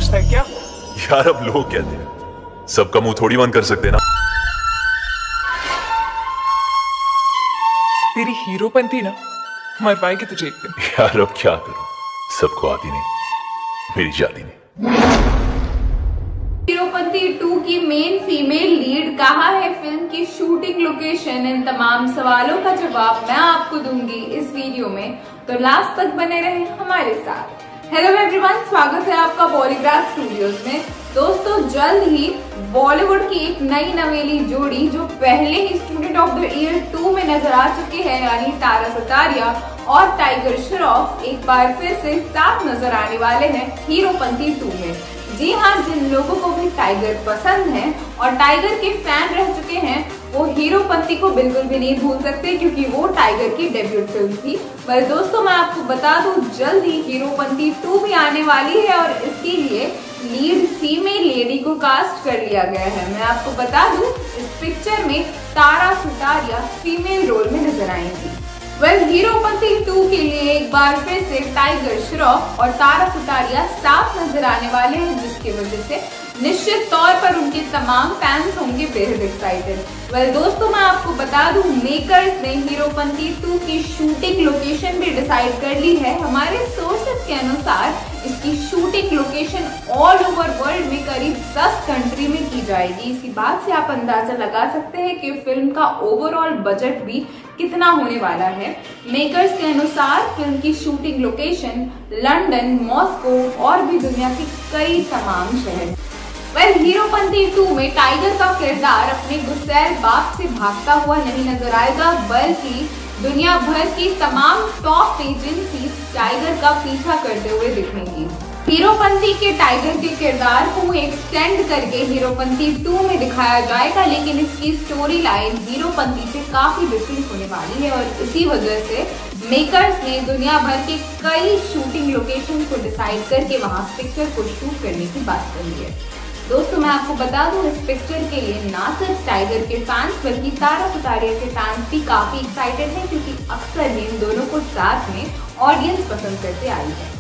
समझता है क्या? यार अब लोग कहते हैं, सबका मुंह थोड़ी बंद कर सकते ना। तेरी हीरोपंती ना मरवाएगी तुझे एक दिन। यार अब क्या करूं, सबको आती नहीं, मेरी जाती नहीं। हीरोपंती 2 की मेन फीमेल लीड कहाँ है, फिल्म की शूटिंग लोकेशन, इन तमाम सवालों का जवाब मैं आपको दूंगी इस वीडियो में, तो लास्ट तक बने रहे हमारे साथ। हेलो एवरीवन, स्वागत है आपका बॉलीग्राफ स्टूडियोज में। दोस्तों जल्द ही बॉलीवुड की एक नई नवेली जोड़ी जो पहले ही स्टूडेंट ऑफ द ईयर 2 में नजर आ चुके हैं, यानी तारा सुतारिया और टाइगर श्रॉफ एक बार फिर से साथ नजर आने वाले हैं हीरोपंती 2 में। जी हाँ, जिन लोगों को भी टाइगर पसंद है और टाइगर के फैन रह चुके हैं वो हीरोपंती को बिल्कुल भी नहीं भूल सकते, क्योंकि वो टाइगर की डेब्यूट फिल्म थी। पर दोस्तों मैं आपको बता दूं, जल्द ही हीरोपंती 2 भी आने वाली है और इसके लिए लीड फीमेल लेडी को कास्ट कर लिया गया है। मैं आपको बता दूं, इस पिक्चर में तारा सुतारिया फीमेल रोल में नजर आएंगी। हीरोपंती 2 के लिए एक बार फिर से टाइगर श्रॉफ और तारा सुतारिया साथ नजर आने वाले हैं, जिसकी वजह से निश्चित तौर पर उनके तमाम फैंस होंगे बेहद एक्साइटेड। दोस्तों मैं आपको बता दूं, मेकर्स ने हीरोपंती 2 की शूटिंग लोकेशन भी डिसाइड कर ली है। हमारे सोर्सेस के अनुसार इसकी shooting location all over world में करीब 10 कंट्री में की जाएगी। इसी बात से आप अंदाजा लगा सकते हैं कि फिल्म का ओवरऑल बजट भी कितना होने वाला है। मेकर्स के अनुसार फिल्म की शूटिंग लोकेशन लंदन, मॉस्को और भी दुनिया के कई तमाम शहर। हीरोपंती 2 में टाइगर का किरदार अपने गुस्सैल बाप से भागता हुआ नहीं नजर आएगा, बल्कि दुनिया भर की तमाम टॉप एजेंसी टाइगर का पीछा करते हुए दिखेंगी। हीरोपंती के टाइगर के किरदार को एक्सटेंड करके हीरोपंती 2 में दिखाया जाएगा, लेकिन इसकी स्टोरी लाइन हीरोपंती से काफी डिफरेंट होने वाली है और इसी वजह से मेकर्स ने दुनिया भर के कई शूटिंग लोकेशन को डिसाइड करके वहां पिक्चर को शूट करने की बात कर ली है। दोस्तों मैं आपको बता दूं, इस पिक्चर के लिए ना सिर्फ टाइगर के फैंस बल्कि तारा सुतारिया के फैंस भी काफी एक्साइटेड हैं, क्योंकि अक्सर ही इन दोनों को साथ में ऑडियंस पसंद करते आई है।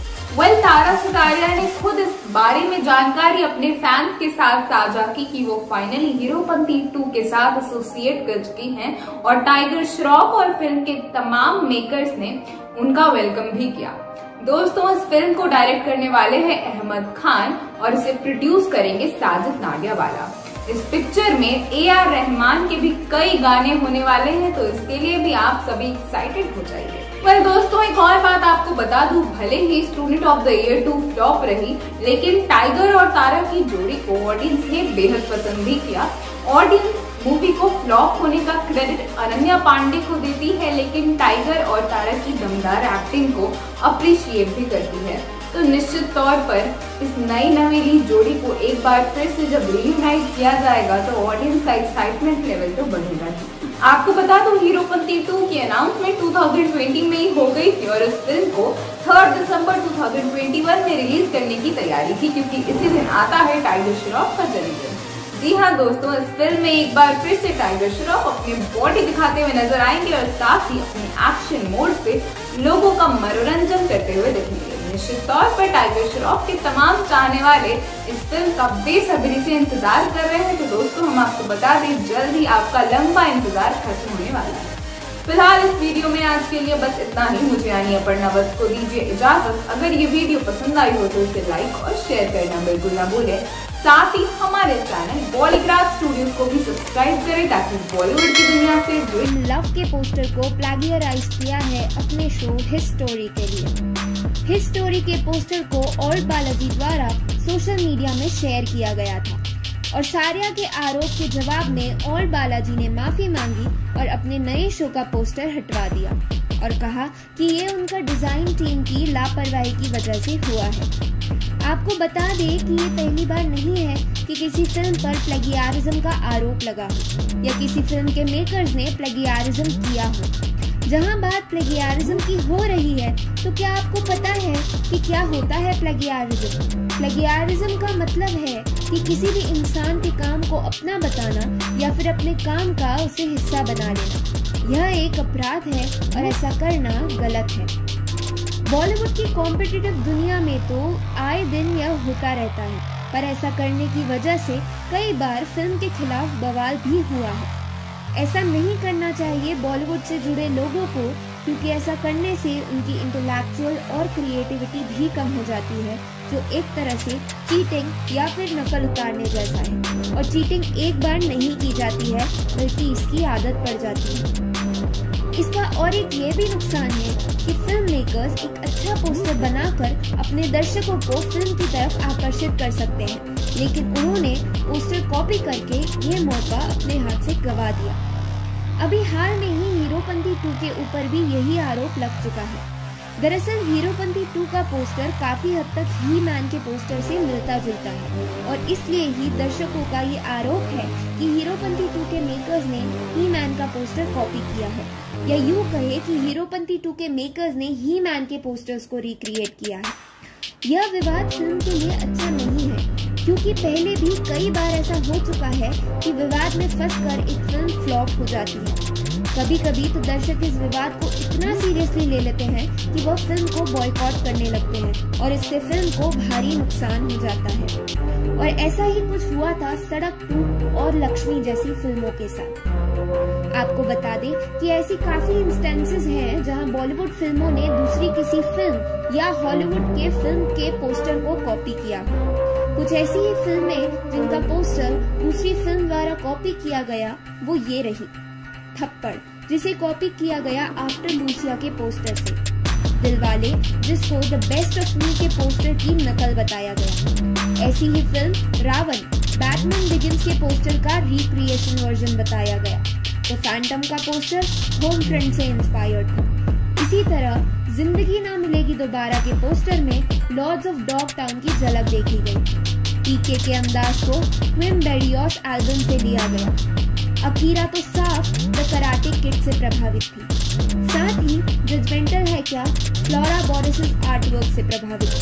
तारा सुतारिया ने खुद इस बारे में जानकारी अपने फैंस के साथ साझा की कि वो फाइनली हीरोपंती 2 के साथ एसोसिएट कर चुकी हैं और टाइगर श्रॉफ और फिल्म के तमाम मेकर्स ने उनका वेलकम भी किया। दोस्तों इस फिल्म को डायरेक्ट करने वाले हैं अहमद खान और इसे प्रोड्यूस करेंगे साजिद नाडियावाला। इस पिक्चर में AR रहमान के भी कई गाने होने वाले हैं, तो इसके लिए भी आप सभी एक्साइटेड हो जाइए। दोस्तों एक और बात आपको बता दूं, भले ही student of the year 2 flop रही, लेकिन टाइगर और तारा की जोड़ी को ऑडियंस ने बेहद पसंद भी किया। ऑडियंस मूवी को फ्लॉप होने का क्रेडिट अनन्या पांडे को देती है, लेकिन टाइगर और तारा की दमदार एक्टिंग को अप्रिशिएट भी करती है। तो निश्चित तौर पर इस नई नवेली जोड़ी को एक बार फिर से जब रीयूनाइट किया जाएगा तो ऑडियंस का एक्साइटमेंट लेवल तो बढ़ेगा ही। आपको बता दूं, हीरोपंती 2 की अनाउंसमेंट 2020 में ही हो गई थी और इस फिल्म को 3 दिसंबर 2021 में रिलीज करने की तैयारी थी, क्योंकि इसी दिन आता है टाइगर श्रॉफ का जन्मदिन। जी हाँ दोस्तों, इस फिल्म में एक बार फिर से टाइगर श्रॉफ अपनी बॉडी दिखाते हुए नजर आएंगे और साथ ही अपने एक्शन मोड से लोगों का मनोरंजन करते हुए दिखेंगे। निश्चित तौर पर टाइगर श्रॉफ के तमाम चाहने वाले इस फिल्म का बेसब्री से इंतजार कर रहे हैं। तो दोस्तों हम आपको बता दें, जल्द ही आपका लंबा इंतजार खत्म होने वाला है। फिलहाल इस वीडियो में आज के लिए बस इतना ही। मुझे यानी अपर्णा वत्स को दीजिए इजाजत। अगर ये वीडियो पसंद आई हो तो इसे लाइक और शेयर करना बिल्कुल ना भूलें। साथ ही हमारे चैनल बॉलीग्राफ स्टूडियोज को भी सब्सक्राइब करें, ताकि बॉलीवुड की दुनिया से जुड़े लव के पोस्टर को प्लेगियराइज किया है अपने शो हिज स्टोरी के लिए। हिज स्टोरी के पोस्टर को और बालाजी द्वारा सोशल मीडिया में शेयर किया गया था और सारिया के आरोप के जवाब में और बालाजी ने माफी मांगी और अपने नए शो का पोस्टर हटवा दिया और कहा कि ये उनका डिजाइन टीम की लापरवाही की वजह से हुआ है। आपको बता दें कि ये पहली बार नहीं है कि किसी फिल्म पर प्लेगियरिज्म का आरोप लगा हो या किसी फिल्म के मेकर्स ने प्लेगियरिज्म किया हो। जहां बात प्लेगियरिज्म की हो रही है, तो क्या आपको पता है कि क्या होता है प्लेगियरिज्म? प्लेगियरिज्म का मतलब है कि किसी भी इंसान के काम को अपना बताना या फिर अपने काम का उसे हिस्सा बना लेना। यह एक अपराध है और ऐसा करना गलत है। बॉलीवुड की कॉम्पिटिटिव दुनिया में तो आए दिन यह होता रहता है, पर ऐसा करने की वजह से कई बार फिल्म के खिलाफ बवाल भी हुआ है। ऐसा नहीं करना चाहिए बॉलीवुड से जुड़े लोगों को, क्योंकि ऐसा करने से उनकी इंटेलेक्चुअल और क्रिएटिविटी भी कम हो जाती है, जो एक तरह से चीटिंग या फिर नकल उतारने जैसा है। और चीटिंग एक बार नहीं की जाती है, बल्कि इसकी आदत पड़ जाती है। इसका और एक ये भी नुकसान है कि फिल्म मेकर्स एक अच्छा पोस्टर बनाकर अपने दर्शकों को फिल्म की तरफ आकर्षित कर सकते हैं, लेकिन उन्होंने पोस्टर कॉपी करके ये मौका अपने हाथ से गंवा दिया। अभी हाल में ही हीरोपंती 2 के ऊपर भी यही आरोप लग चुका है। दरअसल हीरोपंती 2 का पोस्टर काफी हद तक ही मैन के पोस्टर से मिलता जुलता है, और इसलिए ही दर्शकों का ये आरोप है कि हीरोपंती 2 के मेकर्स ने ही मैन का पोस्टर कॉपी किया है, या यूँ कहे कि हीरोपंती 2 के मेकर्स ने ही मैन के पोस्टर्स को रिक्रिएट किया है। यह विवाद फिल्म के लिए अच्छा नहीं है, क्योंकि पहले भी कई बार ऐसा हो चुका है कि विवाद में फंसकर एक फिल्म फ्लॉप हो जाती है। कभी कभी तो दर्शक इस विवाद को इतना सीरियसली ले लेते हैं कि वह फिल्म को बॉयकॉट करने लगते हैं, और इससे फिल्म को भारी नुकसान हो जाता है। और ऐसा ही कुछ हुआ था सड़क 2 और लक्ष्मी जैसी फिल्मों के साथ। आपको बता दें कि ऐसी काफी इंस्टेंसेस हैं जहां बॉलीवुड फिल्मों ने दूसरी किसी फिल्म या हॉलीवुड के फिल्म के पोस्टर को कॉपी किया। कुछ ऐसी ही फिल्में जिनका पोस्टर दूसरी फिल्म द्वारा कॉपी किया गया वो ये रही थप्पड़, जिसे कॉपी किया गया आफ्टर लूसिया के पोस्टर से, दिलवाले, जिसको द बेस्ट ऑफ मी के पोस्टर की नकल बताया गया। ऐसी ही फिल्म रावण, बैटमैन बिगिंस के पोस्टर का रिक्रिएशन वर्जन बताया गया। द फैंटम का पोस्टर होम फ्रंट से इंस्पायर्ड था। इसी तरह जिंदगी ना मिलेगी दोबारा के पोस्टर में लॉर्ड्स ऑफ डॉग टाउन की झलक देखी गई। पीके के अंदाज को क्विम बेरियोस एल्बम से लिया गया। अकीरा तो साफ द कराटे किड से प्रभावित थी। साथ ही जजमेंटल है क्या फ्लोरा बोरिस आर्टवर्क से प्रभावित थी।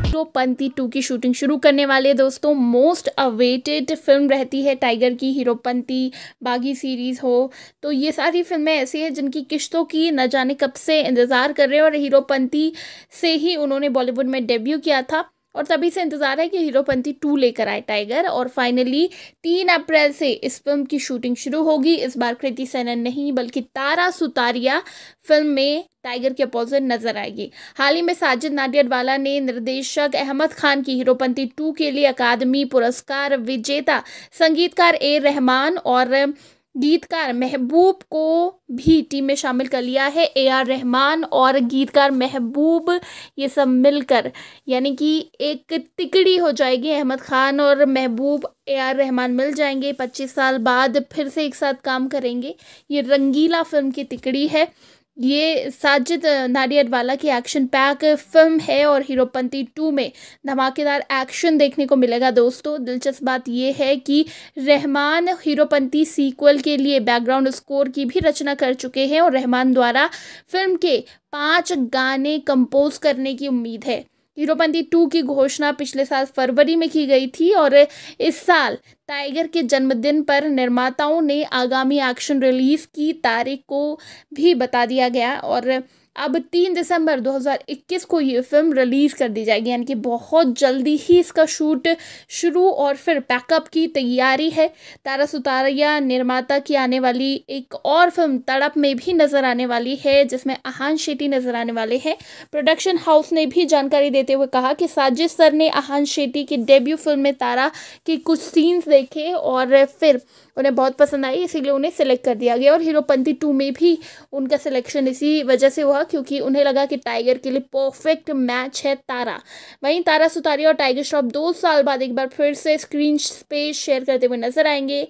हीरोपंती 2 की शूटिंग शुरू करने वाले दोस्तों मोस्ट अवेटेड फिल्म रहती है टाइगर की। हीरोपंती, बागी सीरीज हो, तो ये सारी फिल्में ऐसी हैं जिनकी किश्तों की न जाने कब से इंतज़ार कर रहे हैं, और हीरोपंती से ही उन्होंने बॉलीवुड में डेब्यू किया था, और तभी से इंतज़ार है कि हीरोपंती 2 लेकर आए टाइगर। और फाइनली 3 अप्रैल से इस फिल्म की शूटिंग शुरू होगी। इस बार कृति सेनन नहीं बल्कि तारा सुतारिया फिल्म में टाइगर के अपोजिट नजर आएगी। हाल ही में साजिद नाडियाडवाला ने निर्देशक अहमद खान की हीरोपंती 2 के लिए अकादमी पुरस्कार विजेता संगीतकार ए रहमान और गीतकार महबूब को भी टीम में शामिल कर लिया है। AR रहमान और गीतकार महबूब ये सब मिलकर यानी कि एक तिकड़ी हो जाएगी। अहमद खान और महबूब AR रहमान मिल जाएंगे, 25 साल बाद फिर से एक साथ काम करेंगे। ये रंगीला फिल्म की तिकड़ी है। ये साजिद नाडियाडवाला की एक्शन पैक फिल्म है और हीरोपंती 2 में धमाकेदार एक्शन देखने को मिलेगा। दोस्तों दिलचस्प बात ये है कि रहमान हीरोपंती सीक्वल के लिए बैकग्राउंड स्कोर की भी रचना कर चुके हैं और रहमान द्वारा फिल्म के 5 गाने कंपोज करने की उम्मीद है। हीरोपंती 2 की घोषणा पिछले साल फरवरी में की गई थी और इस साल टाइगर के जन्मदिन पर निर्माताओं ने आगामी एक्शन रिलीज की तारीख को भी बता दिया गया और अब 3 दिसंबर 2021 को ये फिल्म रिलीज़ कर दी जाएगी, यानी कि बहुत जल्दी ही इसका शूट शुरू और फिर पैकअप की तैयारी है। तारा सुतारिया निर्माता की आने वाली एक और फिल्म तड़प में भी नज़र आने वाली है, जिसमें आहान शेट्टी नज़र आने वाले हैं। प्रोडक्शन हाउस ने भी जानकारी देते हुए कहा कि साजिद सर ने आहान शेट्टी की डेब्यू फिल्म में तारा के कुछ सीन्स देखे और फिर उन्हें बहुत पसंद आई, इसीलिए उन्हें सिलेक्ट कर दिया गया और हीरोपंती 2 में भी उनका सिलेक्शन इसी वजह से हुआ क्योंकि उन्हें लगा कि टाइगर के लिए परफेक्ट मैच है तारा। वहीं तारा सुतारिया और टाइगर श्रॉफ 2 साल बाद एक बार फिर से स्क्रीन स्पेस शेयर करते हुए नजर आएंगे।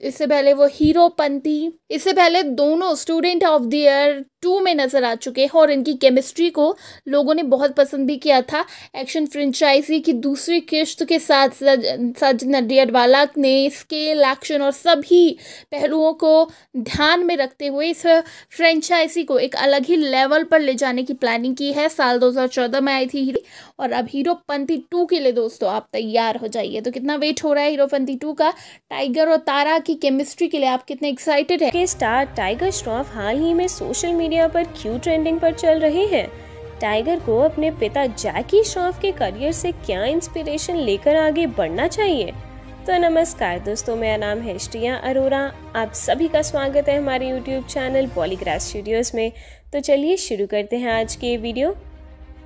इससे पहले दोनों स्टूडेंट ऑफ द ईयर 2 में नजर आ चुके हैं और इनकी केमिस्ट्री को लोगों ने बहुत पसंद भी किया था। एक्शन फ्रेंचाइजी की दूसरी किश्त के साथ साजिद नाडियाडवाला ने स्केल, एक्शन और सभी पहलुओं को ध्यान में रखते हुए इस फ्रेंचाइजी को एक अलग ही लेवल पर ले जाने की प्लानिंग की है। साल 2014 में आई थी और अब हीरोपंती 2 के लिए दोस्तों आप तैयार हो जाइए। तो कितना वेट हो रहा है हीरोपंती 2 का? टाइगर और तारा की केमिस्ट्री के लिए आप कितने एक्साइटेड है? स्टार टाइगर श्रॉफ हाल ही में सोशल मीडिया पर क्यों ट्रेंडिंग पर चल रहे हैं? टाइगर को अपने पिता जैकी श्रॉफ के करियर से क्या इंस्पिरेशन लेकर आगे बढ़ना चाहिए? तो नमस्कार दोस्तों, मेरा नाम है श्रिया अरोरा। आप सभी का स्वागत है हमारे YouTube चैनल पॉलीग्राफ स्टूडियोज़ में। तो चलिए शुरू करते हैं आज के वीडियो।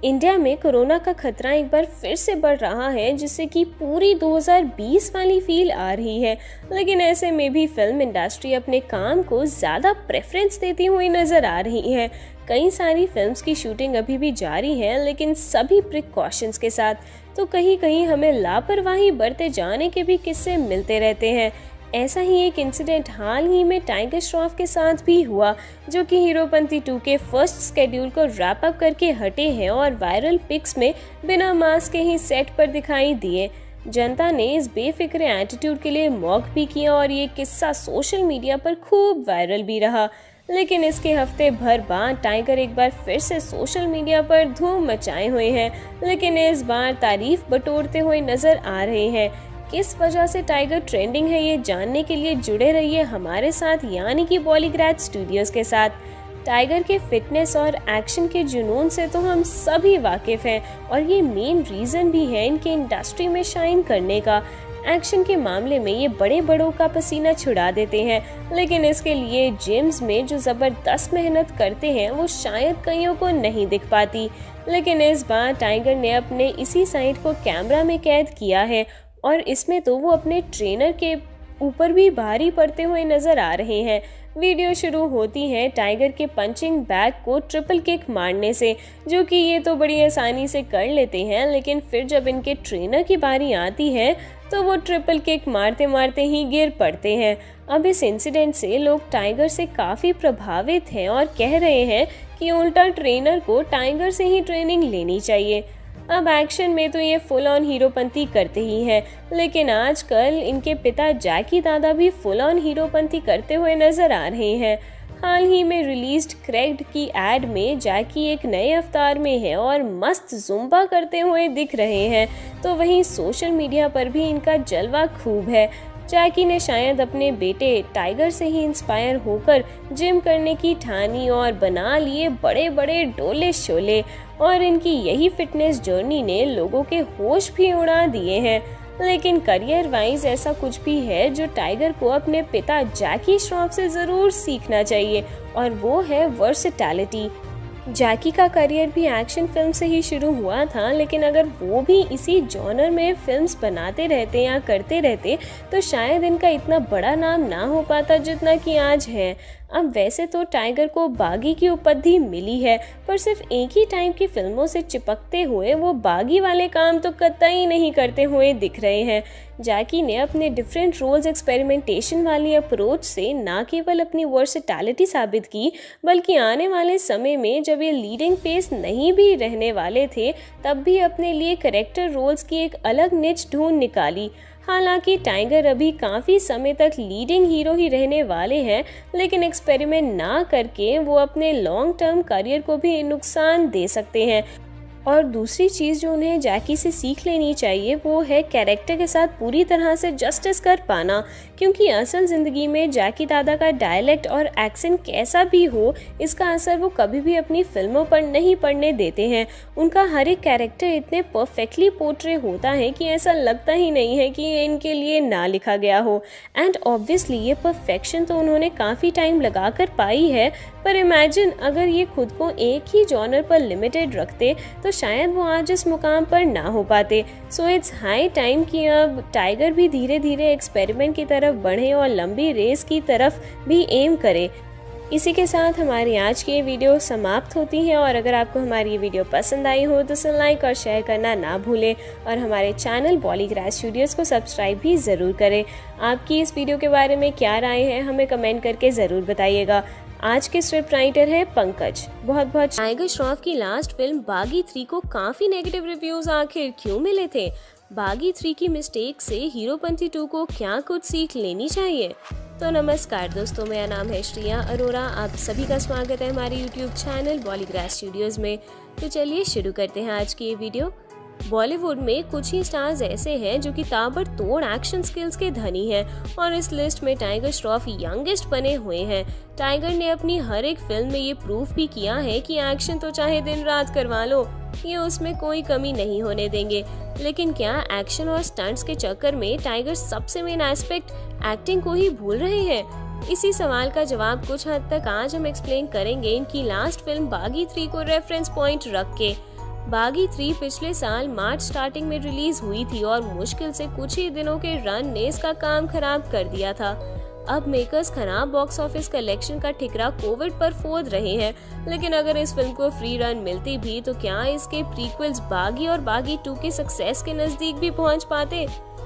इंडिया में कोरोना का खतरा एक बार फिर से बढ़ रहा है, जिससे कि पूरी 2020 वाली फील आ रही है। लेकिन ऐसे में भी फिल्म इंडस्ट्री अपने काम को ज़्यादा प्रेफरेंस देती हुई नज़र आ रही है। कई सारी फिल्म्स की शूटिंग अभी भी जारी है, लेकिन सभी प्रिकॉशंस के साथ। तो कहीं कहीं हमें लापरवाही बरते जाने के भी किस्से मिलते रहते हैं। ऐसा ही एक इंसिडेंट हाल ही में टाइगर श्रॉफ के साथ भी हुआ, जो कि हीरोपंती 2 के फर्स्ट स्केड्यूल को रैप अप करके हटे हैं और वायरल पिक्स में बिना मास्क के ही सेट पर दिखाई दिए। जनता ने इस बेफिक्रे एटीट्यूड के लिए मॉक भी किया और ये किस्सा सोशल मीडिया पर खूब वायरल भी रहा। लेकिन इसके हफ्ते भर बाद टाइगर एक बार फिर से सोशल मीडिया पर धूम मचाए हुए हैं, लेकिन इस बार तारीफ बटोरते हुए नजर आ रहे हैं। किस वजह से टाइगर ट्रेंडिंग है, ये जानने के लिए जुड़े रहिए हमारे साथ, यानी कि पॉलीग्राफ स्टूडियोज़ के साथ। टाइगर के फिटनेस और एक्शन के जुनून से तो हम सभी वाकिफ़ हैं और ये मेन रीज़न भी है इनके इंडस्ट्री में शाइन करने का। एक्शन के मामले में ये बड़े बड़ों का पसीना छुड़ा देते हैं, लेकिन इसके लिए जिम्स में जो ज़बरदस्त मेहनत करते हैं वो शायद कईयों को नहीं दिख पाती। लेकिन इस बार टाइगर ने अपने इसी साइड को कैमरा में कैद किया है और इसमें तो वो अपने ट्रेनर के ऊपर भी भारी पड़ते हुए नज़र आ रहे हैं। वीडियो शुरू होती है टाइगर के पंचिंग बैग को ट्रिपल किक मारने से, जो कि ये तो बड़ी आसानी से कर लेते हैं, लेकिन फिर जब इनके ट्रेनर की बारी आती है तो वो ट्रिपल किक मारते मारते ही गिर पड़ते हैं। अब इस इंसिडेंट से लोग टाइगर से काफ़ी प्रभावित हैं और कह रहे हैं कि उल्टा ट्रेनर को टाइगर से ही ट्रेनिंग लेनी चाहिए। अब एक्शन में तो ये फुल ऑन हीरोपंती करते ही हैं, लेकिन आजकल इनके पिता जैकी दादा भी फुल ऑन हीरोपंती करते हुए नजर आ रहे हैं। हाल ही में रिलीज्ड क्रैक्ड की एड में जैकी एक नए अवतार में है और मस्त जुम्बा करते हुए दिख रहे हैं, तो वहीं सोशल मीडिया पर भी इनका जलवा खूब है। जैकी ने शायद अपने बेटे टाइगर से ही इंस्पायर होकर जिम करने की ठानी और बना लिए बड़े बड़े डोले शोले, और इनकी यही फिटनेस जर्नी ने लोगों के होश भी उड़ा दिए हैं। लेकिन करियर वाइज ऐसा कुछ भी है जो टाइगर को अपने पिता जैकी श्रॉफ से ज़रूर सीखना चाहिए, और वो है वर्सेटैलिटी। जैकी का करियर भी एक्शन फिल्म से ही शुरू हुआ था, लेकिन अगर वो भी इसी जॉनर में फिल्म्स बनाते रहते या करते रहते तो शायद इनका इतना बड़ा नाम ना हो पाता जितना कि आज है। अब वैसे तो टाइगर को बागी की उपाधि मिली है, पर सिर्फ एक ही टाइप की फिल्मों से चिपकते हुए वो बागी वाले काम तो कतई नहीं करते हुए दिख रहे हैं। जैकी ने अपने डिफरेंट रोल्स एक्सपेरिमेंटेशन वाली अप्रोच से ना केवल अपनी वर्सेटैलिटी साबित की, बल्कि आने वाले समय में जब ये लीडिंग फेस नहीं भी रहने वाले थे, तब भी अपने लिए कैरेक्टर रोल्स की एक अलग निच ढूंढ निकाली। हालांकि टाइगर अभी काफ़ी समय तक लीडिंग हीरो ही रहने वाले हैं, लेकिन एक्सपेरिमेंट ना करके वो अपने लॉन्ग टर्म करियर को भी नुकसान दे सकते हैं। और दूसरी चीज़ जो उन्हें जैकी से सीख लेनी चाहिए वो है कैरेक्टर के साथ पूरी तरह से जस्टिस कर पाना, क्योंकि असल ज़िंदगी में जैकी दादा का डायलेक्ट और एक्सेंट कैसा भी हो, इसका असर वो कभी भी अपनी फिल्मों पर नहीं पड़ने देते हैं। उनका हर एक कैरेक्टर इतने परफेक्टली पोर्ट्रे होता है कि ऐसा लगता ही नहीं है कि ये इनके लिए ना लिखा गया हो। एंड ऑब्वियसली ये परफेक्शन तो उन्होंने काफ़ी टाइम लगा कर पाई है, पर इमेजिन अगर ये खुद को एक ही जॉनर पर लिमिटेड रखते तो शायद वो आज इस मुकाम पर ना हो पाते। सो इट्स हाई टाइम कि अब टाइगर भी धीरे धीरे एक्सपेरिमेंट की तरफ बढ़े और लंबी रेस की तरफ भी एम करे। इसी के साथ हमारी आज की ये वीडियो समाप्त होती है, और अगर आपको हमारी ये वीडियो पसंद आई हो तो इसे लाइक और शेयर करना ना भूलें, और हमारे चैनल पॉलीग्राफ स्टूडियोज़ को सब्सक्राइब भी ज़रूर करें। आपकी इस वीडियो के बारे में क्या राय है हमें कमेंट करके ज़रूर बताइएगा। आज के स्क्रिप्ट राइटर है पंकज। बहुत बहुत टाइगर श्रॉफ की लास्ट फिल्म बागी 3 को काफ़ी नेगेटिव रिव्यूज़ आखिर क्यों मिले थे? बागी 3 की मिस्टेक से हीरोपंती 2 को क्या कुछ सीख लेनी चाहिए? तो नमस्कार दोस्तों, मेरा नाम है श्रिया अरोरा। आप सभी का स्वागत है हमारे YouTube चैनल पॉलीग्राफ स्टूडियोज़ में। तो चलिए शुरू करते हैं आज की ये वीडियो। बॉलीवुड में कुछ ही स्टार्स ऐसे हैं जो कि ताबड़तोड़ एक्शन स्किल्स के धनी हैं और इस लिस्ट में टाइगर श्रॉफ यंगेस्ट बने हुए हैं। टाइगर ने अपनी हर एक फिल्म में ये प्रूफ भी किया है कि एक्शन तो चाहे दिन रात करवा लो, ये उसमें कोई कमी नहीं होने देंगे। लेकिन क्या एक्शन और स्टंट्स के चक्कर में टाइगर सबसे मेन एस्पेक्ट एक्टिंग को ही भूल रहे हैं? इसी सवाल का जवाब कुछ हद तक आज हम एक्सप्लेन करेंगे इनकी लास्ट फिल्म बागी 3 को रेफरेंस पॉइंट रख के। बागी 3 पिछले साल मार्च स्टार्टिंग में रिलीज हुई थी और मुश्किल से कुछ ही दिनों के रन ने इसका काम खराब कर दिया था। अब मेकर्स खराब बॉक्स ऑफिस कलेक्शन का ठिकरा कोविड पर फोड़ रहे हैं, लेकिन अगर इस फिल्म को फ्री रन मिलती भी तो क्या इसके प्रीक्वल्स बागी और बागी 2 के सक्सेस के नजदीक भी पहुंच पाते?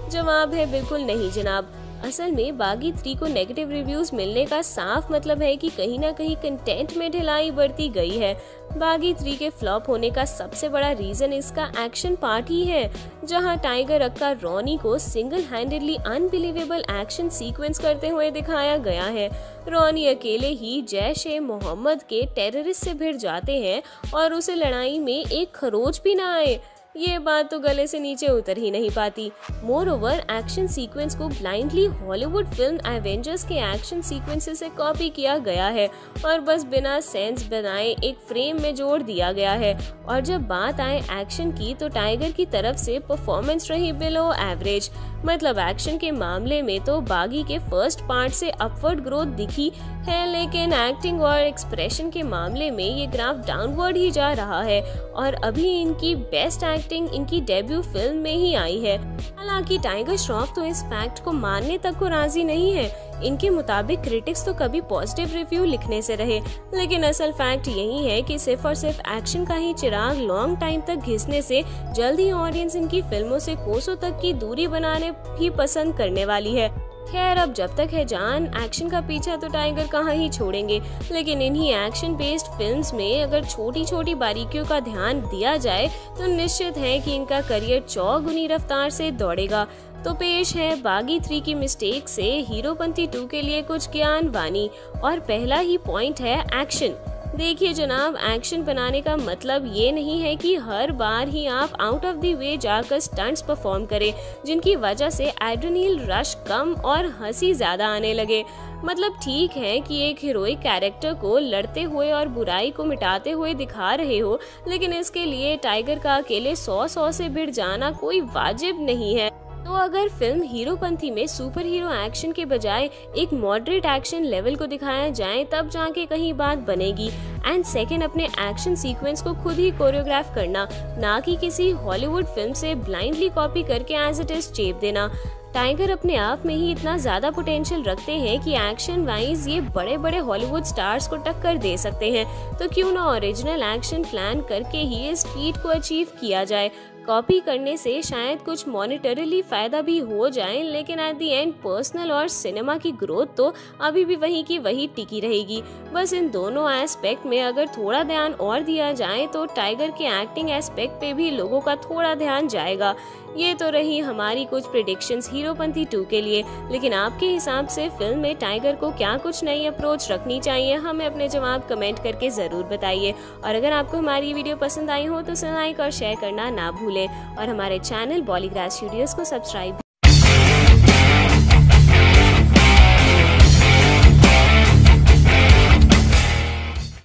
जवाब है बिल्कुल नहीं जनाब। असल में बागी 3 को नेगेटिव रिव्यूज मिलने का साफ मतलब है कि कहीं ना कहीं कंटेंट में ढिलाई बढ़ती गई है। बागी 3 के फ्लॉप होने का सबसे बड़ा रीजन इसका एक्शन पार्ट ही है, जहां टाइगर अक्का रॉनी को single handedly unbelievable action sequence करते हुए दिखाया गया है। रॉनी अकेले ही जैश-ए-मोहम्मद के टेररिस्ट से भिड़ जाते हैं और उसे लड़ाई में एक खरोच भी ना आए। ये बात तो गले से नीचे उतर ही नहीं पाती। मोर ओवर एक्शन सीक्वेंस को ब्लाइंडली हॉलीवुड फिल्म एवेंजर्स के एक्शन सीक्वेंसेस से कॉपी किया गया है और बस बिना सेंस बनाए एक फ्रेम में जोड़ दिया गया है। और जब बात आए एक्शन की तो टाइगर की तरफ से परफॉर्मेंस रही बिलो एवरेज। मतलब एक्शन के मामले में तो बागी के फर्स्ट पार्ट से अपवर्ड ग्रोथ दिखी है, लेकिन एक्टिंग और एक्सप्रेशन के मामले में ये ग्राफ डाउनवर्ड ही जा रहा है और अभी इनकी बेस्ट एक्टिंग इनकी डेब्यू फिल्म में ही आई है। हालांकि टाइगर श्रॉफ तो इस फैक्ट को मानने तक को राजी नहीं है। इनके मुताबिक क्रिटिक्स तो कभी पॉजिटिव रिव्यू लिखने से रहे, लेकिन असल फैक्ट यही है कि सिर्फ और सिर्फ एक्शन का ही चिराग लॉन्ग टाइम तक घिसने से जल्द ही ऑडियंस इनकी फिल्मों से कोसों तक की दूरी बनाने भी पसंद करने वाली है। खैर, अब जब तक है जान एक्शन का पीछा तो टाइगर कहाँ ही छोड़ेंगे, लेकिन इन्हीं एक्शन बेस्ड फिल्म्स में अगर छोटी छोटी बारीकियों का ध्यान दिया जाए तो निश्चित है कि इनका करियर चौगुनी रफ्तार से दौड़ेगा। तो पेश है बागी 3 की मिस्टेक से हीरोपंती 2 के लिए कुछ ज्ञान वाणी। और पहला ही पॉइंट है एक्शन। देखिए जनाब, एक्शन बनाने का मतलब ये नहीं है कि हर बार ही आप आउट ऑफ द वे जाकर स्टंट्स परफॉर्म करें जिनकी वजह से एड्रेनलिन रश कम और हंसी ज्यादा आने लगे। मतलब ठीक है कि एक हीरोइक कैरेक्टर को लड़ते हुए और बुराई को मिटाते हुए दिखा रहे हो, लेकिन इसके लिए टाइगर का अकेले 100 से भिड़ जाना कोई वाजिब नहीं है। तो अगर फिल्म हीरोपंती में सुपर हीरो एक्शन के बजाय एक मॉडरेट एक्शन लेवल को दिखाया जाए तब जाके कहीं बात बनेगी। एंड सेकंड, अपने एक्शन सीक्वेंस को खुद ही कोरियोग्राफ करना, ना कि किसी हॉलीवुड फिल्म से ब्लाइंडली कॉपी करके एज इट इज चेप देना। टाइगर अपने आप में ही इतना ज्यादा पोटेंशियल रखते हैं कि एक्शन वाइज ये बड़े बड़े हॉलीवुड स्टार्स को टक्कर दे सकते हैं, तो क्यों ना ओरिजिनल एक्शन प्लान करके ही इस फीट को अचीव किया जाए। कॉपी करने से शायद कुछ मॉनिटरीली फायदा भी हो जाए, लेकिन एट द एंड पर्सनल और सिनेमा की ग्रोथ तो अभी भी वही की वही टिकी रहेगी। बस इन दोनों एस्पेक्ट में अगर थोड़ा ध्यान और दिया जाए तो टाइगर के एक्टिंग एस्पेक्ट पे भी लोगों का थोड़ा ध्यान जाएगा। ये तो रही हमारी कुछ प्रेडिक्शंस हीरोपंती 2 के लिए, लेकिन आपके हिसाब से फिल्म में टाइगर को क्या कुछ नई अप्रोच रखनी चाहिए, हमें अपने जवाब कमेंट करके जरूर बताइए। और अगर आपको हमारी वीडियो पसंद आई हो तो इसे लाइक और शेयर करना ना भूलें और हमारे चैनल बॉलीग्राज स्टूडियोज को सब्सक्राइब।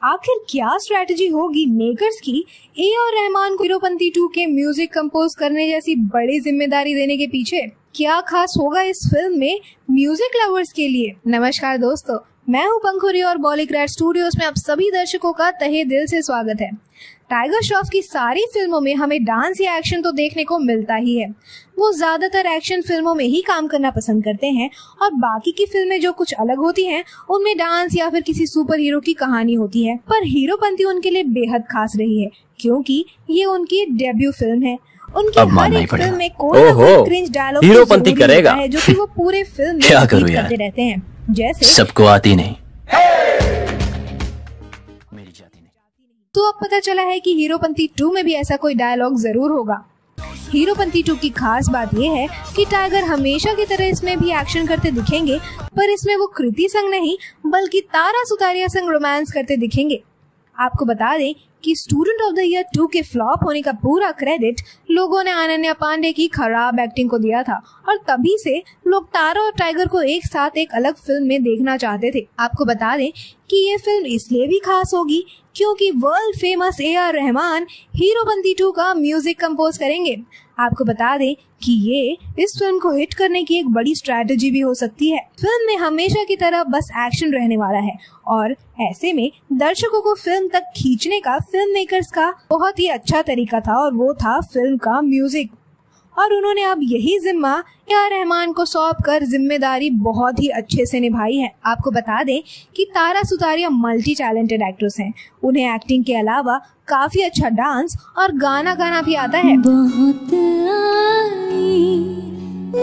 आखिर क्या स्ट्रैटेजी होगी मेकर्स की ए.आर. रहमान को हीरोपंती 2 के म्यूजिक कंपोज करने जैसी बड़ी जिम्मेदारी देने के पीछे? क्या खास होगा इस फिल्म में म्यूजिक लवर्स के लिए? नमस्कार दोस्तों, मैं हूं पंखुरी और बॉलीग्राज स्टूडियोज में आप सभी दर्शकों का तहे दिल से स्वागत है। टाइगर श्रॉफ की सारी फिल्मों में हमें डांस या एक्शन तो देखने को मिलता ही है। वो ज्यादातर एक्शन फिल्मों में ही काम करना पसंद करते हैं और बाकी की फिल्में जो कुछ अलग होती हैं उनमें डांस या फिर किसी सुपर हीरो की कहानी होती है। पर हीरोपंती उनके लिए बेहद खास रही है क्योंकि ये उनकी डेब्यू फिल्म है। उनकी हर एक फिल्म में कोई ना कोई क्रिंज डायलॉग हीरोपंती करेगा है जो कि वो पूरे फिल्म में क्या करूं यार, करते रहते हैं। जैसे सबको आती नहीं, मेरी जाती नहीं। तो अब पता चला है कि हीरोपंती 2 में भी ऐसा कोई डायलॉग जरूर होगा। हीरोपंती 2 की खास बात यह है कि टाइगर हमेशा की तरह इसमें भी एक्शन करते दिखेंगे, पर इसमें वो कृति संग नहीं बल्कि तारा सुतारिया संग रोमांस करते दिखेंगे। आपको बता दें कि स्टूडेंट ऑफ द ईयर 2 के फ्लॉप होने का पूरा क्रेडिट लोगों ने अनन्या पांडे की खराब एक्टिंग को दिया था और तभी से लोग तारा और टाइगर को एक साथ एक अलग फिल्म में देखना चाहते थे। आपको बता दें कि ये फिल्म इसलिए भी खास होगी क्योंकि world famous AR Rahman Heropanti 2 का म्यूजिक कंपोज करेंगे। आपको बता दें कि ये इस फिल्म को हिट करने की एक बड़ी स्ट्रैटेजी भी हो सकती है। फिल्म में हमेशा की तरह बस एक्शन रहने वाला है और ऐसे में दर्शकों को फिल्म तक खींचने का फिल्म मेकर्स का बहुत ही अच्छा तरीका था और वो था फिल्म का म्यूजिक। और उन्होंने अब यही जिम्मा AR रहमान को सौंप कर जिम्मेदारी बहुत ही अच्छे से निभाई है। आपको बता दें कि Tara Sutaria multi talented actress हैं। उन्हें एक्टिंग के अलावा काफी अच्छा डांस और गाना गाना भी आता है। बहुत आई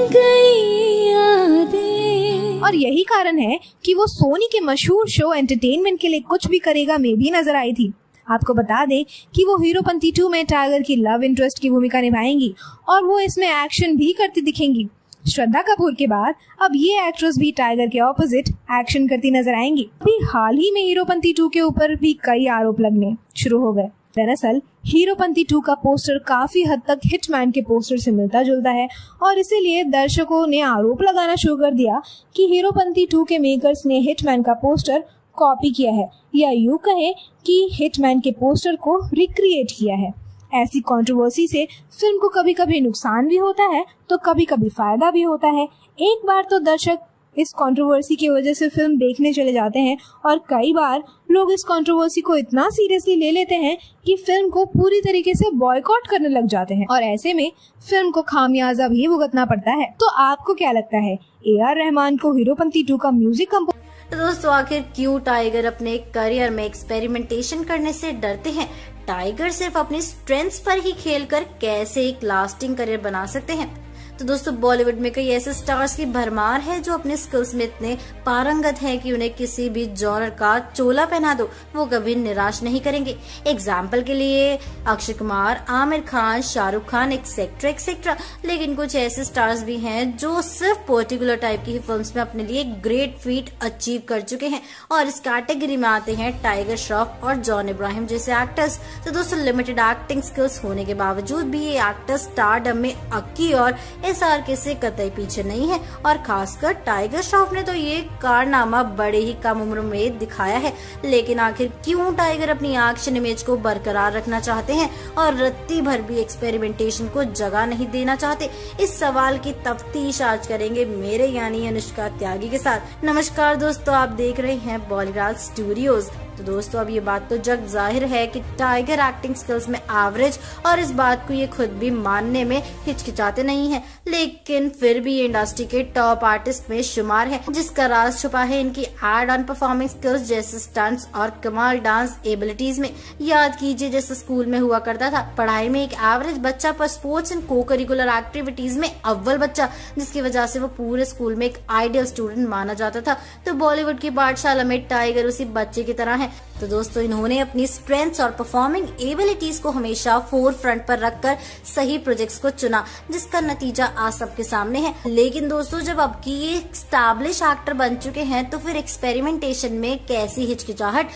गई यादें। और यही कारण है कि वो सोनी के मशहूर शो एंटरटेनमेंट के लिए कुछ भी करेगा में भी नजर आई थी। आपको बता दें कि वो हीरोपंती 2 में टाइगर की लव इंटरेस्ट की भूमिका निभाएंगी और वो इसमें एक्शन भी करती दिखेंगी। श्रद्धा कपूर के बाद अब ये एक्ट्रेस भी टाइगर के ऑपोजिट एक्शन करती नजर आएंगी। अभी हाल ही में हीरोपंती 2 के ऊपर भी कई आरोप लगने शुरू हो गए। दरअसल हीरोपंती 2 का पोस्टर काफी हद तक हिटमैन के पोस्टर से मिलता जुलता है और इसीलिए दर्शकों ने आरोप लगाना शुरू कर दिया कि हीरोपंती 2 के मेकर्स ने हिटमैन का पोस्टर कॉपी किया है या यूं कहें कि हिटमैन के पोस्टर को रिक्रिएट किया है। ऐसी कंट्रोवर्सी से फिल्म को कभी कभी नुकसान भी होता है तो कभी कभी फायदा भी होता है। एक बार तो दर्शक इस कंट्रोवर्सी की वजह से फिल्म देखने चले जाते हैं और कई बार लोग इस कंट्रोवर्सी को इतना सीरियसली ले लेते हैं कि फिल्म को पूरी तरीके से बॉयकॉट करने लग जाते हैं और ऐसे में फिल्म को खामियाजा भी भुगतना पड़ता है। तो आपको क्या लगता है, AR रहमान को हीरोपंती 2 का म्यूजिक कंपोज तो दोस्तों आखिर क्यों टाइगर अपने करियर में एक्सपेरिमेंटेशन करने से डरते हैं? टाइगर सिर्फ अपनी स्ट्रेंथ्स पर ही खेलकर कैसे एक लास्टिंग करियर बना सकते हैं? तो दोस्तों बॉलीवुड में कई ऐसे स्टार्स की भरमार है जो अपने स्किल्स में इतने पारंगत हैं कि उन्हें किसी भी जॉनर का चोला पहना दो वो कभी निराश नहीं करेंगे। एग्जाम्पल के लिए अक्षय कुमार, आमिर खान, शाहरुख खान एक्सेट्रा एक्सेट्रा। लेकिन कुछ ऐसे स्टार्स भी हैं जो सिर्फ पर्टिकुलर टाइप की फिल्म्स में अपने लिए ग्रेट फीट अचीव कर चुके हैं और इस कैटेगरी में आते हैं टाइगर श्रॉफ और जॉन इब्राहिम जैसे एक्टर्स। तो दोस्तों लिमिटेड एक्टिंग स्किल्स होने के बावजूद भी ये एक्टर्स स्टारडम में अक्की और SRK से कतई पीछे नहीं है और खासकर टाइगर श्रॉफ ने तो ये कारनामा बड़े ही कम उम्र में दिखाया है। लेकिन आखिर क्यों टाइगर अपनी एक्शन इमेज को बरकरार रखना चाहते हैं और रत्ती भर भी एक्सपेरिमेंटेशन को जगह नहीं देना चाहते? इस सवाल की तफ्तीश आज करेंगे मेरे यानी अनुष्का त्यागी के साथ। नमस्कार दोस्तों, आप देख रहे हैं बॉलीराज स्टूडियोज। तो दोस्तों अब ये बात तो जग जाहिर है कि टाइगर एक्टिंग स्किल्स में एवरेज और इस बात को ये खुद भी मानने में हिचकिचाते नहीं हैं, लेकिन फिर भी ये इंडस्ट्री के टॉप आर्टिस्ट में शुमार है जिसका राज छुपा है इनकी एड ऑन परफॉर्मिंग स्किल्स जैसे स्टंट्स और कमाल डांस एबिलिटीज में। याद कीजिए जैसे स्कूल में हुआ करता था, पढ़ाई में एक एवरेज बच्चा पर स्पोर्ट्स एंड को करिकुलर एक्टिविटीज में अव्वल बच्चा, जिसकी वजह से वो पूरे स्कूल में एक आइडियल स्टूडेंट माना जाता था। तो बॉलीवुड की पाठशाला में टाइगर उसी बच्चे की तरह है। तो दोस्तों इन्होंने अपनी स्ट्रेंथ्स और परफॉर्मिंग एबिलिटीज को हमेशा फोर फ्रंट पर रखकर सही प्रोजेक्ट्स को चुना जिसका नतीजा आज सबके सामने है। लेकिन दोस्तों जब अब की ये एस्टैब्लिश एक्टर बन चुके हैं तो फिर एक्सपेरिमेंटेशन में कैसी हिचकिचाहट?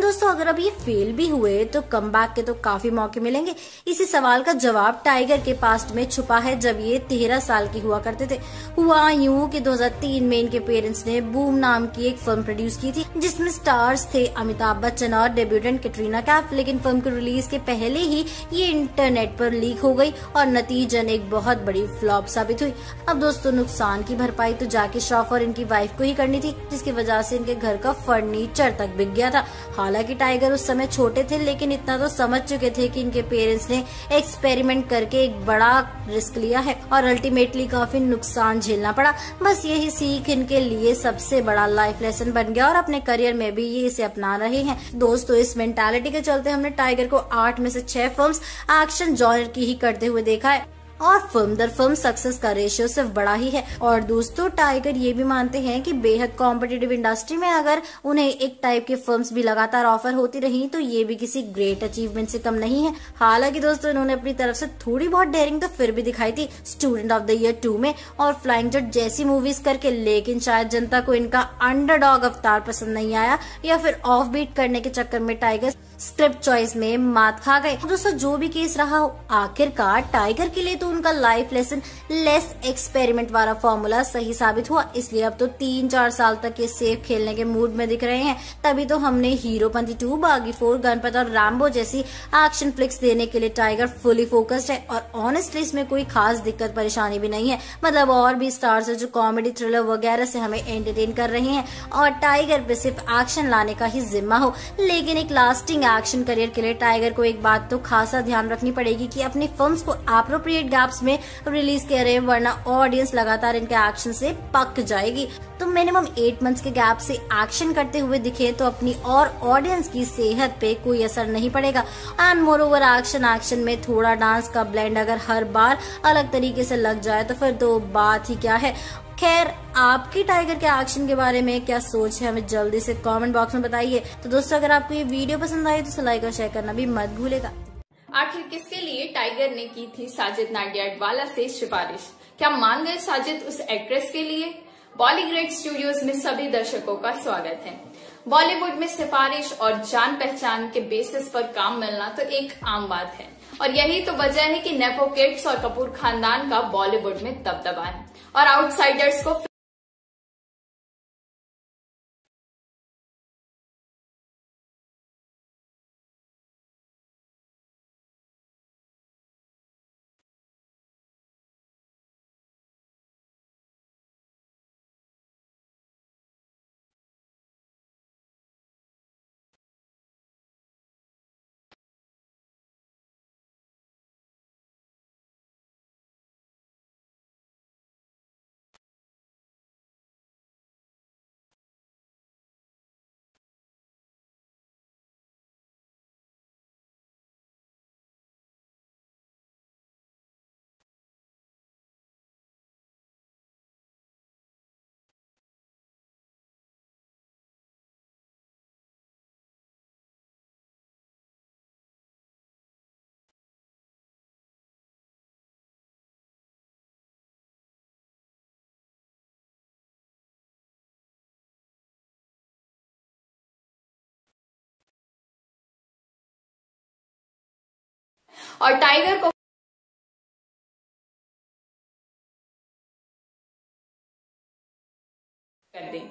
दोस्तों अगर अब ये फेल भी हुए तो कमबैक के तो काफी मौके मिलेंगे। इसी सवाल का जवाब टाइगर के पास्ट में छुपा है जब ये 13 साल की हुआ करते थे। हुआ यूं कि 2003 में इनके पेरेंट्स ने बूम नाम की एक फिल्म प्रोड्यूस की थी जिसमें स्टार्स थे अमिताभ बच्चन और डेब्यूटेंट कैटरीना कैफ। लेकिन फिल्म के रिलीज के पहले ही ये इंटरनेट पर लीक हो गई और नतीजन एक बहुत बड़ी फ्लॉप साबित हुई। अब दोस्तों नुकसान की भरपाई तो जैकी श्रॉफ और इनकी वाइफ को ही करनी थी जिसकी वजह से इनके घर का फर्नीचर तक बिक गया था। हालांकि टाइगर उस समय छोटे थे लेकिन इतना तो समझ चुके थे कि इनके पेरेंट्स ने एक्सपेरिमेंट करके एक बड़ा रिस्क लिया है और अल्टीमेटली काफी नुकसान झेलना पड़ा। बस यही सीख इनके लिए सबसे बड़ा लाइफ लेसन बन गया और अपने करियर में भी ये इसे अपना रहे हैं। दोस्तों इस मेंटालिटी के चलते हमने टाइगर को 8 में से 6 फिल्म्स एक्शन जॉनर की ही करते हुए देखा है और फिल्म दर फिल्म सक्सेस का रेशियो सिर्फ बड़ा ही है। और दोस्तों टाइगर ये भी मानते हैं कि बेहद कॉम्पिटिटिव इंडस्ट्री में अगर उन्हें एक टाइप की फिल्म्स भी लगातार ऑफर होती रही तो ये भी किसी ग्रेट अचीवमेंट से कम नहीं है। हालांकि दोस्तों इन्होंने अपनी तरफ से थोड़ी बहुत डेयरिंग तो फिर भी दिखाई थी स्टूडेंट ऑफ द ईयर 2 में और फ्लाइंग जट जैसी मूवीज करके, लेकिन शायद जनता को इनका अंडरडॉग अवतार पसंद नहीं आया या फिर ऑफ बीट करने के चक्कर में टाइगर स्क्रिप्ट चॉइस में मात खा गए। दोस्तों जो भी केस रहा हो, आखिरकार टाइगर के लिए तो उनका लाइफ लेसन लेस एक्सपेरिमेंट वाला फॉर्मूला सही साबित हुआ, इसलिए अब तो 3-4 साल तक ये सेफ खेलने के मूड में दिख रहे हैं। तभी तो हमने हीरोपंती 2, बागी 4, गणपत और रैम्बो जैसी एक्शन फ्लिक्स देने के लिए टाइगर फुली फोकस्ड है। और ऑनेस्टली इसमें कोई खास दिक्कत परेशानी भी नहीं है। मतलब और भी स्टार्स है जो कॉमेडी, थ्रिलर वगैरह से हमें एंटरटेन कर रहे हैं और टाइगर पे सिर्फ एक्शन लाने का ही जिम्मा हो। लेकिन एक लास्टिंग एक्शन करियर के लिए टाइगर को एक बात तो खासा ध्यान रखनी पड़ेगी कि अपनी फिल्म्स को एप्रोप्रिएट गैप्स में रिलीज करें, वरना ऑडियंस लगातार इनके एक्शन से पक जाएगी। तो मिनिमम 8 मंथ्स के गैप से एक्शन करते हुए दिखे तो अपनी और ऑडियंस की सेहत पे कोई असर नहीं पड़ेगा। एंड मोर ओवर एक्शन में थोड़ा डांस का ब्लेंड अगर हर बार अलग तरीके से लग जाए तो फिर तो बात ही क्या है। खैर, आपकी टाइगर के एक्शन के बारे में क्या सोच है, हमें जल्दी से कमेंट बॉक्स में बताइए। तो दोस्तों अगर आपको ये वीडियो पसंद आई तो इसे लाइक और शेयर करना भी मत भूलेगा। आखिर किसके लिए टाइगर ने की थी साजिद नाडियाडवाला से सिफारिश? क्या मान गए साजिद उस एक्ट्रेस के लिए? बॉलीग्रेड स्टूडियोज में सभी दर्शकों का स्वागत है। बॉलीवुड में सिफारिश और जान पहचान के बेसिस पर काम मिलना तो एक आम बात है और यही तो वजह है कि नेपो किड्स और कपूर खानदान का बॉलीवुड में दबदबा है और आउटसाइडर्स को और टाइगर को कर दें।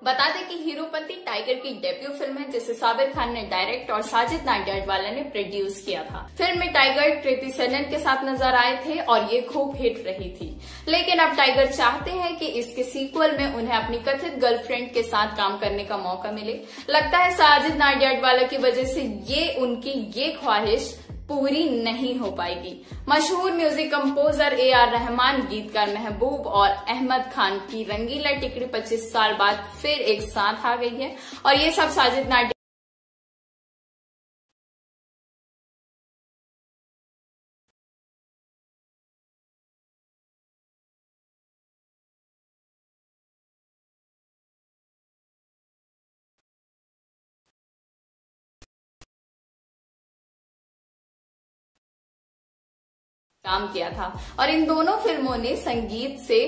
बता दें कि हीरोपंती टाइगर की डेब्यू फिल्म है जिसे साबिर खान ने डायरेक्ट और साजिद नाडियाडवाला ने प्रोड्यूस किया था। फिल्म में टाइगर कृति सेनन के साथ नजर आए थे और ये खूब हिट रही थी। लेकिन अब टाइगर चाहते हैं कि इसके सीक्वल में उन्हें अपनी कथित गर्लफ्रेंड के साथ काम करने का मौका मिले। लगता है साजिद नाडियाडवाला की वजह से उनकी ये ख्वाहिश पूरी नहीं हो पाएगी। मशहूर म्यूजिक कंपोजर AR रहमान, गीतकार महबूब और अहमद खान की रंगीला टिकड़ी 25 साल बाद फिर एक साथ आ गई है और ये सब साजिद नाडियाडवाला काम किया था और इन दोनों फिल्मों ने संगीत से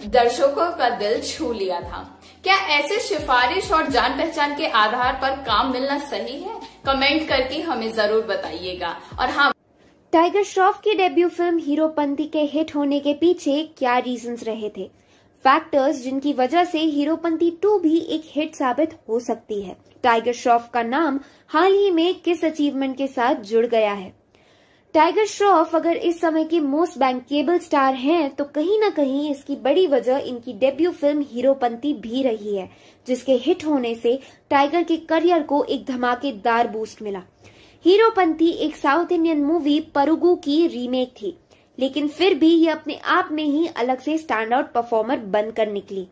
दर्शकों का दिल छू लिया था। क्या ऐसे सिफारिश और जान पहचान के आधार पर काम मिलना सही है? कमेंट करके हमें जरूर बताइएगा। और हाँ, टाइगर श्रॉफ की डेब्यू फिल्म हीरोपंती के हिट होने के पीछे क्या रीजंस रहे थे, फैक्टर्स जिनकी वजह से हीरोपंती 2 भी एक हिट साबित हो सकती है। टाइगर श्रॉफ का नाम हाल ही में किस अचीवमेंट के साथ जुड़ गया है? टाइगर श्रॉफ अगर इस समय के मोस्ट बैंकेबल स्टार हैं तो कहीं ना कहीं इसकी बड़ी वजह इनकी डेब्यू फिल्म हीरोपंती भी रही है, जिसके हिट होने से टाइगर के करियर को एक धमाकेदार बूस्ट मिला। हीरोपंती एक साउथ इंडियन मूवी परुगु की रीमेक थी, लेकिन फिर भी ये अपने आप में ही अलग से स्टैंड आउट परफॉर्मर बनकर निकली।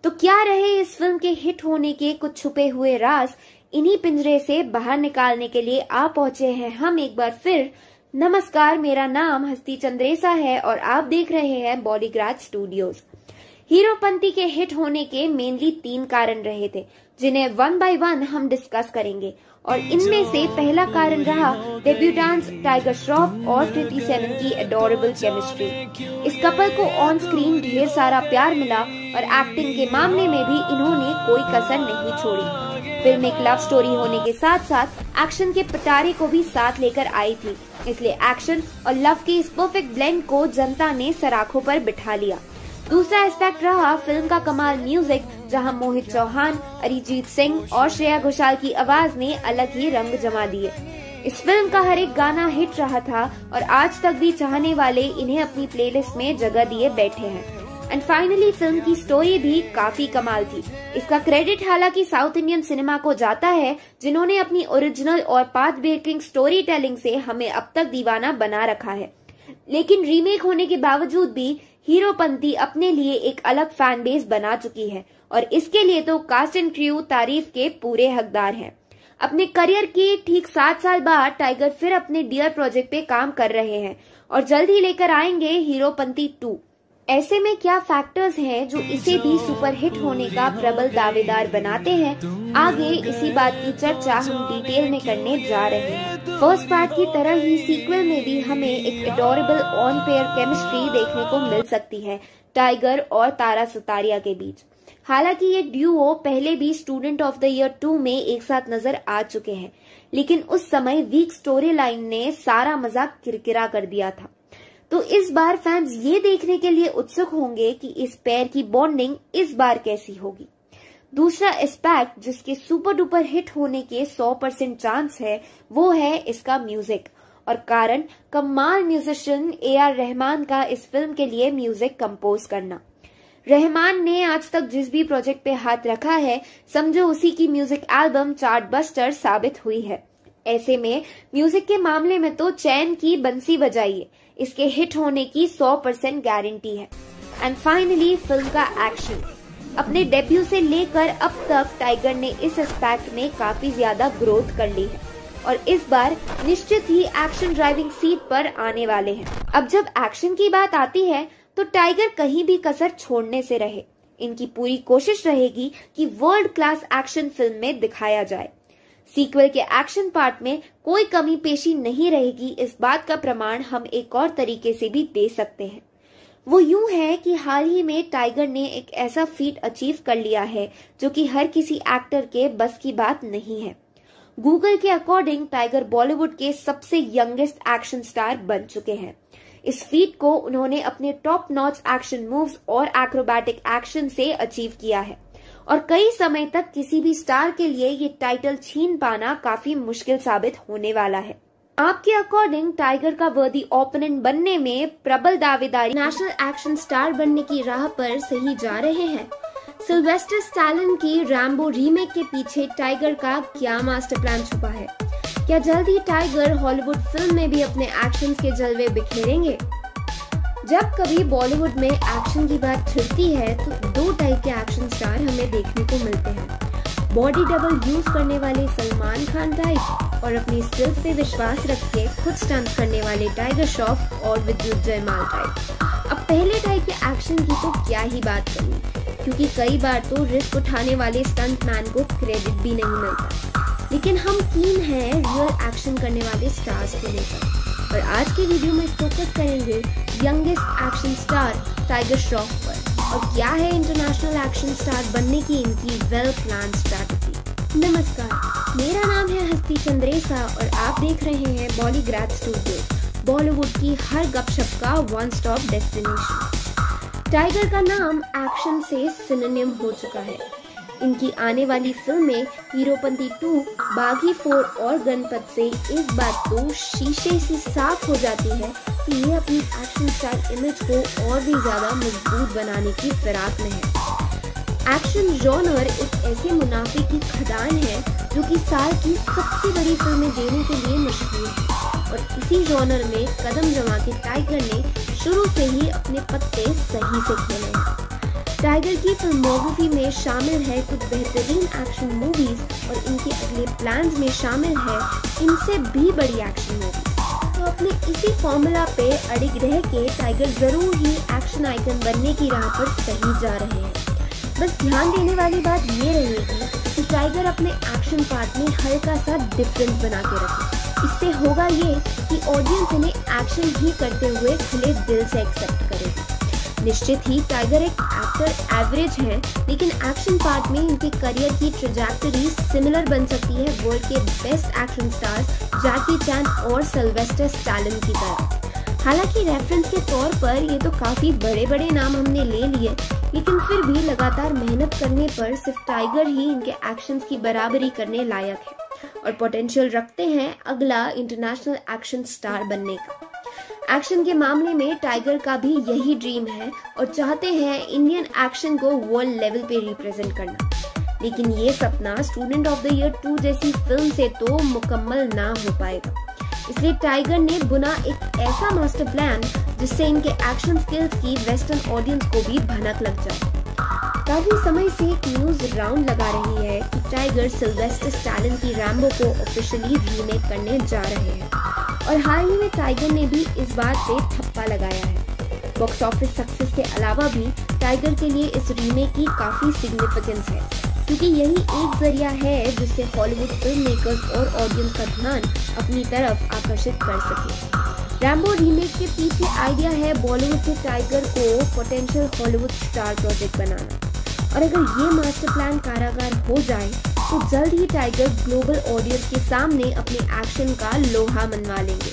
तो क्या रहे इस फिल्म के हिट होने के कुछ छुपे हुए राज? इन्हीं पिंजरे से बाहर निकालने के लिए आ पहुंचे हैं हम एक बार फिर। नमस्कार, मेरा नाम हस्ती चंद्रेसा है और आप देख रहे हैं बॉलीग्रेड स्टूडियोज। हीरोपंती के हिट होने के मेनली 3 कारण रहे थे, जिन्हें 1 बाय 1 हम डिस्कस करेंगे। और इनमें से पहला कारण रहा डेब्यूटेंट्स टाइगर श्रॉफ और कृति सेनन की एडोरेबल केमिस्ट्री। इस कपल को ऑन स्क्रीन ढेर सारा प्यार मिला और एक्टिंग के मामले में भी इन्होंने कोई कसर नहीं छोड़ी। फिल्म एक लव स्टोरी होने के साथ साथ एक्शन के पिटारे को भी साथ लेकर आई थी, इसलिए एक्शन और लव की इस परफेक्ट ब्लेंड को जनता ने सराखों पर बिठा लिया। दूसरा एस्पेक्ट रहा फिल्म का कमाल म्यूजिक, जहां मोहित चौहान, अरिजीत सिंह और श्रेया घोषाल की आवाज ने अलग ही रंग जमा दिए। इस फिल्म का हर एक गाना हिट रहा था और आज तक भी चाहने वाले इन्हें अपनी प्लेलिस्ट में जगह दिए बैठे हैं। एंड फाइनली फिल्म की स्टोरी भी काफी कमाल थी। इसका क्रेडिट हालांकि साउथ इंडियन सिनेमा को जाता है, जिन्होंने अपनी ओरिजिनल और पाथ ब्रेकिंग स्टोरी टेलिंग से हमें अब तक दीवाना बना रखा है। लेकिन रीमेक होने के बावजूद भी हीरोपंती अपने लिए एक अलग फैन बेस बना चुकी है और इसके लिए तो कास्ट एंड क्रू तारीफ के पूरे हकदार हैं। अपने करियर के ठीक 7 साल बाद टाइगर फिर अपने डियर प्रोजेक्ट पे काम कर रहे हैं और जल्द ही लेकर आएंगे हीरोपंती 2। ऐसे में क्या फैक्टर्स हैं जो इसे भी सुपरहिट होने का प्रबल दावेदार बनाते हैं, आगे इसी बात की चर्चा हम डिटेल में करने जा रहे हैं। फर्स्ट पार्ट की तरह ही सीक्वल में भी हमें एक एडोरेबल ऑन पेयर केमिस्ट्री देखने को मिल सकती है टाइगर और तारा सुतारिया के बीच। हालांकि ये ड्यूओ पहले भी स्टूडेंट ऑफ द ईयर 2 में एक साथ नजर आ चुके हैं, लेकिन उस समय वीक स्टोरी लाइन ने सारा मजाक किरकिरा कर दिया था। तो इस बार फैंस ये देखने के लिए उत्सुक होंगे कि इस पेयर की बॉन्डिंग इस बार कैसी होगी। दूसरा एस्पेक्ट जिसके सुपर डुपर हिट होने के 100% चांस है वो है इसका म्यूजिक, और कारण कमाल म्यूजिशियन AR रहमान का इस फिल्म के लिए म्यूजिक कंपोज करना। रहमान ने आज तक जिस भी प्रोजेक्ट पे हाथ रखा है, समझो उसी की म्यूजिक एल्बम चार्ट बस्टर साबित हुई है। ऐसे में म्यूजिक के मामले में तो चैन की बंसी बजाइए, इसके हिट होने की 100% गारंटी है। एंड फाइनली फिल्म का एक्शन। अपने डेब्यू से लेकर अब तक टाइगर ने इस एस्पेक्ट में काफी ज्यादा ग्रोथ कर ली है और इस बार निश्चित ही एक्शन ड्राइविंग सीट पर आने वाले हैं। अब जब एक्शन की बात आती है तो टाइगर कहीं भी कसर छोड़ने से रहे। इनकी पूरी कोशिश रहेगी कि वर्ल्ड क्लास एक्शन फिल्म में दिखाया जाए। सीक्वल के एक्शन पार्ट में कोई कमी पेशी नहीं रहेगी, इस बात का प्रमाण हम एक और तरीके से भी दे सकते हैं। वो यूं है कि हाल ही में टाइगर ने एक ऐसा फीट अचीव कर लिया है जो कि हर किसी एक्टर के बस की बात नहीं है। गूगल के अकॉर्डिंग टाइगर बॉलीवुड के सबसे यंगेस्ट एक्शन स्टार बन चुके हैं। इस फीट को उन्होंने अपने टॉप नॉच एक्शन मूव्स और एक्रोबैटिक एक्शन से अचीव किया है और कई समय तक किसी भी स्टार के लिए ये टाइटल छीन पाना काफी मुश्किल साबित होने वाला है। आपके अकॉर्डिंग टाइगर का वर्दी ओपोनेंट बनने में प्रबल दावेदारी नेशनल एक्शन स्टार बनने की राह पर सही जा रहे हैं। सिल्वेस्टर स्टैलोन की रैम्बो रीमेक के पीछे टाइगर का क्या मास्टर प्लान छुपा है? क्या जल्द ही टाइगर हॉलीवुड फिल्म में भी अपने एक्शन के जलवे बिखेरेंगे? जब कभी बॉलीवुड में एक्शन की बात छिड़ती है तो 2 टाइप के एक्शन स्टार हमें देखने को मिलते हैं। बॉडी डबल यूज करने वाले सलमान खान टाइप और अपनी स्किल्स पे विश्वास रख के खुद स्टंट करने वाले टाइगर श्रॉफ और विद्युत जयमाल टाइप। अब पहले टाइप के एक्शन की तो क्या ही बात करनी, क्योंकि कई बार तो रिस्क उठाने वाले स्टंट मैन को क्रेडिट भी नहीं मिलता। लेकिन हम कीन हैं रियल एक्शन करने वाले स्टार्स को लेकर और आज के वीडियो में फोकस करेंगे youngest action star tiger Shroff पर और क्या है इंटरनेशनल एक्शन स्टार बनने की इनकी वेल प्लान स्ट्रैटेजी। नमस्कार, मेरा नाम है हस्ती चंद्रेसा और आप देख रहे हैं बॉलीग्राड स्टूडियो, बॉलीवुड की हर गपशप का वन स्टॉप डेस्टिनेशन। टाइगर का नाम एक्शन से सिनोनिम हो चुका है। इनकी आने वाली फिल्में हीरोपंती 2, बागी 4 और गणपत से एक बात तो शीशे से साफ हो जाती है कि ये अपनी एक्शन स्टार इमेज को और भी ज्यादा मजबूत बनाने की फिराक में है। एक्शन जॉनर एक ऐसे मुनाफे की खदान है जो कि साल की सबसे बड़ी फिल्में देने के लिए मशहूर है और इसी जॉनर में कदम जमा के टाइगर ने शुरू से ही अपने पत्ते सही से खेले हैं। टाइगर की फिल्मोग्राफी में शामिल है कुछ बेहतरीन एक्शन मूवीज और इनके अगले प्लान्स में शामिल है इनसे भी बड़ी एक्शन मूवीज। तो अपने इसी फॉर्मूला पे अड़िग रह के टाइगर जरूर ही एक्शन आइकन बनने की राह पर सही जा रहे हैं। बस ध्यान देने वाली बात ये रहेगी कि टाइगर अपने एक्शन पार्ट में हल्का सा डिफरेंस बना के रखे। इससे होगा ये कि ऑडियंस इन्हें एक्शन ही करते हुए खुले दिल से एक्सेप्ट करेगी। निश्चित ही टाइगर एक एक्टर एवरेज हैं, लेकिन एक्शन पार्ट में इनके करियर की ट्रैजेक्टरी सिमिलर बन सकती है वर्ल्ड के बेस्ट एक्शन स्टार्स जैकी चैन और सिल्वेस्टर स्टैलोन की तरह। हालांकि रेफरेंस के तौर पर ये तो काफ़ी बड़े बड़े नाम हमने ले लिए, लेकिन फिर भी लगातार मेहनत करने पर सिर्फ टाइगर ही इनके एक्शंस की बराबरी करने लायक है और पोटेंशियल रखते हैं अगला इंटरनेशनल एक्शन स्टार बनने का। एक्शन के मामले में टाइगर का भी यही ड्रीम है और चाहते हैं इंडियन एक्शन को वर्ल्ड लेवल पे रिप्रेजेंट करना, लेकिन ये सपना स्टूडेंट ऑफ द ईयर 2 जैसी फिल्म से तो मुकम्मल ना हो पाएगा। इसलिए टाइगर ने बुना एक ऐसा मास्टर प्लान जिससे इनके एक्शन स्किल्स की वेस्टर्न ऑडियंस को भी भनक लग जाए। काफी समय से एक न्यूज राउंड लगा रही है कि टाइगर सिल्वेस्टर स्टैलोन की रैम्बो को ऑफिशियली रीमेक करने जा रहे हैं और हाल ही में टाइगर ने भी इस बात पे ठप्पा लगाया है। बॉक्स ऑफिस सक्सेस के अलावा भी टाइगर के लिए इस रीमेक की काफी सिग्निफिकेंस है, क्योंकि यही एक जरिया है जिससे हॉलीवुड फिल्म मेकर्स और ऑडियंस का ध्यान अपनी तरफ आकर्षित कर सके। रैम्बो रीमेक के पीछे आइडिया है बॉलीवुड से टाइगर को पोटेंशियल हॉलीवुड स्टार प्रोजेक्ट बनाना, और अगर ये मास्टर प्लान कारागार हो जाए तो जल्द ही टाइगर ग्लोबल ऑडियंस के सामने अपने एक्शन का लोहा मनवा लेंगे।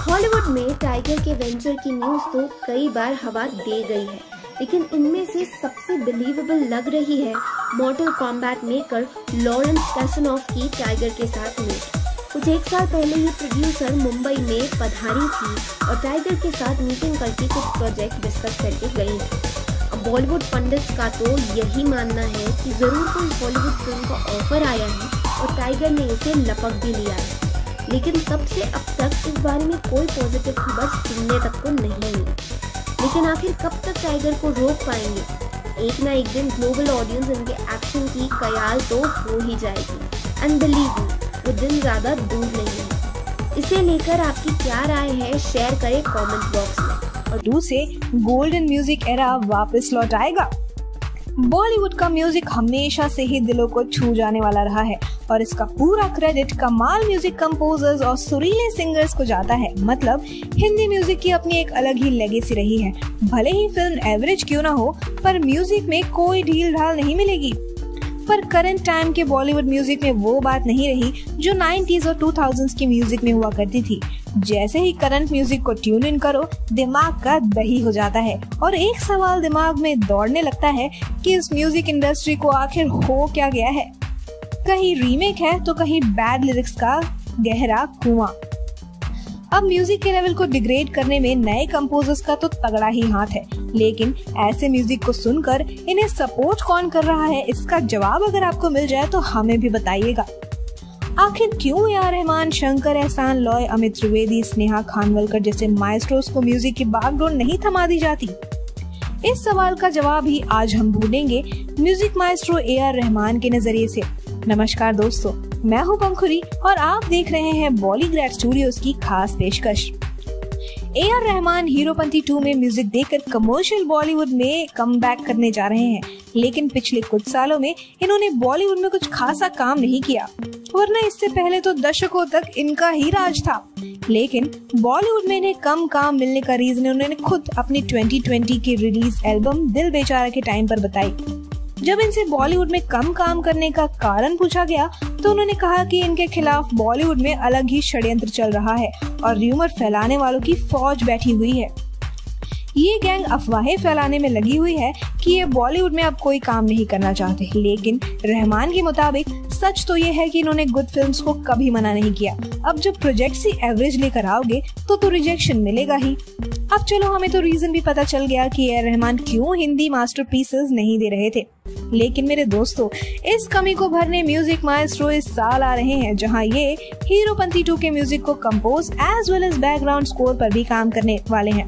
हॉलीवुड में टाइगर के वेंचर की न्यूज तो कई बार हवा दे गई है, लेकिन इनमें से सबसे बिलीवेबल लग रही है मॉर्टल कॉम्बैट मेकर लॉरेंस कैसनॉफ की टाइगर के साथ मीट। कुछ एक साल पहले ये प्रोड्यूसर मुंबई में पधारी थी और टाइगर के साथ मीटिंग करके कुछ प्रोजेक्ट डिस्कस करके गई थी। अब बॉलीवुड पंडित्स का तो यही मानना है कि जरूर कोई हॉलीवुड फिल्म का ऑफर आया है और टाइगर ने इसे लपक भी लिया है, लेकिन तब से अब तक इस बारे में कोई पॉजिटिव खबर सुनने तक को नहीं मिली। लेकिन आखिर कब तक टाइगर को रोक पाएंगे? एक ना एक दिन ग्लोबल ऑडियंस इनके एक्शन की कयाल तो हो ही जाएगी। एंड बिलीव मी, वो दिन ज्यादा दूर नहीं है। इसे लेकर आपकी क्या राय है, शेयर करें कमेंट बॉक्स में। और 2 से गोल्डन म्यूजिक एरा वापस लौट आएगा। बॉलीवुड का म्यूजिक हमेशा से ही दिलों को छू जाने वाला रहा है और इसका पूरा क्रेडिट कमाल म्यूजिक कंपोजर्स और सुरीले सिंगर्स को जाता है। मतलब हिंदी म्यूजिक की अपनी एक अलग ही लेगेसी रही है। भले ही फिल्म एवरेज क्यों ना हो, पर म्यूजिक में कोई ढील ढाल नहीं मिलेगी। पर करंट टाइम के बॉलीवुड म्यूजिक में वो बात नहीं रही जो 90s और 2000s की म्यूजिक में हुआ करती थी। जैसे ही करंट म्यूजिक को ट्यून इन करो, दिमाग का दही हो जाता है और एक सवाल दिमाग में दौड़ने लगता है कि इस म्यूजिक इंडस्ट्री को आखिर हो क्या गया है। कहीं रीमेक है तो कहीं बैड लिरिक्स का गहरा कुआं। अब म्यूजिक के लेवल को डिग्रेड करने में नए कंपोजर्स का तो तगड़ा ही हाथ है, लेकिन ऐसे म्यूजिक को सुनकर इन्हें सपोर्ट कौन कर रहा है, इसका जवाब अगर आपको मिल जाए तो हमें भी बताइएगा। आखिर क्यों ए आर रहमान, शंकर एहसान लॉय, अमित त्रिवेदी, स्नेहा खानवलकर जैसे माइस्ट्रोस को म्यूजिक की बागडोर नहीं थमा दी जाती? इस सवाल का जवाब ही आज हम ढूंढेंगे music maestro A R Rahman के नजरिए से। नमस्कार दोस्तों, मैं हूं पंखुरी और आप देख रहे हैं बॉलीग्रैड स्टूडियोज की खास पेशकश। ए आर रहमान हीरोपंती 2 में म्यूजिक देकर कमर्शियल बॉलीवुड में कमबैक करने जा रहे हैं, लेकिन पिछले कुछ सालों में इन्होंने बॉलीवुड में कुछ खासा काम नहीं किया, वरना इससे पहले तो दशकों तक इनका ही राज था। लेकिन बॉलीवुड में इन्हें कम काम मिलने का रीजन उन्होंने खुद अपनी 2020 की रिलीज एल्बम दिल बेचारा के टाइम पर बताई। जब इनसे बॉलीवुड में कम काम करने का कारण पूछा गया तो उन्होंने कहा कि इनके खिलाफ बॉलीवुड में अलग ही षड्यंत्र चल रहा है और र्यूमर फैलाने वालों की फौज बैठी हुई है। ये गैंग अफवाहें फैलाने में लगी हुई है कि ये बॉलीवुड में अब कोई काम नहीं करना चाहते, लेकिन रहमान के मुताबिक सच तो ये है कि इन्होंने गुड फिल्म्स को कभी मना नहीं किया। अब जब प्रोजेक्ट ही एवरेज लेकर आओगे तो रिजेक्शन मिलेगा ही। अब चलो, हमें तो रीजन भी पता चल गया कि ए आर रहमान क्यों हिंदी मास्टरपीसेस नहीं दे रहे थे। लेकिन मेरे दोस्तों, इस कमी को भरने म्यूजिक माइस्ट्रो इस साल आ रहे हैं, जहां ये हीरोपंती 2 के म्यूजिक को compose as well as background score पर भी काम करने वाले हैं।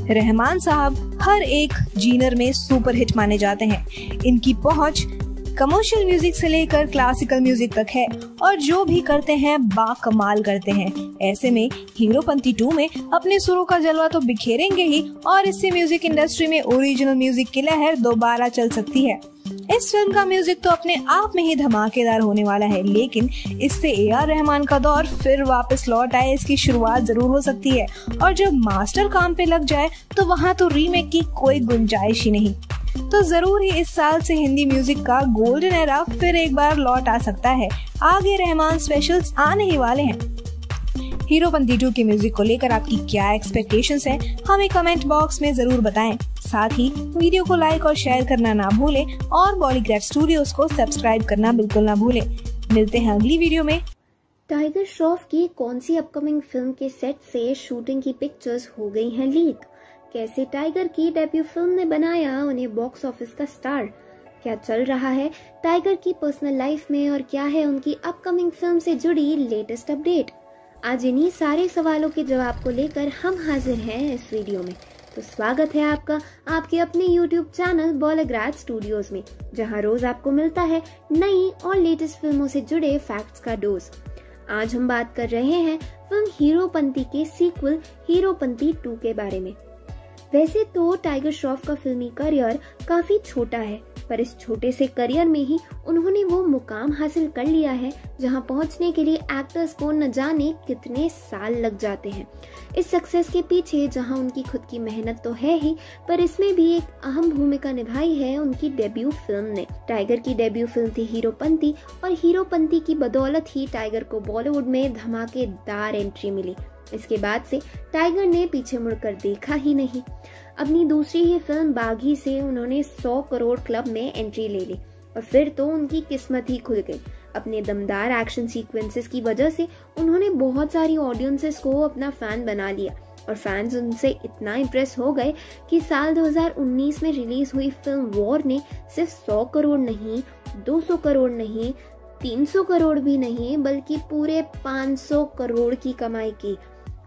रहमान साहब हर एक जीनर में सुपर हिट माने जाते हैं। इनकी पहुंच कमर्शियल म्यूजिक से लेकर क्लासिकल म्यूजिक तक है और जो भी करते हैं बाकमाल करते हैं। ऐसे में हीरोपंती 2 में अपने सुरों का जलवा तो बिखेरेंगे ही और इससे म्यूजिक इंडस्ट्री में ओरिजिनल म्यूजिक की लहर दोबारा चल सकती है। इस फिल्म का म्यूजिक तो अपने आप में ही धमाकेदार होने वाला है, लेकिन इससे AR रहमान का दौर फिर वापस लौट आए इसकी शुरुआत जरूर हो सकती है। और जब मास्टर काम पे लग जाए तो वहाँ तो रीमेक की कोई गुंजाइश ही नहीं। तो जरूर ही इस साल से हिंदी म्यूजिक का गोल्डन एरा फिर एक बार लौट आ सकता है। आगे रहमान स्पेशल्स आने ही वाले हैं। हीरोपंती 2 के म्यूजिक को लेकर आपकी क्या एक्सपेक्टेशंस हैं, हमें कमेंट बॉक्स में जरूर बताएं। साथ ही वीडियो को लाइक और शेयर करना ना भूलें और बॉलीग्राफ स्टूडियोज को सब्सक्राइब करना बिल्कुल ना भूलें। मिलते हैं अगली वीडियो में। टाइगर श्रॉफ की कौन सी अपकमिंग फिल्म के सेट से शूटिंग की पिक्चर्स हो गई हैं लीक? कैसे टाइगर की डेब्यू फिल्म ने बनाया उन्हें बॉक्स ऑफिस का स्टार? क्या चल रहा है टाइगर की पर्सनल लाइफ में और क्या है उनकी अपकमिंग फिल्म से जुड़ी लेटेस्ट अपडेट? आज इन्हीं सारे सवालों के जवाब को लेकर हम हाजिर हैं इस वीडियो में। तो स्वागत है आपका आपके अपने YouTube चैनल बॉलीग्राफ स्टूडियोज में, जहां रोज आपको मिलता है नई और लेटेस्ट फिल्मों से जुड़े फैक्ट्स का डोज। आज हम बात कर रहे हैं फिल्म हीरोपंती के सीक्वल हीरोपंती 2 के बारे में। वैसे तो टाइगर श्रॉफ का फिल्मी करियर काफी छोटा है, पर इस छोटे से करियर में ही उन्होंने वो मुकाम हासिल कर लिया है जहां पहुंचने के लिए एक्टर्स को न जाने कितने साल लग जाते हैं। इस सक्सेस के पीछे जहां उनकी खुद की मेहनत तो है ही, पर इसमें भी एक अहम भूमिका निभाई है उनकी डेब्यू फिल्म ने। टाइगर की डेब्यू फिल्म थी हीरोपंती, और हीरोपंती की बदौलत ही टाइगर को बॉलीवुड में धमाकेदार एंट्री मिली। इसके बाद से टाइगर ने पीछे मुड़कर देखा ही नहीं। अपनी दूसरी ही फिल्म बागी से उन्होंने 100 करोड़ क्लब में एंट्री ले ली और फिर तो उनकी किस्मत ही खुल गई। अपने दमदार एक्शन सीक्वेंसेस की वजह से उन्होंने बहुत सारी ऑडियंसेस को अपना फैन बना लिया और फैंस उनसे इतना इम्प्रेस हो गए कि साल 2019 में रिलीज हुई फिल्म वॉर ने सिर्फ 100 करोड़ नहीं, 200 करोड़ नहीं, 300 करोड़ भी नहीं, बल्कि पूरे 500 करोड़ की कमाई की।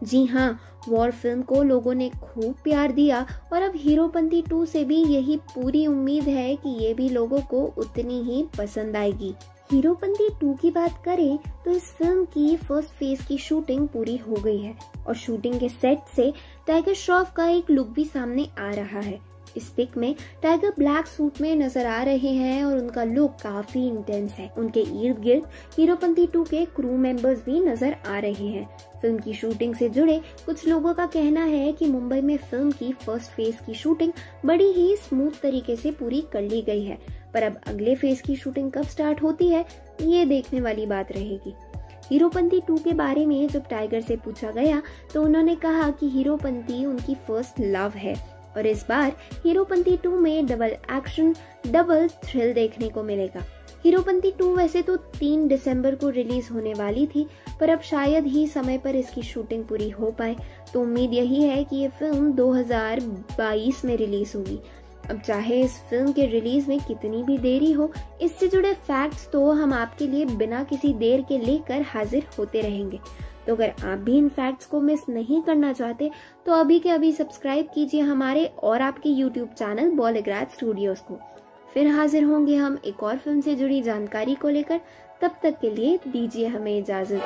जी हाँ, वॉर फिल्म को लोगों ने खूब प्यार दिया और अब हीरोपंती 2 से भी यही पूरी उम्मीद है कि ये भी लोगों को उतनी ही पसंद आएगी। हीरोपंती 2 की बात करें तो इस फिल्म की फर्स्ट फेज की शूटिंग पूरी हो गई है और शूटिंग के सेट से टाइगर श्रॉफ का एक लुक भी सामने आ रहा है। इस पिक में टाइगर ब्लैक सूट में नजर आ रहे हैं और उनका लुक काफी इंटेंस है। उनके इर्द गिर्द हीरोपंती 2 के क्रू मेंबर्स भी नजर आ रहे हैं। फिल्म की शूटिंग से जुड़े कुछ लोगों का कहना है कि मुंबई में फिल्म की फर्स्ट फेज की शूटिंग बड़ी ही स्मूथ तरीके से पूरी कर ली गई है, पर अब अगले फेज की शूटिंग कब स्टार्ट होती है ये देखने वाली बात रहेगी। हीरोपंती 2 के बारे में जब टाइगर से पूछा गया तो उन्होंने कहा कि हीरोपंती उनकी फर्स्ट लव है और इस बार हीरोपंती 2 में डबल एक्शन, डबल थ्रिल देखने को मिलेगा। हीरोपंती 2 वैसे तो 3 दिसंबर को रिलीज होने वाली थी, पर अब शायद ही समय पर इसकी शूटिंग पूरी हो पाए, तो उम्मीद यही है कि ये फिल्म 2022 में रिलीज होगी। अब चाहे इस फिल्म के रिलीज में कितनी भी देरी हो, इससे जुड़े फैक्ट्स तो हम आपके लिए बिना किसी देर के लेकर हाजिर होते रहेंगे। तो अगर आप भी इन फैक्ट्स को मिस नहीं करना चाहते तो अभी के अभी सब्सक्राइब कीजिए हमारे और आपके YouTube चैनल बॉलीग्राफ स्टूडियोज को। फिर हाजिर होंगे हम एक और फिल्म से जुड़ी जानकारी को लेकर। तब तक के लिए दीजिए हमें इजाजत।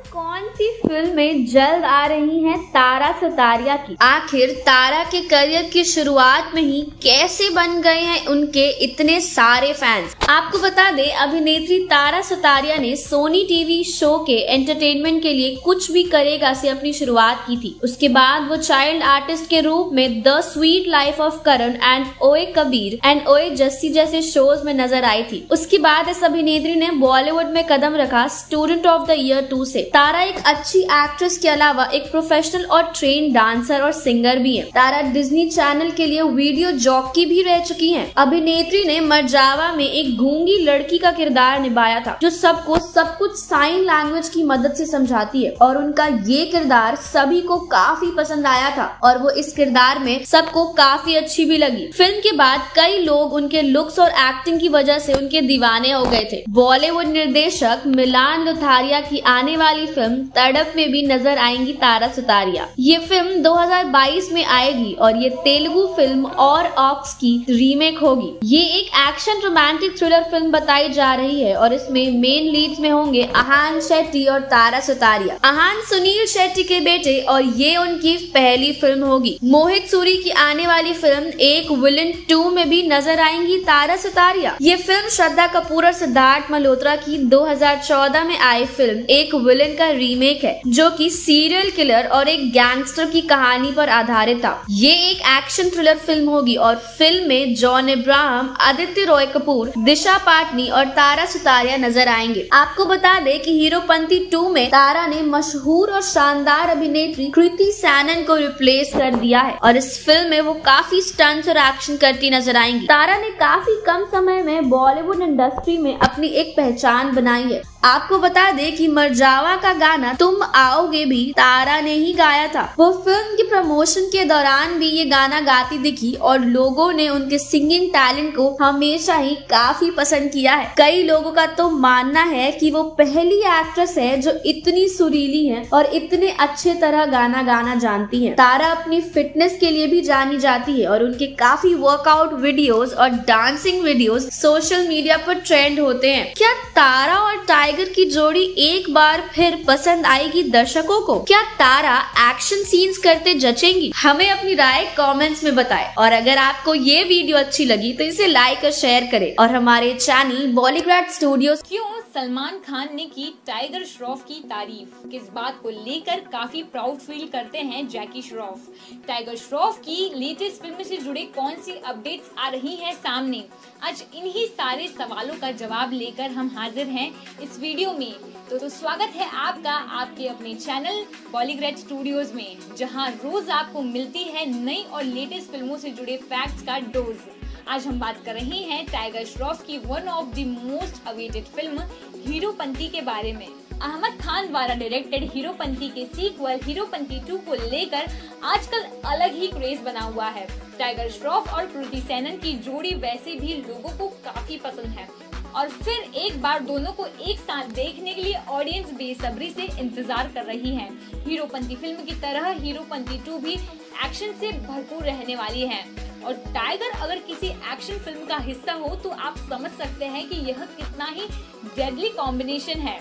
कौन सी फिल्में जल्द आ रही हैं तारा सुतारिया की? आखिर तारा के करियर की शुरुआत में ही कैसे बन गए हैं उनके इतने सारे फैंस? आपको बता दें, अभिनेत्री तारा सुतारिया ने सोनी टीवी शो के एंटरटेनमेंट के लिए कुछ भी करेगा से अपनी शुरुआत की थी। उसके बाद वो चाइल्ड आर्टिस्ट के रूप में the sweet life of Karan and ओए कबीर एंड ओए जस्सी जैसे शोज में नजर आई थी। उसके बाद इस अभिनेत्री ने बॉलीवुड में कदम रखा स्टूडेंट ऑफ द ईयर 2 से। तारा एक अच्छी एक्ट्रेस के अलावा एक प्रोफेशनल और ट्रेन डांसर और सिंगर भी है। तारा डिज्नी चैनल के लिए वीडियो जॉकी भी रह चुकी हैं। अभिनेत्री ने मरजावा में एक गूंगी लड़की का किरदार निभाया था जो सबको सब कुछ साइन लैंग्वेज की मदद से समझाती है और उनका ये किरदार सभी को काफी पसंद आया था और वो इस किरदार में सबको काफी अच्छी भी लगी। फिल्म के बाद कई लोग उनके लुक्स और एक्टिंग की वजह से उनके दीवाने हो गए थे। बॉलीवुड निर्देशक मिलान लुथारिया की आने वाली फिल्म तड़प में भी नजर आएंगी तारा सुतारिया। ये फिल्म 2022 में आएगी और ये तेलुगु फिल्म और ऑक्स की रीमेक होगी। ये एक एक्शन रोमांटिक थ्रिलर फिल्म बताई जा रही है और इसमें मेन लीड्स में होंगे अहान शेट्टी और तारा सुतारिया। अहान सुनील शेट्टी के बेटे और ये उनकी पहली फिल्म होगी। मोहित सूरी की आने वाली फिल्म एक विलन 2 में भी नजर आएंगी तारा सुतारिया। ये फिल्म श्रद्धा कपूर और सिद्धार्थ मल्होत्रा की 2014 में आई फिल्म एक विलन का रीमेक है, जो कि सीरियल किलर और एक गैंगस्टर की कहानी पर आधारित था। ये एक एक्शन थ्रिलर फिल्म होगी और फिल्म में जॉन अब्राहम, आदित्य रॉय कपूर, दिशा पाटनी और तारा सुतारिया नजर आएंगे। आपको बता दें कि हीरोपंती 2 में तारा ने मशहूर और शानदार अभिनेत्री कृति सैनन को रिप्लेस कर दिया है और इस फिल्म में वो काफी स्टंट्स और एक्शन करती नजर आएंगी। तारा ने काफी कम समय में बॉलीवुड इंडस्ट्री में अपनी एक पहचान बनाई है। आपको बता दें कि मरजावा का गाना तुम आओगे भी तारा ने ही गाया था। वो फिल्म की प्रमोशन के दौरान भी ये गाना गाती दिखी और लोगों ने उनके सिंगिंग टैलेंट को हमेशा ही काफी पसंद किया है। कई लोगों का तो मानना है कि वो पहली एक्ट्रेस है जो इतनी सुरीली है और इतने अच्छे तरह गाना गाना जानती है। तारा अपनी फिटनेस के लिए भी जानी जाती है और उनके काफी वर्कआउट वीडियोस और डांसिंग वीडियोस सोशल मीडिया पर ट्रेंड होते हैं। क्या तारा और टाइगर की जोड़ी एक बार फिर पसंद आएगी दर्शकों को? क्या तारा एक्शन सीन्स करते जचेंगी? हमें अपनी राय कमेंट्स में बताएं और अगर आपको ये वीडियो अच्छी लगी तो इसे लाइक और शेयर करें और हमारे चैनल बॉलीग्राड स्टूडियोज। क्यों सलमान खान ने की टाइगर श्रॉफ की तारीफ? किस बात को लेकर काफी प्राउड फील करते हैं जैकी श्रॉफ? टाइगर श्रॉफ की लेटेस्ट फिल्म से जुड़े कौन सी अपडेट्स आ रही हैं सामने? आज इन्हीं सारे सवालों का जवाब लेकर हम हाजिर हैं इस वीडियो में। तो स्वागत है आपका आपके अपने चैनल बॉलीग्राड स्टूडियोज में, जहां रोज आपको मिलती है नई और लेटेस्ट फिल्मों से जुड़े फैक्ट्स का डोज। आज हम बात कर रहे हैं टाइगर श्रॉफ की one of the most awaited film Heropanti के बारे में। अहमद खान द्वारा डायरेक्टेड हीरोपंती के सीक्वल हीरोपंती 2 को लेकर आजकल अलग ही क्रेज बना हुआ है। टाइगर श्रॉफ और कृति सैनन की जोड़ी वैसे भी लोगों को काफी पसंद है और फिर एक बार दोनों को एक साथ देखने के लिए ऑडियंस बेसब्री से इंतजार कर रही है। हीरोपंती फिल्म की तरह हीरोपंती 2 भी एक्शन से भरपूर रहने वाली है और टाइगर अगर किसी एक्शन फिल्म का हिस्सा हो तो आप समझ सकते हैं कि यह कितना ही डेडली कॉम्बिनेशन है।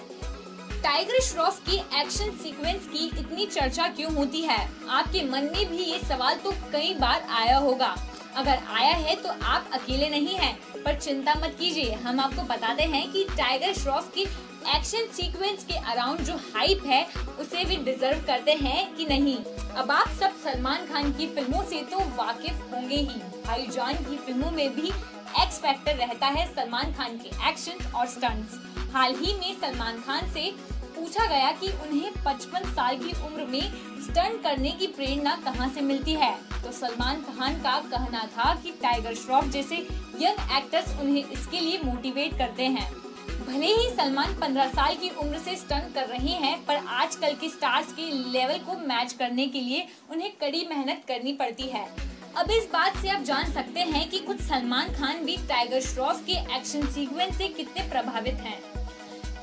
टाइगर श्रॉफ की एक्शन सीक्वेंस की इतनी चर्चा क्यों होती है? आपके मन में भी ये सवाल तो कई बार आया होगा। अगर आया है तो आप अकेले नहीं हैं, पर चिंता मत कीजिए, हम आपको बताते हैं कि टाइगर श्रॉफ की एक्शन सीक्वेंस के अराउंड जो हाइप है उसे भी डिजर्व करते हैं कि नहीं। अब आप सब सलमान खान की फिल्मों से तो वाकिफ होंगे ही। भाईजान की फिल्मों में भी एक्स फैक्टर रहता है सलमान खान के एक्शन और स्टंट्स। हाल ही में सलमान खान से पूछा गया कि उन्हें 55 साल की उम्र में स्टंट करने की प्रेरणा कहां से मिलती है, तो सलमान खान का कहना था कि टाइगर श्रॉफ जैसे यंग एक्टर्स उन्हें इसके लिए मोटिवेट करते हैं। भले ही सलमान 15 साल की उम्र से स्टंट कर रहे हैं, पर आजकल के स्टार्स के लेवल को मैच करने के लिए उन्हें कड़ी मेहनत करनी पड़ती है। अब इस बात से आप जान सकते हैं कि खुद सलमान खान भी टाइगर श्रॉफ के एक्शन सीक्वेंस से कितने प्रभावित हैं।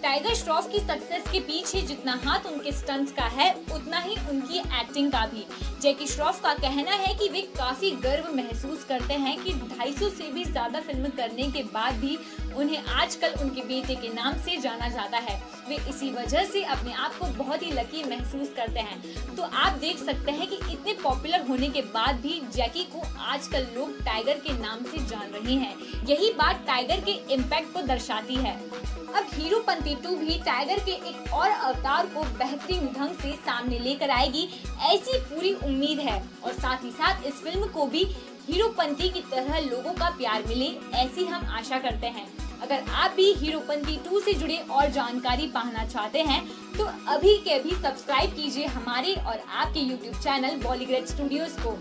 टाइगर श्रॉफ की सक्सेस के पीछे जितना हाथ उनके स्टंट्स का है उतना ही उनकी एक्टिंग का भी। जैकी श्रॉफ का कहना है कि वे काफी गर्व महसूस करते हैं कि 250 से भी ज्यादा फिल्म करने के बाद भी उन्हें आजकल उनके बेटे के नाम से जाना जाता है। वे इसी वजह से अपने आप को बहुत ही लकी महसूस करते हैं। तो आप देख सकते हैं कि इतने पॉपुलर होने के बाद भी जैकी को आजकल लोग टाइगर के नाम से जान रहे हैं। यही बात टाइगर के इम्पैक्ट को दर्शाती है। अब हीरोपंती 2 भी टाइगर के एक और अवतार को बेहतरीन ढंग से सामने लेकर आएगी, ऐसी पूरी उम्मीद है। और साथ ही साथ इस फिल्म को भी हीरोपंती की तरह लोगों का प्यार मिले, ऐसी हम आशा करते हैं। अगर आप भी हीरोपंती 2 से जुड़े और जानकारी पाना चाहते हैं तो अभी के अभी सब्सक्राइब कीजिए हमारे और आपके YouTube चैनल बॉलीग्राड स्टूडियोज को।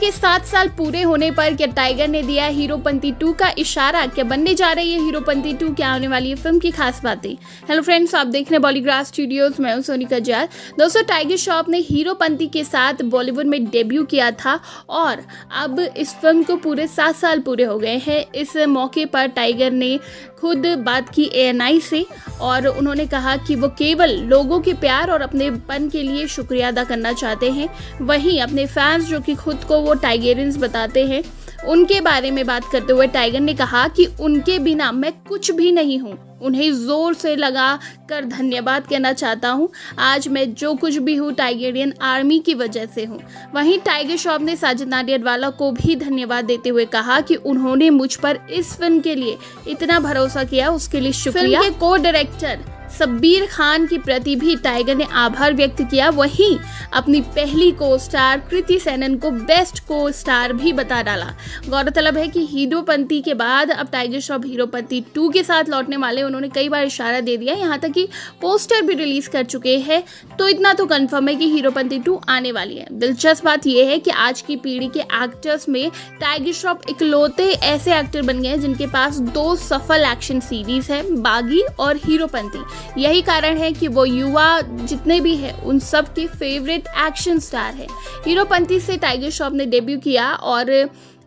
के 7 साल पूरे होने पर क्या टाइगर ने दिया हीरोपंती 2 का इशारा? क्या बनने जा रही है हीरोपंती 2? क्या होने वाली है फिल्म की खास बातें? हेलो फ्रेंड्स, आप देख रहे हैं बॉलीग्रास स्टूडियोज, मैं हूं सोनिका जाल। दोस्तों, टाइगर श्रॉफ ने हीरोपंती के साथ बॉलीवुड में डेब्यू किया था और अब इस फिल्म को पूरे 7 साल पूरे हो गए हैं। इस मौके पर टाइगर ने खुद बात की ANI से और उन्होंने कहा कि वो केवल लोगों के प्यार और अपनेपन के लिए शुक्रिया अदा करना चाहते हैं। वहीं अपने फैंस जो कि खुद को वो टाइगरियंस बताते हैं, उनके बारे में बात करते हुए टाइगर ने कहा कि उनके बिना मैं कुछ भी नहीं हूँ। उन्हें जोर से लगा कर धन्यवाद कहना चाहता हूँ। आज मैं जो कुछ भी हूँ टाइगरियन आर्मी की वजह से हूँ। वहीं टाइगर श्रॉफ ने साजिद नाडियाडवाला को भी धन्यवाद देते हुए कहा कि उन्होंने मुझ पर इस फिल्म के लिए इतना भरोसा किया, उसके लिए शुक्रिया। फिल्म के को डायरेक्टर शब्बीर खान के प्रति भी टाइगर ने आभार व्यक्त किया। वहीं अपनी पहली को स्टार कृति सेनन को बेस्ट को स्टार भी बता डाला। गौरतलब है कि हीरोपंती के बाद अब टाइगर श्रॉफ हीरोपंती 2 के साथ लौटने वाले, उन्होंने कई बार इशारा दे दिया, यहाँ तक कि पोस्टर भी रिलीज कर चुके हैं। तो इतना तो कंफर्म है कि हीरोपंती 2 आने वाली है। दिलचस्प बात यह है कि आज की पीढ़ी के एक्टर्स में टाइगर श्रॉफ इकलौते ऐसे एक्टर बन गए हैं जिनके पास 2 सफल एक्शन सीरीज है, बागी और हीरोपंती। यही कारण है कि वो युवा जितने भी हैं उन सब के फेवरेट एक्शन स्टार है। हीरोपंती से टाइगर श्रॉफ ने डेब्यू किया और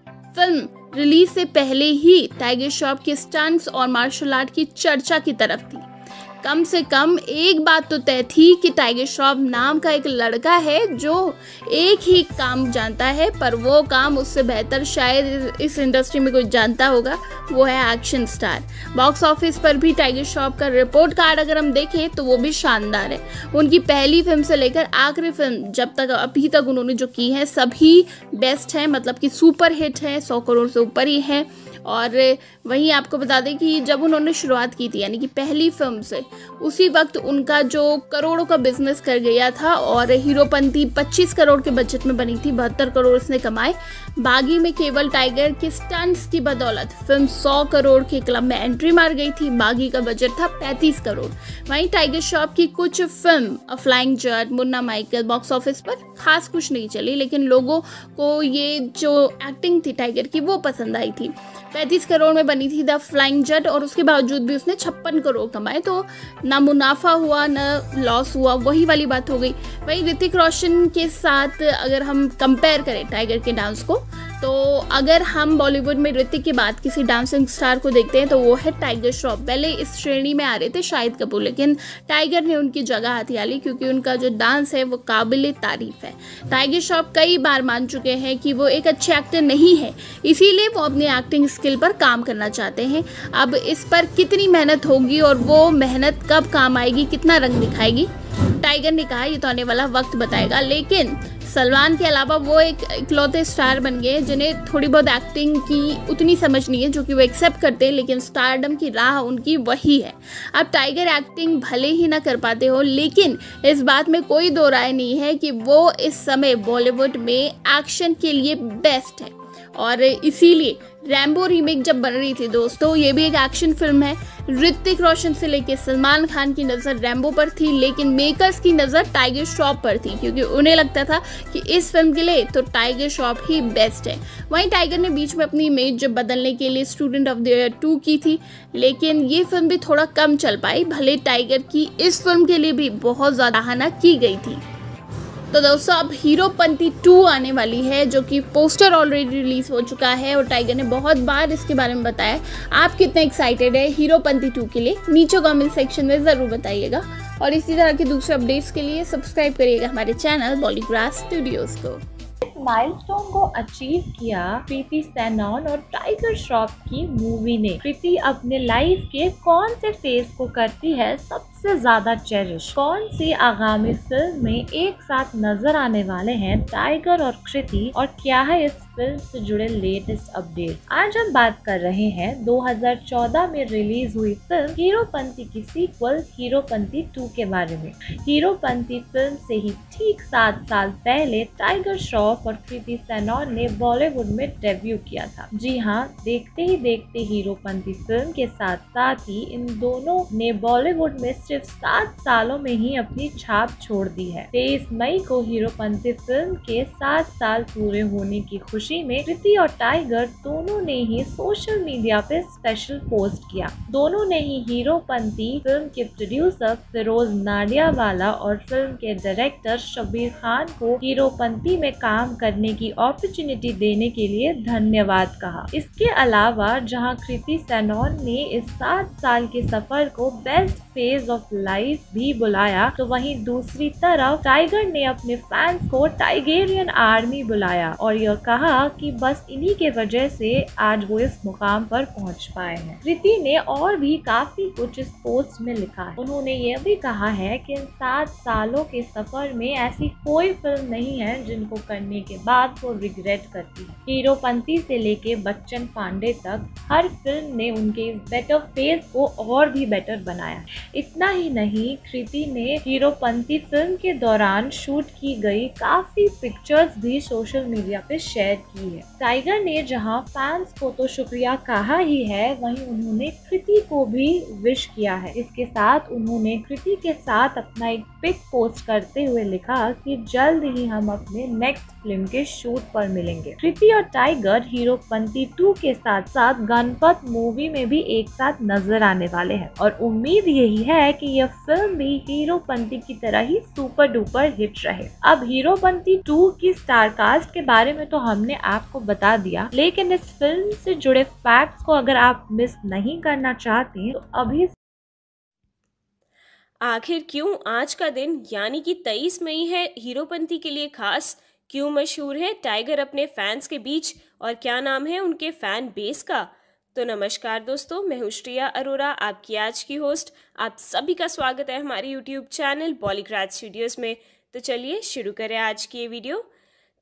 फिल्म रिलीज से पहले ही टाइगर श्रॉफ के स्टंट्स और मार्शल आर्ट की चर्चा की तरफ थी। कम से कम एक बात तो तय थी कि टाइगर श्रॉफ नाम का एक लड़का है जो एक ही काम जानता है, पर वो काम उससे बेहतर शायद इस इंडस्ट्री में कोई जानता होगा, वो है एक्शन स्टार। बॉक्स ऑफिस पर भी टाइगर श्रॉफ का रिपोर्ट कार्ड अगर हम देखें तो वो भी शानदार है। उनकी पहली फिल्म से लेकर आखिरी फिल्म जब तक अभी तक उन्होंने जो की है सभी बेस्ट है, मतलब कि सुपर हिट है, 100 करोड़ से ऊपर ही है। और वहीं आपको बता दें कि जब उन्होंने शुरुआत की थी, यानी कि पहली फिल्म से, उसी वक्त उनका जो करोड़ों का बिजनेस कर गया था और हीरोपंती 25 करोड़ के बजट में बनी थी, 72 करोड़ इसने कमाए। बागी में केवल टाइगर के स्टंट्स की बदौलत फिल्म 100 करोड़ के क्लब में एंट्री मार गई थी। बागी का बजट था 35 करोड़। वहीं टाइगर श्रॉफ की कुछ film a flying Jatt, Munna Michael box office पर खास कुछ नहीं चली, लेकिन लोगों को ये जो एक्टिंग थी टाइगर की वो पसंद आई थी। 35 करोड़ में बनी थी द फ्लाइंग जट और उसके बावजूद भी उसने 56 करोड़ कमाए, तो ना मुनाफा हुआ ना लॉस हुआ, वही वाली बात हो गई। वहीं ऋतिक रोशन के साथ अगर हम कंपेयर करें टाइगर के डांस को, तो अगर हम बॉलीवुड में ऋतिक के बाद किसी डांसिंग स्टार को देखते हैं तो वो है टाइगर श्रॉफ। पहले इस श्रेणी में आ रहे थे शाहिद कपूर, लेकिन टाइगर ने उनकी जगह हथिया ली क्योंकि उनका जो डांस है वो काबिल तारीफ है। टाइगर श्रॉफ कई बार मान चुके हैं कि वो एक अच्छे एक्टर नहीं है, इसीलिए वो अपनी एक्टिंग स्किल पर काम करना चाहते हैं। अब इस पर कितनी मेहनत होगी और वो मेहनत कब काम आएगी, कितना रंग दिखाएगी, टाइगर ने कहा ये तो आने वाला वक्त बताएगा। लेकिन सलमान के अलावा वो एक इकलौते स्टार बन गए जिन्हें थोड़ी बहुत एक्टिंग की उतनी समझ नहीं है, जो कि वो एक्सेप्ट करते हैं, लेकिन स्टारडम की राह उनकी वही है। अब टाइगर एक्टिंग भले ही ना कर पाते हो, लेकिन इस बात में कोई दो राय नहीं है कि वो इस समय बॉलीवुड में एक्शन के लिए बेस्ट है। और इसीलिए रैम्बो रीमेक जब बन रही थी दोस्तों, ये भी एक एक्शन फिल्म है, ऋतिक रोशन से लेके सलमान खान की नज़र रैम्बो पर थी, लेकिन मेकर्स की नज़र टाइगर श्रॉफ पर थी क्योंकि उन्हें लगता था कि इस फिल्म के लिए तो टाइगर श्रॉफ ही बेस्ट है। वहीं टाइगर ने बीच में अपनी इमेज जो बदलने के लिए स्टूडेंट ऑफ द ईयर 2 की थी, लेकिन ये फिल्म भी थोड़ा कम चल पाई, भले टाइगर की इस फिल्म के लिए भी बहुत ज़्यादा सराहना की गई थी। तो दोस्तों, अब हीरोपंती 2 आने वाली है, जो कि पोस्टर ऑलरेडी रिलीज हो चुका है और टाइगर ने बहुत बार इसके बारे में बताया। आप कितने एक्साइटेड है हीरोपंती 2 के लिए, नीचे कमेंट सेक्शन में ज़रूर बताइएगा। और इसी तरह के दूसरे अपडेट्स के लिए सब्सक्राइब करिएगा हमारे चैनल बॉलीग्रास स्टूडियोज़ को। माइलस्टोन को अचीव किया कृति सेनन और टाइगर श्रॉफ की मूवी ने। कृति अपने लाइफ के कौन से फेज को करती है सबसे ज्यादा चेरिश? कौन सी आगामी फिल्म में एक साथ नजर आने वाले हैं टाइगर और कृति, और क्या है इस फिल्म से जुड़े लेटेस्ट अपडेट। आज हम बात कर रहे हैं 2014 में रिलीज हुई फिल्म हीरोपंती की सीक्वल हीरोपंती 2 के बारे में। हीरोपंती फिल्म से ही ठीक 7 साल पहले टाइगर श्रॉफ और कृति सेनन ने बॉलीवुड में डेब्यू किया था। जी हाँ, देखते ही देखते हीरोपंती फिल्म के साथ साथ ही इन दोनों ने बॉलीवुड में सिर्फ 7 सालों में ही अपनी छाप छोड़ दी है। 23 मई को हीरोपंती फिल्म के 7 साल पूरे होने की खुशी में कृति और टाइगर दोनों ने ही सोशल मीडिया पे स्पेशल पोस्ट किया। दोनों ने ही हीरोपंती फिल्म के प्रोड्यूसर फिरोज नाडियावाला और फिल्म के डायरेक्टर शब्बीर खान को हीरोपंती में काम करने की अपॉर्चुनिटी देने के लिए धन्यवाद कहा। इसके अलावा जहां कृति सेनन ने इस 7 साल के सफर को बेस्ट फेज ऑफ लाइफ भी बुलाया, तो वहीं दूसरी तरफ टाइगर ने अपने फैंस को टाइगेरियन आर्मी बुलाया और यह कहा कि बस इन्हीं के वजह से आज वो इस मुकाम पर पहुंच पाए हैं। कृति ने और भी काफी कुछ इस पोस्ट में लिखा है। उन्होंने यह भी कहा है कि इन 7 सालों के सफर में ऐसी कोई फिल्म नहीं है जिनको करने के बाद वो रिग्रेट करती है। हीरोपंती से लेके बच्चन पांडे तक हर फिल्म ने उनके इस बेटर फेज को और भी बेटर बनाया। इतना ही नहीं, कृति ने हीरोपंती फिल्म के दौरान शूट की गई काफी पिक्चर्स भी सोशल मीडिया पे शेयर की है। टाइगर ने जहां फैंस को तो शुक्रिया कहा ही है, वहीं उन्होंने कृति को भी विश किया है। इसके साथ उन्होंने कृति के साथ अपना एक पिक पोस्ट करते हुए लिखा कि जल्द ही हम अपने नेक्स्ट फिल्म के शूट पर मिलेंगे। कृति और टाइगर हीरोपंती 2 के साथ साथ गणपत मूवी में भी एक साथ नजर आने वाले हैं और उम्मीद यही है कि यह फिल्म भी हीरोपंती की तरह ही सुपर डुपर हिट रहे। अब हीरोपंती 2 की स्टार कास्ट के बारे में तो हमने आपको बता दिया, लेकिन इस फिल्म से जुड़े फैक्ट्स को अगर आप मिस नहीं करना चाहते तो अभी आखिर क्यों आज का दिन यानी कि 23 मई है हीरोपंती के लिए खास? क्यों मशहूर है टाइगर अपने फैंस के बीच और क्या नाम है उनके फैन बेस का? तो नमस्कार दोस्तों, मैं हूं श्रेया अरोरा, आपकी आज की होस्ट। आप सभी का स्वागत है हमारे यूट्यूब चैनल बॉलीग्राज स्टूडियोज में। तो चलिए शुरू करें आज की ये वीडियो।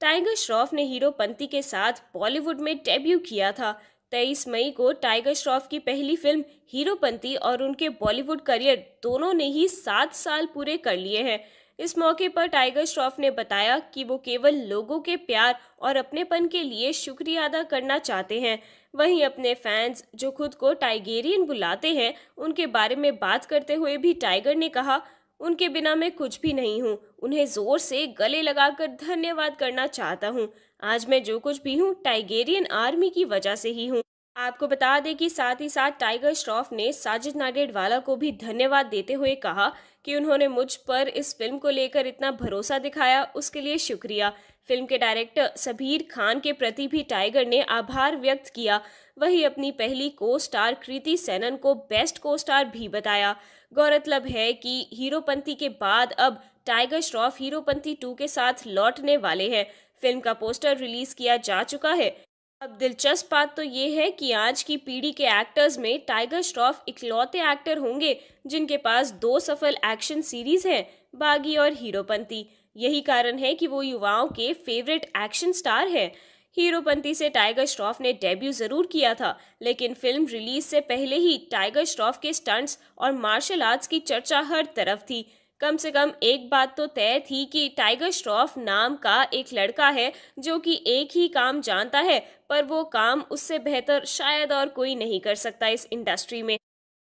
टाइगर श्रॉफ ने हीरोपंती के साथ बॉलीवुड में डेब्यू किया था। 23 मई को टाइगर श्रॉफ की पहली फिल्म हीरोपंती और उनके बॉलीवुड करियर दोनों ने ही 7 साल पूरे कर लिए हैं। इस मौके पर टाइगर श्रॉफ ने बताया कि वो केवल लोगों के प्यार और अपनेपन के लिए शुक्रिया अदा करना चाहते हैं। वहीं अपने फैंस जो खुद को टाइगेरियन बुलाते हैं, उनके बारे में बात करते हुए भी टाइगर ने कहा, उनके बिना मैं कुछ भी नहीं हूँ। उन्हें जोर से गले लगाकर धन्यवाद करना चाहता हूँ। आज मैं जो कुछ भी हूँ टाइगेरियन आर्मी की वजह से ही हूँ। आपको बता दें कि साथ ही साथ टाइगर श्रॉफ ने साजिद नाडियाडवाला को भी धन्यवाद देते हुए कहा कि उन्होंने मुझ पर इस फिल्म को लेकर इतना भरोसा दिखाया, उसके लिए शुक्रिया। फिल्म के डायरेक्टर शब्बीर खान के प्रति भी टाइगर ने आभार व्यक्त किया। वहीं अपनी पहली को स्टार कृति सेनन को बेस्ट को स्टार भी बताया। गौरतलब है कि हीरोपंती के बाद अब टाइगर श्रॉफ हीरोपंती 2 के साथ लौटने वाले हैं। फिल्म का पोस्टर रिलीज किया जा चुका है। अब दिलचस्प बात तो ये है कि आज की पीढ़ी के एक्टर्स में टाइगर श्रॉफ इकलौते एक्टर होंगे जिनके पास 2 सफल एक्शन सीरीज हैं, बागी और हीरोपंती। यही कारण है कि वो युवाओं के फेवरेट एक्शन स्टार है। हीरोपंती से टाइगर श्रॉफ ने डेब्यू जरूर किया था, लेकिन फिल्म रिलीज से पहले ही टाइगर श्रॉफ के स्टंट्स और मार्शल आर्ट्स की चर्चा हर तरफ थी। कम से कम एक बात तो तय थी कि टाइगर श्रॉफ नाम का एक लड़का है जो कि एक ही काम जानता है, पर वो काम उससे बेहतर शायद और कोई नहीं कर सकता इस इंडस्ट्री में।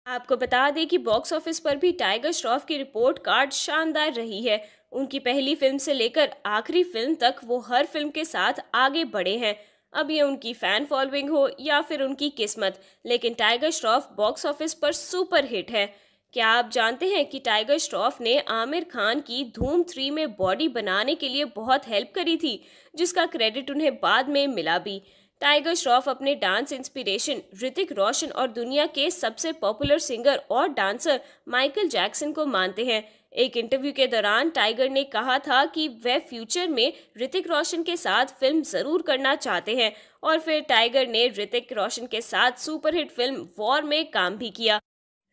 आपको बता दें कि बॉक्स ऑफिस पर भी टाइगर श्रॉफ की रिपोर्ट कार्ड शानदार रही है। उनकी पहली फिल्म से लेकर आखिरी फिल्म तक वो हर फिल्म के साथ आगे बढ़े हैं। अब ये उनकी फैन फॉलोइंग हो या फिर उनकी किस्मत, लेकिन टाइगर श्रॉफ बॉक्स ऑफिस पर सुपर हिट है। क्या आप जानते हैं कि टाइगर श्रॉफ ने आमिर खान की धूम 3 में बॉडी बनाने के लिए बहुत हेल्प करी थी, जिसका क्रेडिट उन्हें बाद में मिला भी। टाइगर श्रॉफ अपने डांस इंस्पिरेशन ऋतिक रोशन और दुनिया के सबसे पॉपुलर सिंगर और डांसर माइकल जैक्सन को मानते हैं। एक इंटरव्यू के दौरान टाइगर ने कहा था कि वह फ्यूचर में ऋतिक रोशन के साथ फिल्म जरूर करना चाहते हैं और फिर टाइगर ने ऋतिक रोशन के साथ सुपरहिट फिल्म वॉर में काम भी किया।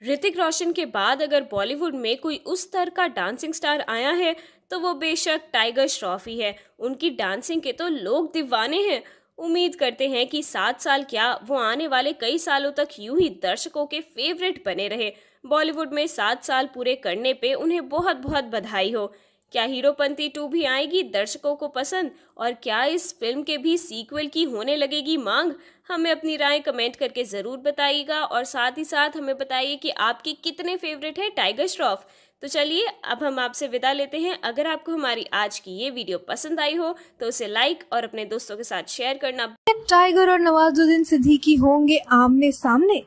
ऋतिक रोशन के बाद अगर बॉलीवुड में कोई उस स्तर का डांसिंग स्टार आया है तो वो बेशक टाइगर श्रॉफ ही है। उनकी डांसिंग के तो लोग दीवाने हैं। उम्मीद करते हैं कि 7 साल क्या वो आने वाले कई सालों तक यूं ही दर्शकों के फेवरेट बने रहे। बॉलीवुड में 7 साल पूरे करने पे उन्हें बहुत बहुत बधाई हो। क्या हीरोपंती 2 भी आएगी दर्शकों को पसंद, और क्या इस फिल्म के भी सीक्वल की होने लगेगी मांग? हमें अपनी राय कमेंट करके ज़रूर बताइएगा और साथ ही साथ हमें बताइए कि आपके कितने फेवरेट है टाइगर श्रॉफ। तो चलिए अब हम आपसे विदा लेते हैं। अगर आपको हमारी आज की ये वीडियो पसंद आई हो तो उसे लाइक और अपने दोस्तों के साथ शेयर करना। टाइगर और नवाजुद्दीन सिद्दीकी होंगे आमने सामने?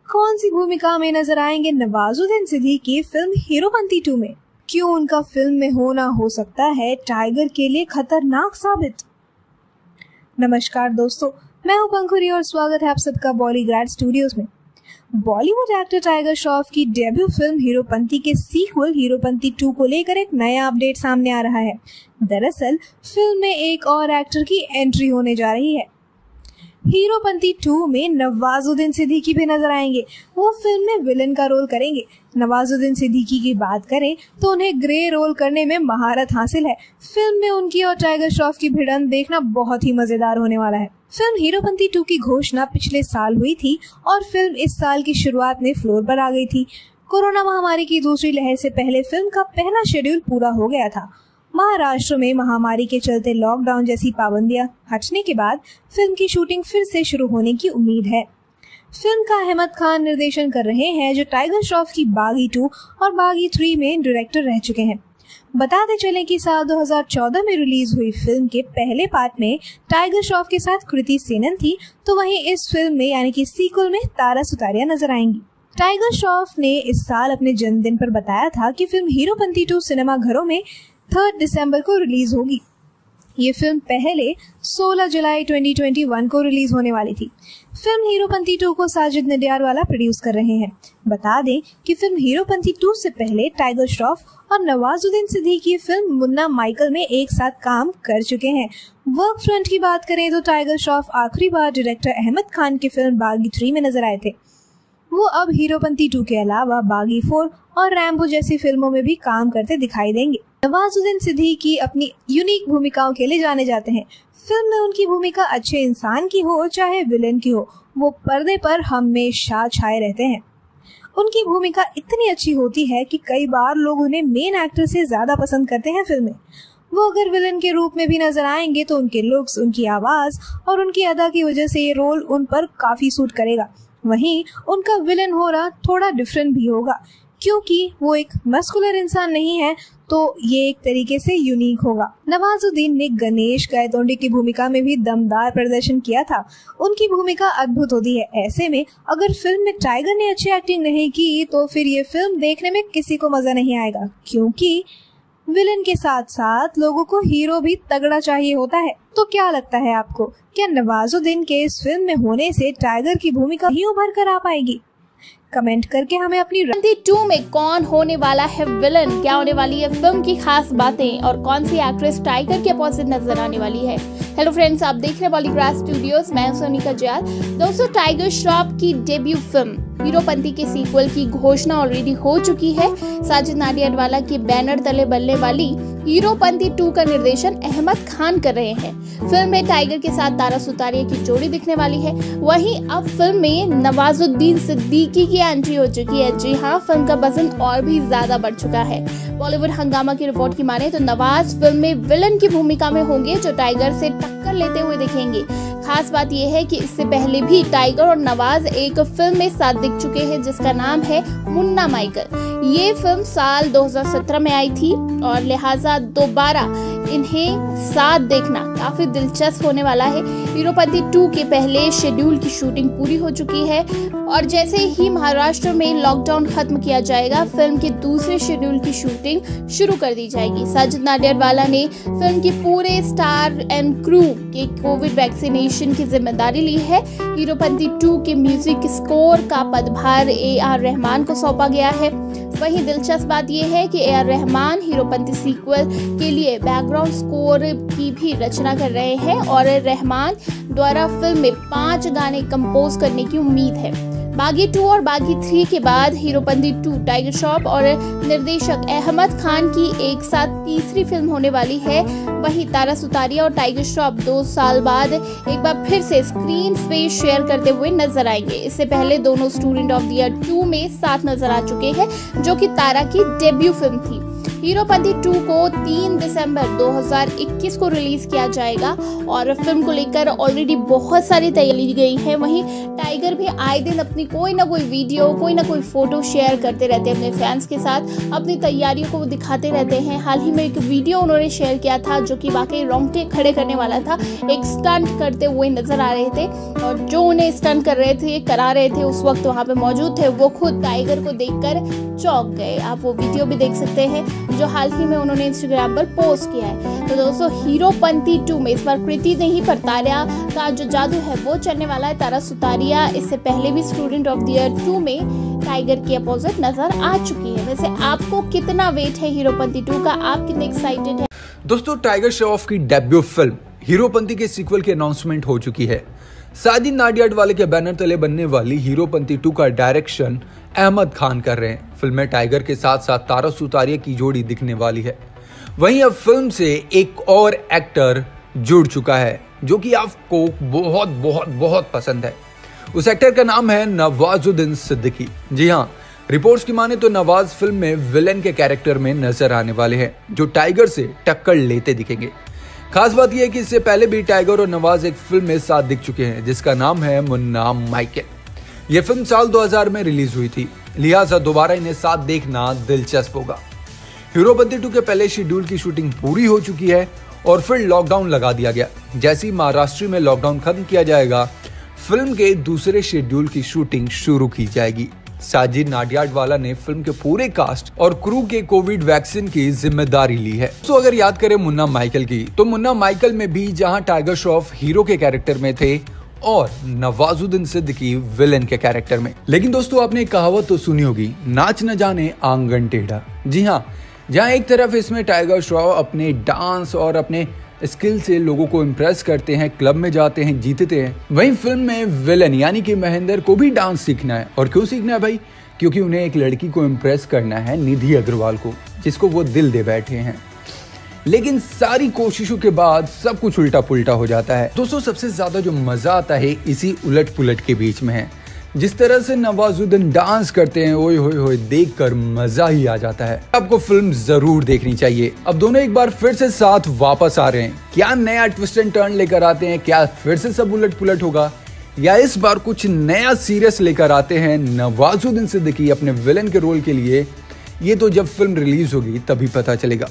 कौन सी भूमिका में नजर आएंगे नवाजुद्दीन सिद्दीकी फिल्म हीरोपंती 2 में? क्यों उनका फिल्म में होना हो सकता है टाइगर के लिए खतरनाक साबित? नमस्कार दोस्तों, मैं हूं पंखुरी और स्वागत है आप सबका बॉलीग्राड स्टूडियोज में। बॉलीवुड एक्टर टाइगर श्रॉफ की डेब्यू फिल्म हीरोपंती के सीक्वल हीरोपंती 2 को लेकर एक नया अपडेट सामने आ रहा है। दरअसल फिल्म में एक और एक्टर की एंट्री होने जा रही है। हीरोपंती 2 में नवाजुद्दीन सिद्दीकी भी नजर आएंगे। वो फिल्म में विलन का रोल करेंगे। नवाजुद्दीन सिद्दीकी की बात करें तो उन्हें ग्रे रोल करने में महारत हासिल है। फिल्म में उनकी और टाइगर श्रॉफ की भिड़ंत देखना बहुत ही मजेदार होने वाला है। फिल्म हीरोपंती 2 की घोषणा पिछले साल हुई थी और फिल्म इस साल की शुरुआत में फ्लोर पर आ गई थी। कोरोना महामारी की दूसरी लहर से पहले फिल्म का पहला शेड्यूल पूरा हो गया था। महाराष्ट्र में महामारी के चलते लॉकडाउन जैसी पाबंदियां हटने के बाद फिल्म की शूटिंग फिर से शुरू होने की उम्मीद है। फिल्म का अहमद खान निर्देशन कर रहे हैं, जो टाइगर श्रॉफ की बागी 2 और बागी 3 में डायरेक्टर रह चुके हैं। बताते चलें कि साल 2014 में रिलीज हुई फिल्म के पहले पार्ट में टाइगर श्रॉफ के साथ कृति सेनन थी, तो वहीं इस फिल्म में यानी कि सीक्वल में तारा सुतारिया नजर आएंगी। टाइगर श्रॉफ ने इस साल अपने जन्मदिन पर बताया था कि फिल्म हीरोपंती 2 सिनेमा घरों में 3 दिसंबर को रिलीज होगी। ये फिल्म पहले 16 जुलाई 2021 को रिलीज होने वाली थी। फिल्म हीरोपंती 2 को साजिद नडियाडवाला प्रोड्यूस कर रहे हैं। बता दें कि फिल्म हीरोपंती 2 से पहले टाइगर श्रॉफ और नवाजुद्दीन सिद्दीकी फिल्म मुन्ना माइकल में एक साथ काम कर चुके हैं। वर्क फ्रंट की बात करें तो टाइगर श्रॉफ आखिरी बार डायरेक्टर अहमद खान की फिल्म बागी 3 में नजर आए थे। वो अब हीरोपंती 2 के अलावा बागी 4 और रैम्बो जैसी फिल्मों में भी काम करते दिखाई देंगे। नवाजुद्दीन सिद्दीकी अपनी यूनिक भूमिकाओं के लिए जाने जाते हैं। फिल्म में उनकी भूमिका अच्छे इंसान की हो चाहे विलेन की हो, वो पर्दे पर हमेशा छाए रहते हैं। उनकी भूमिका इतनी अच्छी होती है कि कई बार लोग उन्हें मेन एक्टर से ज्यादा पसंद करते हैं फिल्म में। वो अगर विलेन के रूप में भी नजर आएंगे तो उनके लुक्स, उनकी आवाज और उनकी अदा की वजह से ये रोल उन पर काफी सूट करेगा। वहीं उनका विलेन होना थोड़ा डिफरेंट भी होगा, क्योंकि वो एक मस्कुलर इंसान नहीं है, तो ये एक तरीके से यूनिक होगा। नवाजुद्दीन ने गणेश गायतोंडी की भूमिका में भी दमदार प्रदर्शन किया था। उनकी भूमिका अद्भुत होती है। ऐसे में अगर फिल्म में टाइगर ने अच्छी एक्टिंग नहीं की तो फिर ये फिल्म देखने में किसी को मजा नहीं आएगा, क्योंकि विलेन के साथ साथ लोगों को हीरो भी तगड़ा चाहिए होता है। तो क्या लगता है आपको, क्या नवाजुद्दीन के इस फिल्म में होने से टाइगर की भूमिका ही उभर कर आ पाएगी? कमेंट करके हमें अपनी हीरोपंती 2 में कौन होने वाला है विलन, क्या होने वाली है फिल्म की खास बातें और कौन सी एक्ट्रेस टाइगर के अपोजिट नजर आने वाली है। हेलो फ्रेंड्स, आप देख रहे हैं बॉलीग्राड स्टूडियोज, मैं सोनिका जयाल। दोस्तों, टाइगर श्रॉफ की डेब्यू फिल्म हीरोपंती के सीक्वल की घोषणा ऑलरेडी हो चुकी है। साजिद नाडियाडवाला के बैनर तले बनने वाली हीरोपंती 2 का निर्देशन अहमद खान कर रहे हैं। फिल्म में टाइगर के साथ तारा सुतारिया की जोड़ी दिखने वाली है। वहीं अब फिल्म में नवाजुद्दीन सिद्दीकी की एंट्री हो चुकी है। जी हाँ, फिल्म का वजन और भी ज्यादा बढ़ चुका है। बॉलीवुड हंगामा की रिपोर्ट की माने तो नवाज फिल्म में विलन की भूमिका में होंगे, जो टाइगर से टक्कर लेते हुए दिखेंगे। खास बात यह है कि इससे पहले भी टाइगर और नवाज एक फिल्म में साथ दिख चुके हैं, जिसका नाम है मुन्ना माइकल। ये फिल्म साल 2017 में आई थी और लिहाजा दोबारा इन्हें साथ देखना काफी दिलचस्प होने वाला है। हीरोपंती 2 के पहले शेड्यूल की शूटिंग पूरी हो चुकी है और जैसे ही महाराष्ट्र में लॉकडाउन खत्म किया जाएगा, फिल्म के दूसरे शेड्यूल की शूटिंग शुरू कर दी जाएगी। साजिद नाडियाडवाला ने फिल्म के पूरे स्टार एंड क्रू के कोविड वैक्सीनेशन की जिम्मेदारी ली है। हीरोपंती 2 के म्यूजिक स्कोर का पदभार AR रहमान को सौंपा गया है। वहीं दिलचस्प बात यह है कि AR रहमान हीरोपंती सीक्वल के लिए बैकग्राउंड स्कोर की भी रचना कर रहे हैं और रहमान द्वारा फिल्म में 5 गाने कंपोज करने की उम्मीद है। बागी 2 और बागी 3 के बाद हीरोपंती 2 टाइगर श्रॉफ और निर्देशक अहमद खान की एक साथ तीसरी फिल्म होने वाली है। वहीं तारा सुतारिया और टाइगर श्रॉफ 2 साल बाद एक बार फिर से स्क्रीन स्पेस शेयर करते हुए नजर आएंगे। इससे पहले दोनों स्टूडेंट ऑफ द ईयर 2 में साथ नजर आ चुके हैं, जो कि तारा की डेब्यू फिल्म थी। हीरोपंती 2 को 3 दिसंबर 2021 को रिलीज किया जाएगा और फिल्म को लेकर ऑलरेडी बहुत सारी तैयारी की गई है। वहीं टाइगर भी आए दिन अपनी कोई ना कोई वीडियो, कोई ना कोई फोटो शेयर करते रहते हैं अपने फैंस के साथ, अपनी तैयारियों को दिखाते रहते हैं। हाल ही में एक वीडियो उन्होंने शेयर किया था जो कि वाकई रोंगटे खड़े करने वाला था। एक स्टंट करते हुए नजर आ रहे थे और जो उन्हें स्टंट करा रहे थे उस वक्त वहाँ पे मौजूद थे, वो खुद टाइगर को देखकर चौंक गए। आप वो वीडियो भी देख सकते हैं जो हाल ही में उन्होंने इंस्टाग्राम पर पोस्ट किया है। तो दोस्तों, हीरोपंती 2 में इस बार कृति नहीं पर तारा का जो जादू है वो चलने वाला है। तारा सुतारिया इससे पहले भी स्टूडेंट ऑफ द ईयर 2 में टाइगर के अपोजिट नजर आ चुकी है। वैसे आपको कितना वेट है हीरोपंती 2 का, आप कितने एक्साइटेड है? दोस्तों, टाइगर श्रॉफ की डेब्यू फिल्म हीरोपंती के सीक्वल की अनाउंसमेंट हो चुकी है। साजिद नाडियाडवाले के बैनर तले बनने वाली हीरोपंती 2 का डायरेक्शन अहमद खान कर रहे हैं। फिल्म में टाइगर के साथ साथ तारा सुतारिया की जोड़ी दिखने वाली है। वहीं अब फिल्म से एक और एक्टर जुड़ चुका है जो कि आपको बहुत बहुत बहुत पसंद है। उस एक्टर का नाम है नवाजुद्दीन सिद्दीकी। जी हाँ, रिपोर्ट्स की माने तो नवाज फिल्म में विलेन के कैरेक्टर में नजर आने वाले हैं जो टाइगर से टक्कर लेते दिखेंगे। खास बात यह है कि इससे पहले भी टाइगर और नवाज एक फिल्म में साथ दिख चुके हैं जिसका नाम है मुन्ना माइकल। यह फिल्म साल 2000 में रिलीज हुई थी, लिहाजा दोबारा इन्हें साथ देखना दिलचस्प होगा। हीरोपंती 2 के पहले शेड्यूल की शूटिंग पूरी हो चुकी है और फिर लॉकडाउन लगा दिया गया। जैसे ही महाराष्ट्र में लॉकडाउन खत्म किया जाएगा, फिल्म के दूसरे शेड्यूल की शूटिंग शुरू की जाएगी। साजिद नाडियाडवाला ने फिल्म के पूरे कास्ट और क्रू के कोविड वैक्सीन की जिम्मेदारी ली है। तो अगर याद करें मुन्ना माइकल की, तो मुन्ना माइकल में भी जहां टाइगर श्रॉफ हीरो के कैरेक्टर में थे और नवाजुद्दीन सिद्दीकी विलेन के कैरेक्टर में। लेकिन दोस्तों, आपने एक कहावत तो सुनी होगी, नाच न जाने आंगन टेढ़ा। जी हाँ, जहाँ एक तरफ इसमें टाइगर श्रॉफ अपने डांस और अपने स्किल से लोगों को इम्प्रेस करते हैं, क्लब में जाते हैं, जीतते हैं, वहीं फिल्म में विलेन यानी कि महेंद्र को भी डांस सीखना है। और क्यों सीखना है भाई? क्योंकि उन्हें एक लड़की को इम्प्रेस करना है, निधि अग्रवाल को, जिसको वो दिल दे बैठे हैं। लेकिन सारी कोशिशों के बाद सब कुछ उल्टा पुल्टा हो जाता है। दोस्तों, सबसे ज्यादा जो मजा आता है इसी उलट पुलट के बीच में है। जिस तरह से नवाजुद्दीन डांस करते हैं, ओए होए होए, देखकर मजा ही आ जाता है। आपको फिल्म जरूर देखनी चाहिए। अब दोनों एक बार फिर से साथ वापस आ रहे हैं। क्या नया ट्विस्ट एंड टर्न लेकर आते हैं? क्या फिर से सब उलट पुलट होगा, या इस बार कुछ नया सीरियस लेकर आते हैं नवाजुद्दीन सिद्दीकी अपने विलेन के रोल के लिए? ये तो जब फिल्म रिलीज होगी तभी पता चलेगा।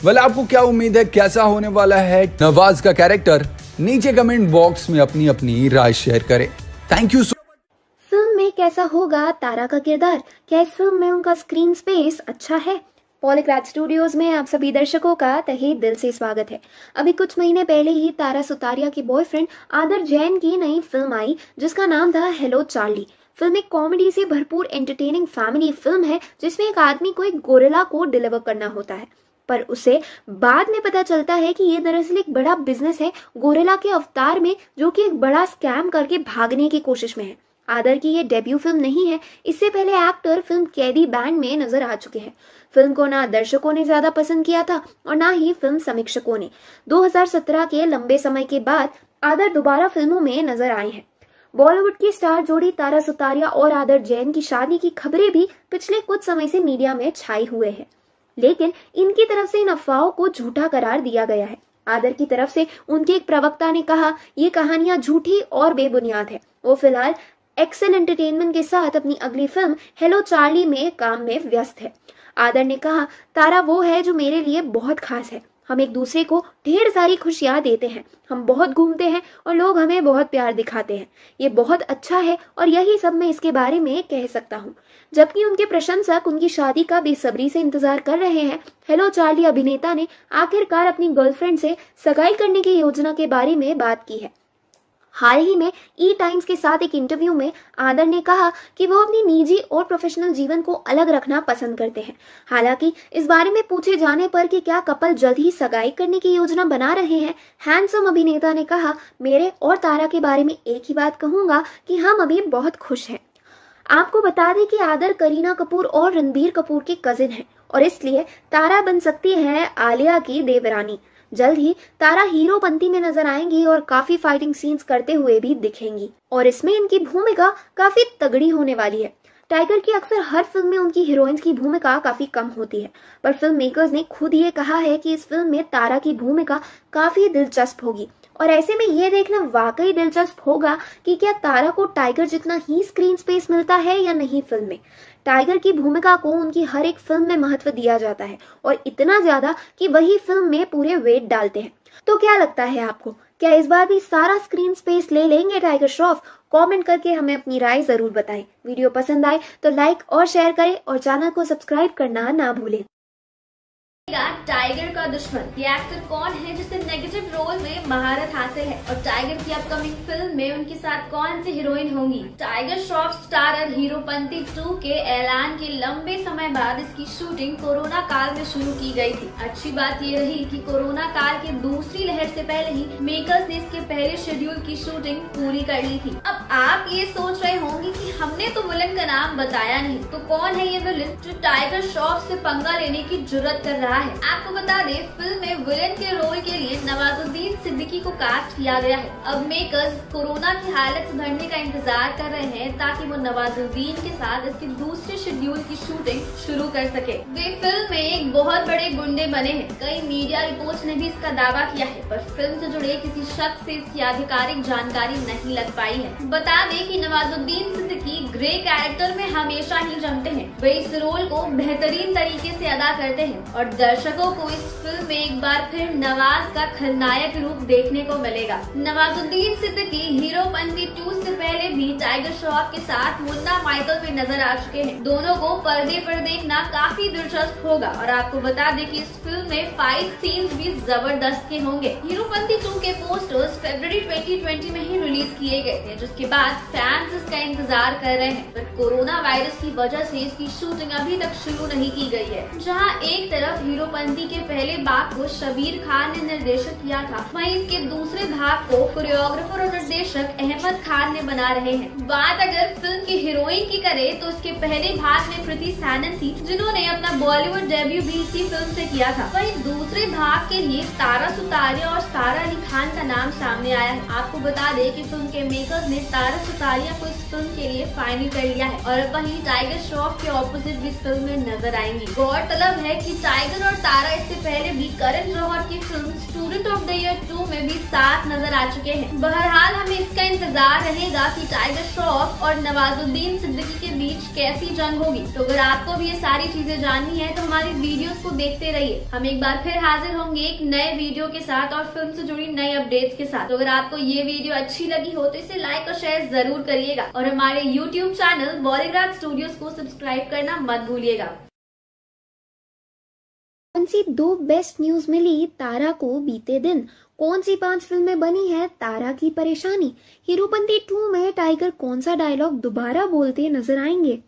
वेल, आपको क्या उम्मीद है, कैसा होने वाला है नवाज का कैरेक्टर? नीचे कमेंट बॉक्स में अपनी अपनी राय शेयर करें। Thank you. फिल्म में कैसा होगा तारा का किरदार? क्या इस फिल्म में उनका स्क्रीन स्पेस अच्छा है? पॉलीग्राफ स्टूडियोज में आप सभी दर्शकों का तहे दिल से स्वागत है। अभी कुछ महीने पहले ही तारा सुतारिया के बॉयफ्रेंड आदर जैन की नई फिल्म आई जिसका नाम था हेलो चार्ली। फिल्म एक कॉमेडी से भरपूर एंटरटेनिंग फैमिली फिल्म है जिसमें एक आदमी को एक गोरिल्ला को डिलीवर करना होता है, पर उसे बाद में पता चलता है कि ये दरअसल एक बड़ा बिजनेस है गोरिल्ला के अवतार में, जो कि एक बड़ा स्कैम करके भागने की कोशिश में है। आदर की ये डेब्यू फिल्म नहीं है, इससे पहले एक्टर फिल्म कैदी बैंड में नजर आ चुके हैं। फिल्म को ना दर्शकों ने ज्यादा पसंद किया था और ना ही फिल्म समीक्षकों ने। 2017 के लंबे समय के बाद आदर दोबारा फिल्मों में नजर आए हैं। बॉलीवुड की स्टार जोड़ी तारा सुतारिया और आदर जैन की शादी की खबरें भी पिछले कुछ समय से मीडिया में छाई हुए हैं, लेकिन इनकी तरफ से इन अफवाहों को झूठा करार दिया गया है। आदर की तरफ से उनके एक प्रवक्ता ने कहा, ये कहानियां झूठी और बेबुनियाद है। वो फिलहाल एक्सेल एंटरटेनमेंट के साथ अपनी अगली फिल्म हेलो चार्ली में काम में व्यस्त है। आदर ने कहा, तारा वो है जो मेरे लिए बहुत खास है। हम एक दूसरे को ढेर सारी खुशियां देते हैं, हम बहुत घूमते हैं और लोग हमें बहुत प्यार दिखाते हैं। ये बहुत अच्छा है और यही सब मैं इसके बारे में कह सकता हूँ। जबकि उनके प्रशंसक उनकी शादी का बेसब्री से इंतजार कर रहे हैं, हेलो चार्ली अभिनेता ने आखिरकार अपनी गर्लफ्रेंड से सगाई करने की योजना के बारे में बात की है। हाल ही में ई टाइम्स के साथ एक इंटरव्यू में आदर ने कहा कि वो अपनी निजी और प्रोफेशनल जीवन को अलग रखना पसंद करते हैं। हालांकि इस बारे में पूछे जाने पर कि क्या कपल जल्द ही सगाई करने की योजना बना रहे हैं, हैंडसम अभिनेता ने कहा, मेरे और तारा के बारे में एक ही बात कहूंगा कि हम अभी बहुत खुश हैं। आपको बता दें कि आदर करीना कपूर और रणबीर कपूर के कजिन हैं और इसलिए तारा बन सकती है आलिया की देवरानी। जल्द ही तारा हीरोपंती में नजर आएंगी और काफी फाइटिंग सीन्स करते हुए भी दिखेंगी और इसमें इनकी भूमिका काफी तगड़ी होने वाली है। टाइगर की अक्सर हर फिल्म में उनकी हीरोइंस की भूमिका काफी कम होती है, पर फिल्म मेकर्स ने खुद ये कहा है कि इस फिल्म में तारा की भूमिका काफी दिलचस्प होगी और ऐसे में ये देखना वाकई दिलचस्प होगा कि क्या तारा को टाइगर जितना ही स्क्रीन स्पेस मिलता है या नहीं। फिल्म में टाइगर की भूमिका को उनकी हर एक फिल्म में महत्व दिया जाता है और इतना ज्यादा कि वही फिल्म में पूरे वेट डालते हैं। तो क्या लगता है आपको, क्या इस बार भी सारा स्क्रीन स्पेस ले लेंगे टाइगर श्रॉफ? कमेंट करके हमें अपनी राय जरूर बताएं। वीडियो पसंद आए तो लाइक और शेयर करें और चैनल को सब्सक्राइब करना ना भूलें। टाइगर का दुश्मन ये एक्टर कौन है जिसे नेगेटिव रोल में महारत हासिल है और टाइगर की अपकमिंग फिल्म में उनके साथ कौन सी हीरोइन होंगी? टाइगर श्रॉफ स्टारर हीरोपंती 2 के ऐलान के लंबे समय बाद इसकी शूटिंग कोरोना काल में शुरू की गई थी। अच्छी बात ये रही कि कोरोना काल की दूसरी लहर से पहले ही मेकर्स ने इसके पहले शेड्यूल की शूटिंग पूरी कर ली थी। अब आप ये सोच रहे होंगे कि हमने तो विलन का नाम बताया नहीं, तो कौन है ये विलन जो टाइगर श्रॉफ से पंगा लेने की जुर्रत कर रहा है? आपको बता दें, फिल्म में विलेन के रोल के लिए नवाजुद्दीन सिद्दीकी को कास्ट किया गया है। अब मेकर्स कोरोना की हालत सुधरने का इंतजार कर रहे हैं ताकि वो नवाजुद्दीन के साथ इसके दूसरे शेड्यूल की शूटिंग शुरू कर सके। वे फिल्म में एक बहुत बड़े गुंडे बने हैं। कई मीडिया रिपोर्ट्स ने भी इसका दावा किया है, पर फिल्म से जुड़े किसी शख्स से इसकी आधिकारिक जानकारी नहीं लग पाई है। बता दें कि नवाजुद्दीन सिद्दीकी ग्रे कैरेक्टर में हमेशा ही जमते हैं। वे इस रोल को बेहतरीन तरीके से अदा करते हैं और दर्शकों को इस फिल्म में एक बार फिर नवाज का खलनायक रूप देखने को मिलेगा। नवाजुद्दीन सिद्दीकी हीरोपंती 2 से पहले भी टाइगर श्रॉफ के साथ मुन्ना माइकल में नजर आ चुके हैं। दोनों को पर्दे पर देखना काफी दिलचस्प होगा और आपको बता दें कि इस फिल्म में फाइट सीन्स भी जबरदस्त के होंगे। हीरोपंती 2 के पोस्टर्स फरवरी 2020 में ही रिलीज किए गए थे, जिसके बाद फैंस इसका इंतजार कर रहे हैं, पर कोरोना वायरस की वजह से इसकी शूटिंग अभी तक शुरू नहीं की गई है। जहाँ एक तरफ हीरोपंती के पहले भाग को शबीर खान ने निर्देशित किया था, वहीं इसके दूसरे भाग को कोरियोग्राफर और निर्देशक अहमद खान ने बना रहे हैं। बात अगर फिल्म की हीरोइन की करें तो इसके पहले भाग में कृति सैनन थी, जिन्होंने अपना बॉलीवुड डेब्यू भी इसी फिल्म से किया था। वहीं दूसरे भाग के लिए तारा सुतारिया और सारा अली खान का नाम सामने आया है। आपको बता दें कि फिल्म के मेकर्स ने तारा सुतारिया को इस फिल्म के लिए फाइनल कर लिया है और वहीं टाइगर श्रॉफ के ऑपोजिट भी इस फिल्म में नजर आएंगी। गौरतलब है कि टाइगर और तारा इससे पहले भी करण जौहर की film student of the year 2 में भी साथ नजर आ चुके हैं। बहरहाल हमें इसका इंतजार रहेगा कि टाइगर श्रॉफ और नवाजुद्दीन सिद्दीकी के बीच कैसी जंग होगी। तो अगर आपको भी ये सारी चीजें जाननी है तो हमारी वीडियोस को देखते रहिए। हम एक बार फिर हाजिर होंगे एक नए वीडियो के साथ और फिल्म से जुड़ी नई अपडेट्स के साथ। तो अगर आपको ये वीडियो अच्छी लगी हो तो इसे लाइक और शेयर जरूर करिएगा और हमारे YouTube चैनल बॉलीग्राफ स्टूडियोज को सब्सक्राइब करना मत भूलिएगा। कौन सी 2 बेस्ट न्यूज मिली तारा को बीते दिन? कौन सी 5 फिल्में बनी है तारा की परेशानी? हीरोपंती 2 में टाइगर कौन सा डायलॉग दोबारा बोलते नजर आएंगे?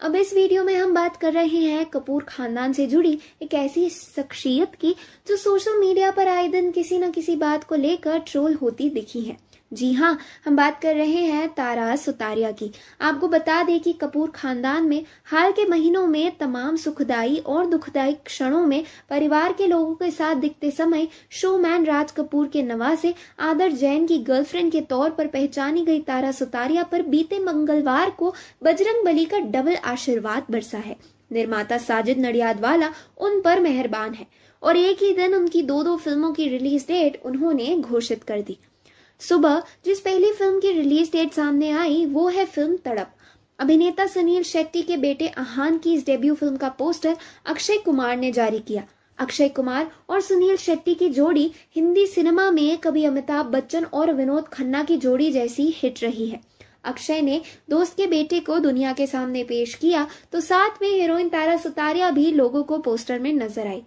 अब इस वीडियो में हम बात कर रहे हैं कपूर खानदान से जुड़ी एक ऐसी शख्सियत की जो सोशल मीडिया पर आए दिन किसी न किसी बात को लेकर ट्रोल होती दिखी है। जी हाँ, हम बात कर रहे हैं तारा सुतारिया की। आपको बता दें कि कपूर खानदान में हाल के महीनों में तमाम सुखदाई और दुखदाई क्षणों में परिवार के लोगों के साथ दिखते समय शोमैन राज कपूर के नवासे आदर जैन की गर्लफ्रेंड के तौर पर पहचानी गई तारा सुतारिया पर बीते मंगलवार को बजरंग बली का डबल आशीर्वाद बरसा है। निर्माता साजिद नडियादवाला उन पर मेहरबान है और एक ही दिन उनकी 2 फिल्मों की रिलीज डेट उन्होंने घोषित कर दी। सुबह जिस पहली फिल्म की रिलीज डेट सामने आई वो है फिल्म तड़प। अभिनेता सुनील शेट्टी के बेटे आहान की इस डेब्यू फिल्म का पोस्टर अक्षय कुमार ने जारी किया। अक्षय कुमार और सुनील शेट्टी की जोड़ी हिंदी सिनेमा में कभी अमिताभ बच्चन और विनोद खन्ना की जोड़ी जैसी हिट रही है। अक्षय ने दोस्त के बेटे को दुनिया के सामने पेश किया तो साथ में हीरोइन तारा सुतारिया भी लोगों को पोस्टर में नजर आई।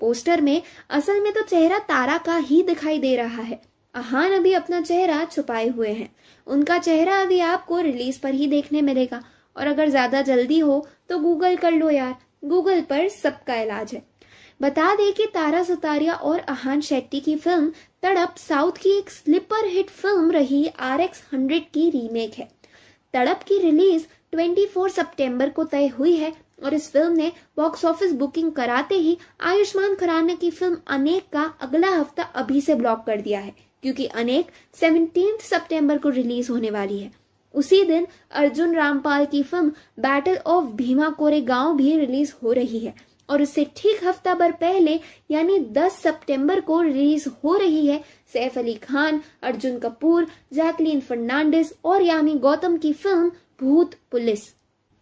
पोस्टर में असल में तो चेहरा तारा का ही दिखाई दे रहा है। आहान अभी अपना चेहरा छुपाए हुए हैं। उनका चेहरा अभी आपको रिलीज पर ही देखने मिलेगा और अगर ज्यादा जल्दी हो तो गूगल कर लो यार, गूगल पर सबका इलाज है। बता दें कि तारा सुतारिया और आहान शेट्टी की फिल्म तड़प साउथ की एक स्लीपर हिट फिल्म रही RX 100 की रीमेक है। तड़प की रिलीज 24 सितंबर को तय हुई है और इस फिल्म ने बॉक्स ऑफिस बुकिंग कराते ही आयुष्मान खुराना की फिल्म अनेक का अगला हफ्ता अभी से ब्लॉक कर दिया है, क्योंकि अनेक 17 सितंबर को रिलीज होने वाली है। उसी दिन अर्जुन रामपाल की film battle of Bhima Koregaon भी रिलीज हो रही है और उससे ठीक हफ्ता भर पहले यानी 10 सितंबर को रिलीज हो रही है सैफ अली खान, अर्जुन कपूर, जैकलीन फर्नांडिस और यामी गौतम की फिल्म भूत पुलिस।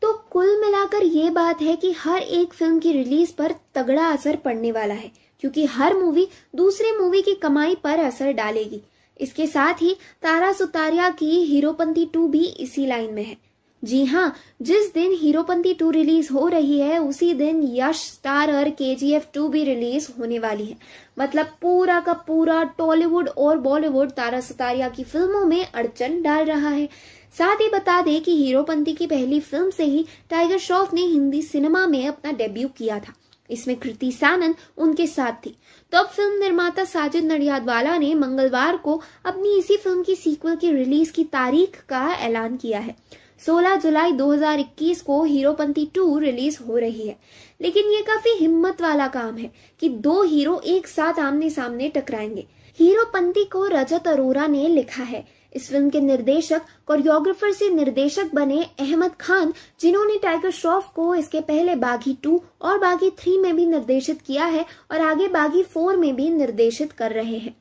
तो कुल मिलाकर ये बात है कि हर एक फिल्म की रिलीज पर तगड़ा असर पड़ने वाला है, क्योंकि हर मूवी दूसरे मूवी की कमाई पर असर डालेगी। इसके साथ ही तारा सुतारिया की हीरोपंती 2 भी इसी लाइन में है। जी हाँ, जिस दिन हीरोपंती 2 रिलीज हो रही है उसी दिन यश स्टारर KGF 2 भी रिलीज होने वाली है। मतलब पूरा का पूरा टॉलीवुड और बॉलीवुड तारा सुतारिया की फिल्मों में अड़चन डाल रहा है। साथ ही बता दें कि हीरोपंती की पहली फिल्म से ही टाइगर श्रॉफ ने हिंदी सिनेमा में अपना डेब्यू किया था। इसमें कृति सैनन उनके साथ थी। तो अब फिल्म निर्माता साजिद नडियादवाला ने मंगलवार को अपनी इसी फिल्म की सीक्वल की रिलीज की तारीख का ऐलान किया है। 16 जुलाई 2021 को हीरोपंती 2 रिलीज हो रही है। लेकिन ये काफी हिम्मत वाला काम है कि 2 हीरो एक साथ आमने सामने टकराएंगे। हीरोपंती को रजत अरोरा ने लिखा है। इस फिल्म के निर्देशक कोरियोग्राफर से निर्देशक बने अहमद खान, जिन्होंने टाइगर श्रॉफ को इसके पहले बागी 2 और बागी 3 में भी निर्देशित किया है और आगे बागी 4 में भी निर्देशित कर रहे हैं।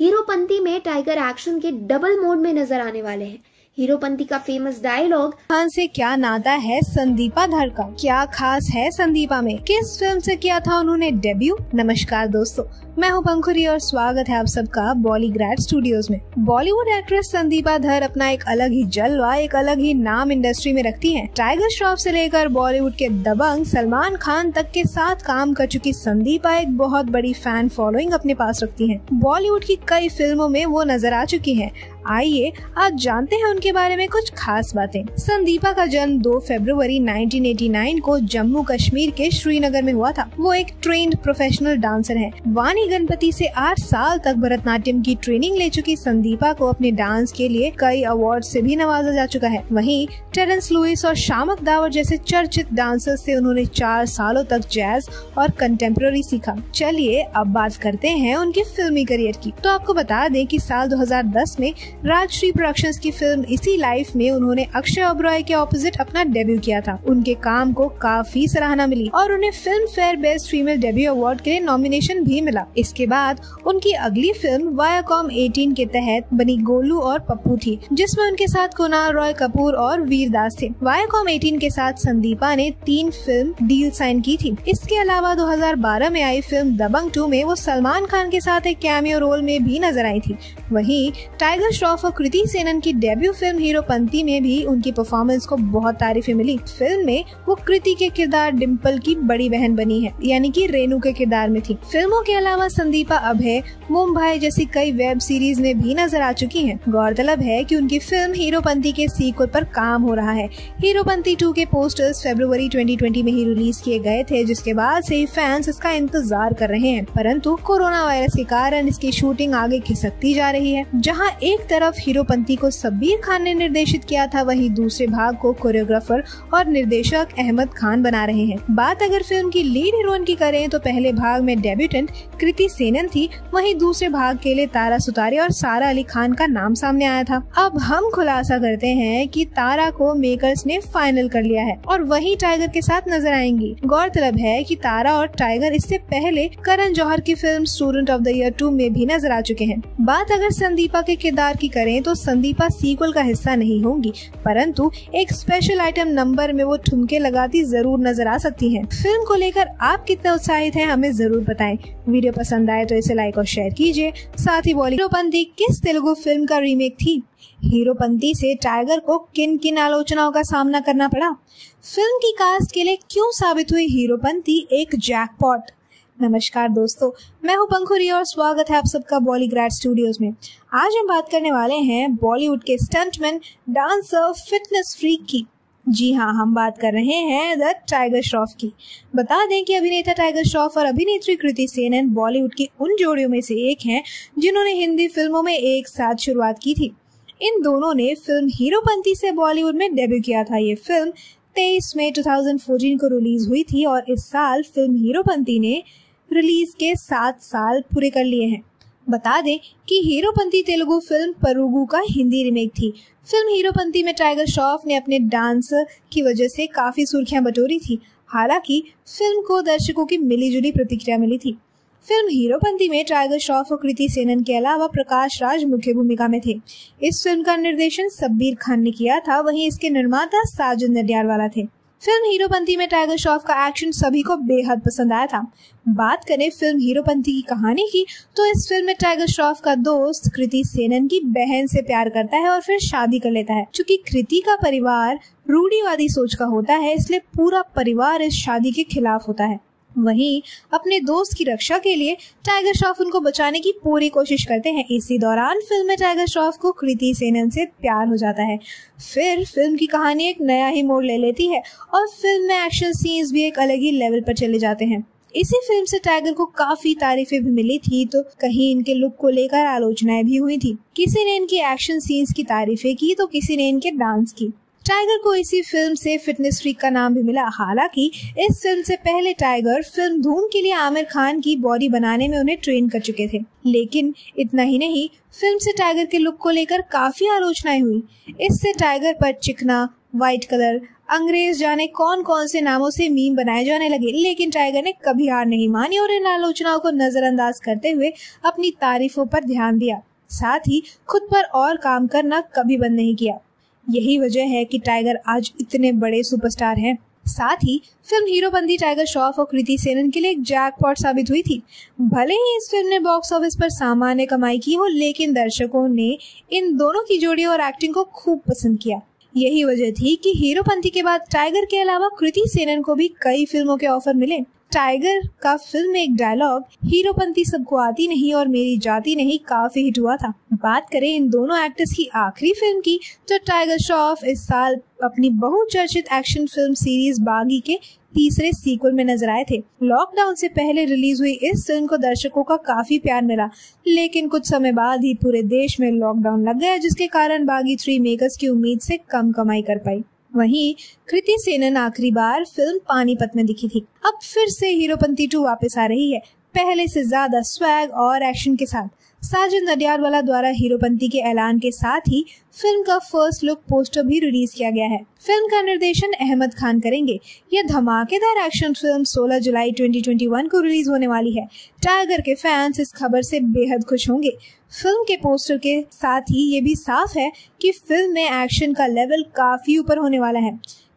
हीरोपंती में टाइगर एक्शन के डबल मोड में नजर आने वाले हैं। हीरोपंती का फेमस डायलॉग, खान से क्या नाता है संदीपा धर का, क्या खास है संदीपा में, किस फिल्म से किया था उन्होंने डेब्यू। नमस्कार दोस्तों, मैं हूं पंखुरी और स्वागत है आप सबका बॉलीग्रैड स्टूडियोज में। बॉलीवुड एक्ट्रेस संदीपा धर अपना एक अलग ही जलवा, एक अलग ही नाम इंडस्ट्री में रखती हैं। टाइगर श्रॉफ से लेकर बॉलीवुड के दबंग सलमान खान तक के साथ काम कर चुकी संदीपा एक बहुत बड़ी फैन फॉलोइंग अपने पास रखती हैं। बॉलीवुड की कई फिल्मों में वो नजर आ चुकी हैं। आइए आज जानते हैं उनके बारे में कुछ खास बातें। संदीपा का जन्म 2 फरवरी 1989 को जम्मू कश्मीर के श्रीनगर में हुआ था। वो एक ट्रेन्ड प्रोफेशनल डांसर हैं। वाणी गणपति से 8 साल तक भरतनाट्यम की ट्रेनिंग ले चुकी संदीपा को अपने डांस के लिए कई अवार्ड से भी नवाजा जा चुका है। वहीं टेरेंस लुइस और शामक दावर जैसे चर्चित डांसर्स से उन्होंने 4 सालों तक जैज और कंटेम्प्रेरी सीखा। चलिए अब बात करते हैं उनके फिल्मी करियर की। तो आपको बता दें कि साल 2010 में राजश्री प्रोडक्शंस की फिल्म इसी लाइफ में उन्होंने अक्षय ओबरॉय के ऑपोजिट अपना डेब्यू किया था। उनके काम को काफी सराहना मिली और उन्हें film fair best female debut award के लिए नॉमिनेशन भी मिला। इसके बाद उनकी अगली फिल्म वायाकॉम 18 के तहत बनी गोलू और पप्पू थी, जिसमें उनके साथ कुणाल रॉय कपूर और वीर दास थे। वायाकॉम 18 के साथ संदीपा ने 3 फिल्म डील साइन की थी। इसके अलावा 2012 में आई फिल्म दबंग 2 में वो सलमान खान के साथ एक कैमियो रोल में भी नजर आई थी। वहीं टाइगर श्रॉफ और कृति सेनन की डेब्यू फिल्म हीरोपंती में भी उनकी परफॉर्मेंस को बहुत तारीफें मिली। फिल्म में वो कृति के किरदार डिम्पल की बड़ी बहन बनी है, यानी कि रेनू के किरदार में थी। फिल्मों के अलावा संदीपा अभय, मुंबई जैसी कई वेब सीरीज में भी नजर आ चुकी हैं। गौरतलब है कि उनकी फिल्म हीरोपंती के सीक्वल पर काम हो रहा है। हीरोपंती 2 के पोस्टर्स फरवरी 2020 में ही रिलीज किए गए थे, जिसके बाद से ही फैंस इसका इंतजार कर रहे हैं। परंतु कोरोना वायरस के कारण इसकी शूटिंग आगे खिसकती जा रही है। जहाँ एक तरफ हीरोपंती को शब्बीर खान ने निर्देशित किया था, वहीं दूसरे भाग को कोरियोग्राफर और निर्देशक अहमद खान बना रहे हैं। बात अगर फिल्म की लीड हीरोइन की करें तो पहले भाग में डेब्यूटेंट कृति सेनन थी, वहीं दूसरे भाग के लिए तारा सुतारिया और सारा अली खान का नाम सामने आया था। अब हम खुलासा करते हैं कि तारा को मेकर्स ने फाइनल कर लिया है और वही टाइगर के साथ नजर आएंगी। गौरतलब है कि तारा और टाइगर इससे पहले करण जौहर की film student of the year 2 में भी नजर आ चुके हैं। बात अगर संदीपा के किरदार की करें तो संदीपा सीक्वल का हिस्सा नहीं होंगी, परंतु एक स्पेशल आइटम नंबर में वो ठुमके लगाती जरूर नजर आ सकती हैं। फिल्म को लेकर आप कितने उत्साहित हैं हमें जरूर बताएं। वीडियो पसंद आए तो इसे लाइक और शेयर कीजिए। साथ ही हीरोपंती किस तेलुगु फिल्म का रीमेक थी? हीरोपंती से टाइगर को किन किन आलोचनाओं का सामना करना पड़ा? फिल्म की कास्ट के लिए क्यों साबित हुई हीरोपंती एक जैकपॉट? नमस्कार दोस्तों, मैं हूं पंखुरी और स्वागत है आप सबका बॉलीग्रैड स्टूडियोज में। आज हम बात करने वाले हैं बॉलीवुड के स्टंटमैन, डांसर, फिटनेस फ्रीक की। जी हाँ, हम बात कर रहे हैं द टाइगर श्रॉफ की। बता दें कि अभिनेता टाइगर श्रॉफ और अभिनेत्री कृति सेनन बॉलीवुड की उन जोड़ियों में से एक हैं जिन्होंने हिंदी फिल्मों में एक साथ शुरुआत की थी। इन दोनों ने फिल्म हीरोपंती से बॉलीवुड में डेब्यू किया था। ये फिल्म 23 मई 2014 को रिलीज हुई थी और इस साल फिल्म हीरोपंती ने रिलीज के 7 साल पूरे कर लिए हैं। बता दें कि हीरोपंती तेलुगु फिल्म परुगु का हिंदी रीमेक थी। फिल्म हीरोपंती में टाइगर श्रॉफ ने अपने डांस की वजह से काफी सुर्खियां बटोरी थी। हालांकि फिल्म को दर्शकों की मिलीजुली प्रतिक्रिया मिली थी। फिल्म हीरोपंती में टाइगर श्रॉफ और कृति सेनन के अलावा प्रकाश राज मुख्य भूमिका में थे। इस फिल्म का निर्देशन शब्बीर खान ने किया था, वहीं इसके निर्माता साजिद नडियाडवाला थे। फिल्म हीरोपंती में टाइगर श्रॉफ का एक्शन सभी को बेहद पसंद आया था। बात करें फिल्म हीरोपंती की कहानी की, तो इस फिल्म में टाइगर श्रॉफ का दोस्त कृति सेनन की बहन से प्यार करता है और फिर शादी कर लेता है। चूंकि कृति का परिवार रूढ़िवादी सोच का होता है, इसलिए पूरा परिवार इस शादी के खिलाफ होता है। वहीं अपने दोस्त की रक्षा के लिए टाइगर श्रॉफ उनको बचाने की पूरी कोशिश करते हैं। इसी दौरान फिल्म में टाइगर श्रॉफ को कृति सेनन से प्यार हो जाता है। फिर फिल्म की कहानी एक नया ही मोड़ ले लेती है और फिल्म में एक्शन सीन्स भी एक अलग ही लेवल पर चले जाते हैं। इसी फिल्म से टाइगर को काफी तारीफें भी मिली थी, तो कहीं इनके लुक को लेकर आलोचनाएं भी हुई थी। किसी ने इनकी एक्शन सीन्स की तारीफें की तो किसी ने इनके डांस की। टाइगर को इसी फिल्म से फिटनेस फ्रीक का नाम भी मिला। हालांकि इस फिल्म से पहले टाइगर फिल्म धूम के लिए आमिर खान की बॉडी बनाने में उन्हें ट्रेन कर चुके थे। लेकिन इतना ही नहीं, फिल्म से टाइगर के लुक को लेकर काफी आलोचनाएं हुई। इससे टाइगर पर चिकना, व्हाइट कलर, अंग्रेज जाने कौन कौन से नामों से मीम बनाए जाने लगे। लेकिन टाइगर ने कभी हार नहीं मानी और इन आलोचनाओं को नजरअंदाज करते हुए अपनी तारीफों पर ध्यान दिया। साथ ही खुद पर और काम करना कभी बंद नहीं किया। यही वजह है कि टाइगर आज इतने बड़े सुपरस्टार हैं। साथ ही फिल्म हीरोपंती टाइगर श्रॉफ और कृति सेनन के लिए एक जैकपॉट साबित हुई थी। भले ही इस फिल्म ने बॉक्स ऑफिस पर सामान्य कमाई की हो, लेकिन दर्शकों ने इन दोनों की जोड़ी और एक्टिंग को खूब पसंद किया। यही वजह थी कि हीरोपंती के बाद टाइगर के अलावा कृति सेनन को भी कई फिल्मों के ऑफर मिले। टाइगर का फिल्म में एक डायलॉग हीरोपंती सबको आती नहीं और मेरी जाती नहीं काफी हिट हुआ था। बात करें इन दोनों एक्टर्स की आखिरी फिल्म की, तो टाइगर श्रॉफ इस साल अपनी बहुचर्चित एक्शन फिल्म सीरीज बागी के तीसरे सीक्वल में नजर आए थे। लॉकडाउन से पहले रिलीज हुई इस फिल्म को दर्शकों का काफी प्यार मिला, लेकिन कुछ समय बाद ही पूरे देश में लॉकडाउन लग गया, जिसके कारण बागी 3 मेकर्स की उम्मीद से कम कमाई कर पाई। वहीं कृति सेनन आखिरी बार फिल्म पानीपत में दिखी थी। अब फिर से हीरोपंती 2 वापस आ रही है, पहले से ज्यादा स्वैग और एक्शन के साथ। साजिद नडियाडवाला द्वारा हीरोपंती के ऐलान के साथ ही फिल्म का फर्स्ट लुक पोस्टर भी रिलीज किया गया है। फिल्म का निर्देशन अहमद खान करेंगे। यह धमाकेदार एक्शन फिल्म 16 जुलाई 2021 को रिलीज होने वाली है। टाइगर के फैंस इस खबर से बेहद खुश होंगे। फिल्म के पोस्टर के साथ ही ये भी साफ है कि फिल्म में एक्शन का लेवल काफी ऊपर होने वाला है।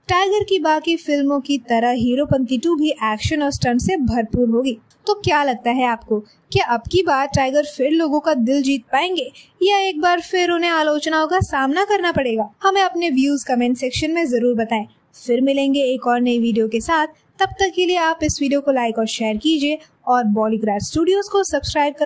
टाइगर की बाकी फिल्मों की तरह हीरोपंती 2 भी एक्शन और स्टंट से भरपूर होगी। तो क्या लगता है आपको, क्या अब की बार टाइगर फिर लोगों का दिल जीत पाएंगे या एक बार फिर उन्हें आलोचनाओं का सामना करना पड़ेगा? हमें अपने व्यूज कमेंट सेक्शन में जरूर बताएं। फिर मिलेंगे एक और नई वीडियो के साथ। तब तक के लिए आप इस वीडियो को लाइक और शेयर कीजिए और बॉलीग्राड स्टूडियोज को सब्सक्राइब कर।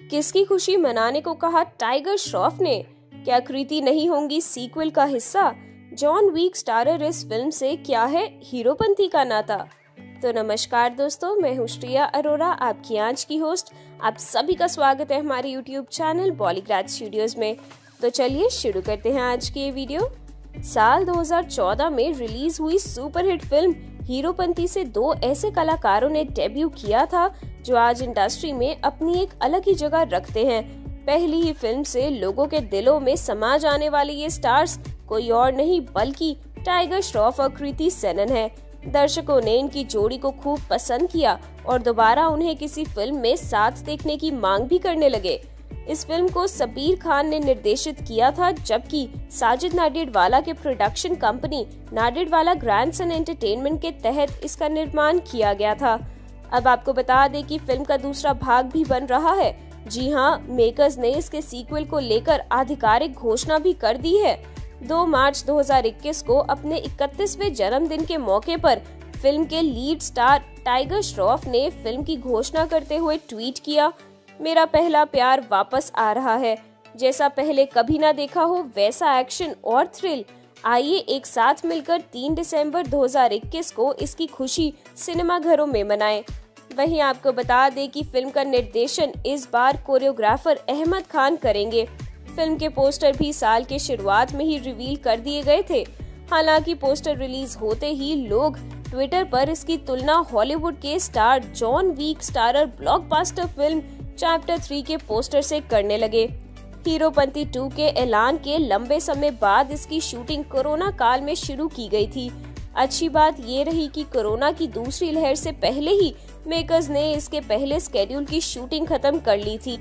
किसकी खुशी मनाने को कहा टाइगर श्रॉफ ने? क्या कृति नहीं होंगी सीक्वल का हिस्सा? जॉन विक स्टारर इस फिल्म से क्या है हीरोपंती का नाता? तो नमस्कार दोस्तों, मैं हूँ श्रिया अरोरा, आपकी आज की होस्ट। आप सभी का स्वागत है हमारे YouTube चैनल बॉलीग्राड स्टूडियोज में। तो चलिए शुरू करते हैं आज की ये वीडियो। साल 2014 में रिलीज हुई सुपरहिट फिल्म हीरोपंती से 2 ऐसे कलाकारों ने डेब्यू किया था जो आज इंडस्ट्री में अपनी एक अलग ही जगह रखते हैं। पहली ही फिल्म से लोगों के दिलों में समा जाने वाले ये स्टार्स कोई और नहीं बल्कि टाइगर श्रॉफ और कृति सेनन है। दर्शकों ने इनकी जोड़ी को खूब पसंद किया और दोबारा उन्हें किसी फिल्म में साथ देखने की मांग भी करने लगे। इस फिल्म को शब्बीर खान ने निर्देशित किया था, जबकि साजिद नाडियाडवाला के production company Nadiadwala grandson entertainment के तहत इसका निर्माण किया गया था। अब आपको बता दें कि फिल्म का दूसरा भाग भी बन रहा है। जी हाँ, मेकर्स ने इसके सीक्वल को लेकर आधिकारिक घोषणा भी कर दी है। 2 मार्च 2021 को अपने 31वें जन्मदिन के मौके पर फिल्म के लीड स्टार टाइगर श्रॉफ ने फिल्म की घोषणा करते हुए ट्वीट किया, मेरा पहला प्यार वापस आ रहा है। जैसा पहले कभी ना देखा हो वैसा एक्शन और थ्रिल। आइए एक साथ मिलकर 3 दिसंबर 2021 को इसकी खुशी सिनेमा घरों में मनाएं। वहीं आपको बता दें कि फिल्म का निर्देशन इस बार कोरियोग्राफर अहमद खान करेंगे। फिल्म के पोस्टर भी साल के शुरुआत में ही रिवील कर दिए गए थे। हालांकि पोस्टर रिलीज होते ही लोग ट्विटर पर इसकी तुलना हॉलीवुड के star John Wick starrer blockbuster film chapter 3 के पोस्टर से करने लगे। हीरोपंती 2 के ऐलान के लंबे समय बाद इसकी शूटिंग कोरोना काल में शुरू की गई थी। अच्छी बात ये रही कि कोरोना की दूसरी लहर से पहले ही मेकर्स ने इसके पहले स्केड्यूल की शूटिंग खत्म कर ली थी।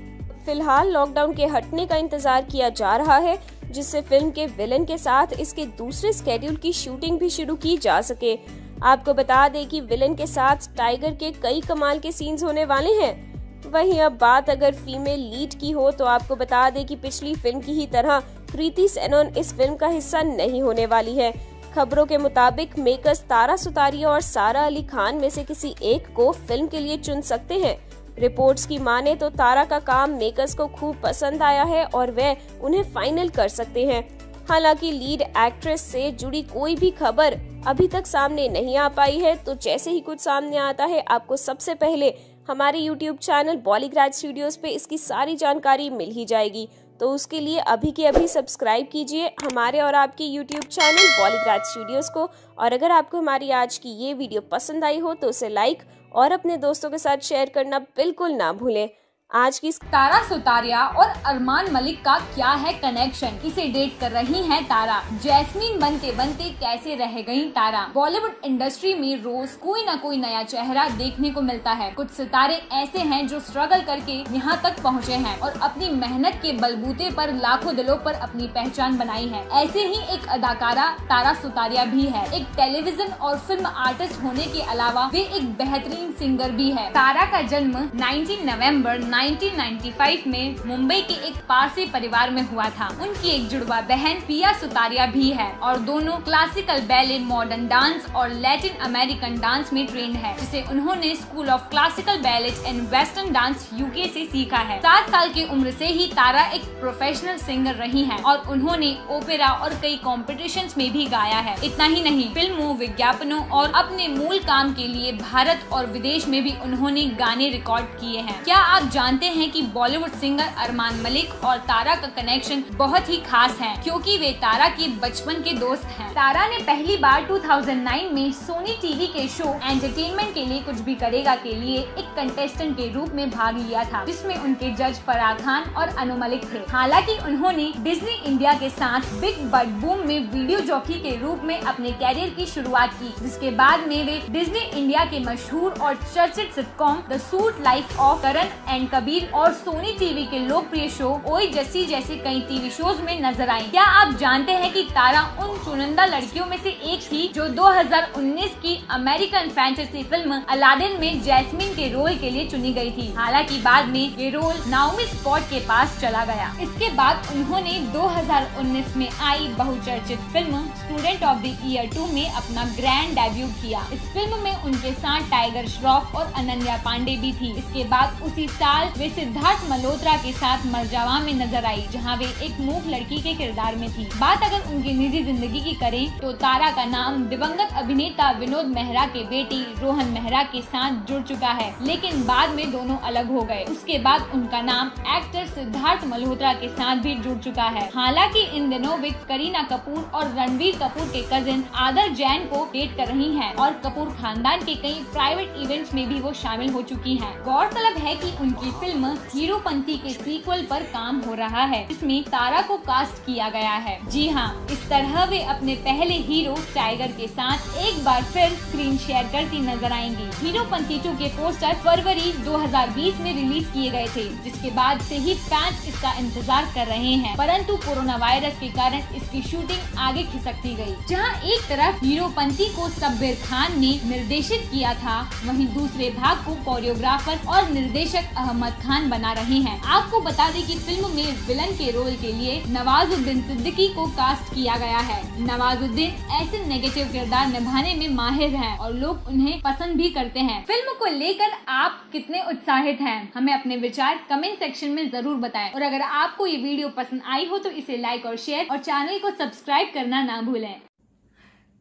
फिलहाल लॉकडाउन के हटने का इंतजार किया जा रहा है, जिससे फिल्म के विलन के साथ इसके दूसरे स्केड्यूल की शूटिंग भी शुरू की जा सके। आपको बता दें कि विलन के साथ टाइगर के कई कमाल के सीन्स होने वाले हैं। वहीं अब बात अगर फीमेल लीड की हो तो आपको बता दें कि पिछली फिल्म की ही तरह कृति सेनन इस फिल्म का हिस्सा नहीं होने वाली है। खबरों के मुताबिक मेकर्स तारा सुतारिया और सारा अली खान में से किसी एक को फिल्म के लिए चुन सकते हैं। रिपोर्ट्स की माने तो तारा का काम मेकर्स को खूब पसंद आया है और वे उन्हें फाइनल कर सकते हैं। हालांकि लीड एक्ट्रेस से जुड़ी कोई भी खबर अभी तक सामने नहीं आ पाई है, तो जैसे ही कुछ सामने आता है आपको सबसे पहले हमारे YouTube चैनल बॉलीग्राज स्टूडियोज पे इसकी सारी जानकारी मिल ही जाएगी। तो उसके लिए अभी के अभी सब्सक्राइब कीजिए हमारे और आपके YouTube चैनल बॉलीग्राज स्टूडियोज को। और अगर आपको हमारी आज की ये वीडियो पसंद आई हो तो उसे लाइक और अपने दोस्तों के साथ शेयर करना बिल्कुल ना भूलें। आज की तारा सुतारिया और अरमान मलिक का क्या है कनेक्शन, इसे डेट कर रही हैं तारा। जैस्मीन बनते बनते कैसे रह गई तारा। बॉलीवुड इंडस्ट्री में रोज कोई ना कोई नया चेहरा देखने को मिलता है। कुछ सितारे ऐसे हैं जो स्ट्रगल करके यहाँ तक पहुँचे हैं और अपनी मेहनत के बलबूते पर लाखों दिलों पर अपनी पहचान बनाई है। ऐसे ही एक अदाकारा तारा सुतारिया भी है। एक टेलीविजन और फिल्म आर्टिस्ट होने के अलावा वे एक बेहतरीन सिंगर भी है। तारा का जन्म 19 नवंबर 1995 में मुंबई के एक पारसी परिवार में हुआ था। उनकी एक जुड़वा बहन पिया सुतारिया भी है और दोनों क्लासिकल बैले, मॉडर्न डांस और लैटिन अमेरिकन डांस में ट्रेंड है, जिसे उन्होंने school of classical ballot and western dance UK से सीखा है। 7 साल की उम्र से ही तारा एक प्रोफेशनल सिंगर रही हैं और उन्होंने ओपेरा और कई कॉम्पिटिशन्स में भी गाया है। इतना ही नहीं, फिल्मों, विज्ञापनों और अपने मूल काम के लिए भारत और विदेश में भी उन्होंने गाने रिकॉर्ड किए हैं। क्या आप जानते हैं कि बॉलीवुड सिंगर अरमान मलिक और तारा का कनेक्शन बहुत ही खास है, क्योंकि वे तारा के बचपन के दोस्त हैं। तारा ने पहली बार 2009 में सोनी टीवी के शो एंटरटेनमेंट के लिए कुछ भी करेगा के लिए एक कंटेस्टेंट के रूप में भाग लिया था, जिसमें उनके जज फराह खान और अनु मलिक थे। हालांकि उन्होंने डिज्नी इंडिया के साथ बिग बड बूम में वीडियो जॉकी के रूप में अपने कैरियर की शुरुआत की, जिसके बाद में वे डिज्नी इंडिया के मशहूर और चर्चित sitcom the suite life of Karan and Kabir और सोनी टीवी के लोकप्रिय शो ओए जस्सी जैसे कई टीवी शोज में नजर आई। क्या आप जानते हैं कि तारा उन चुनिंदा लड़कियों में से एक थी जो 2019 की अमेरिकन फैंटेसी फिल्म अलादीन में जैस्मीन के रोल के लिए चुनी गई थी। हालांकि बाद में ये रोल नाओमी स्कॉट के पास चला गया। इसके बाद उन्होंने 2019 में आई बहुचर्चित film student of the year 2 में अपना ग्रैंड डेब्यू किया। इस फिल्म में उनके साथ टाइगर श्रॉफ और अनन्या पांडे भी थी। इसके बाद उसी साल वे सिद्धार्थ मल्होत्रा के साथ मरजावा में नजर आई, जहां वे एक मूक लड़की के किरदार में थी। बात अगर उनकी निजी जिंदगी की करें तो तारा का नाम दिवंगत अभिनेता विनोद मेहरा के बेटी रोहन मेहरा के साथ जुड़ चुका है, लेकिन बाद में दोनों अलग हो गए। उसके बाद उनका नाम एक्टर सिद्धार्थ मल्होत्रा के साथ भी जुड़ चुका है। हालांकि इन दिनों वे करीना कपूर और रणबीर कपूर के कजिन आदर जैन को डेट कर रही हैं और कपूर खानदान के कई प्राइवेट इवेंट्स में भी वो शामिल हो चुकी हैं। गौरतलब है कि उनकी फिल्म हीरोपंती के सीक्वल पर काम हो रहा है, जिसमें तारा को कास्ट किया गया है। जी हाँ, इस तरह वे अपने पहले हीरो टाइगर के साथ एक बार फिर स्क्रीन शेयर करती नजर आएंगी। हीरोपंती 2 के पोस्टर फरवरी 2020 में रिलीज किए गए थे, जिसके बाद से ही फैंस इसका इंतजार कर रहे हैं, परंतु कोरोना वायरस के कारण इसकी शूटिंग आगे खिसकती गई। जहां एक तरफ हीरोपंती को सब्बीर खान ने निर्देशित किया था, वहीं दूसरे भाग को कोरियोग्राफर और निर्देशक अहमद खान बना रहे हैं। आपको बता दें कि फिल्म में विलन के रोल के लिए नवाजुद्दीन सिद्दीकी को कास्ट किया गया है। नवाजुद्दीन ऐसे नेगेटिव किरदार निभाने में माहिर हैं और लोग उन्हें पसंद भी करते हैं। फिल्म को लेकर आप कितने उत्साहित हैं, हमें अपने विचार कमेंट सेक्शन में जरूर बताएं। और अगर आपको ये वीडियो पसंद आई हो तो इसे लाइक और शेयर और चैनल को सब्सक्राइब करना ना भूलें।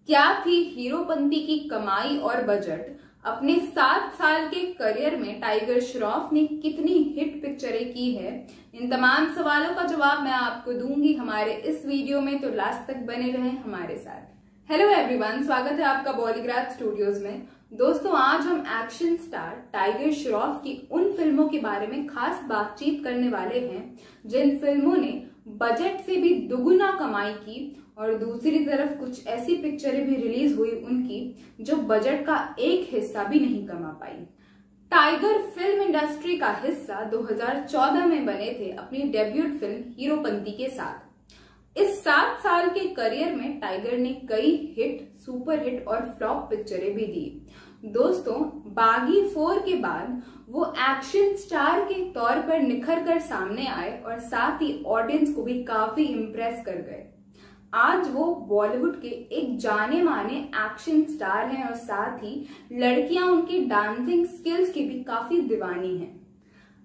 क्या थी हीरोपंती की कमाई और बजट? अपने 7 साल के करियर में टाइगर श्रॉफ ने कितनी हिट पिक्चरें की है, इन तमाम सवालों का जवाब मैं आपको दूंगी हमारे इस वीडियो में, तो लास्ट तक बने रहें हमारे साथ। हेलो एवरीवन, स्वागत है आपका बॉलीग्राज स्टूडियोज में। दोस्तों, आज हम एक्शन स्टार टाइगर श्रॉफ की उन फिल्मों के बारे में खास बातचीत करने वाले हैं जिन फिल्मों ने बजट से भी दुगुना कमाई की और दूसरी तरफ कुछ ऐसी पिक्चरें भी रिलीज हुई उनकी जो बजट का एक हिस्सा भी नहीं कमा पाई। टाइगर फिल्म इंडस्ट्री का हिस्सा 2014 में बने थे अपनी डेब्यूट फिल्म हीरोपंती के साथ। इस 7 साल के करियर में टाइगर ने कई हिट, सुपर हिट और फ्लॉप पिक्चरें भी दी। दोस्तों, बागी 4 के बाद वो एक्शन स्टार के तौर पर निखर कर सामने आए और साथ ही ऑडियंस को भी काफी इम्प्रेस कर गए। आज वो बॉलीवुड के एक जाने माने एक्शन स्टार हैं और साथ ही लड़कियां उनकी डांसिंग स्किल्स की भी काफी दीवानी हैं।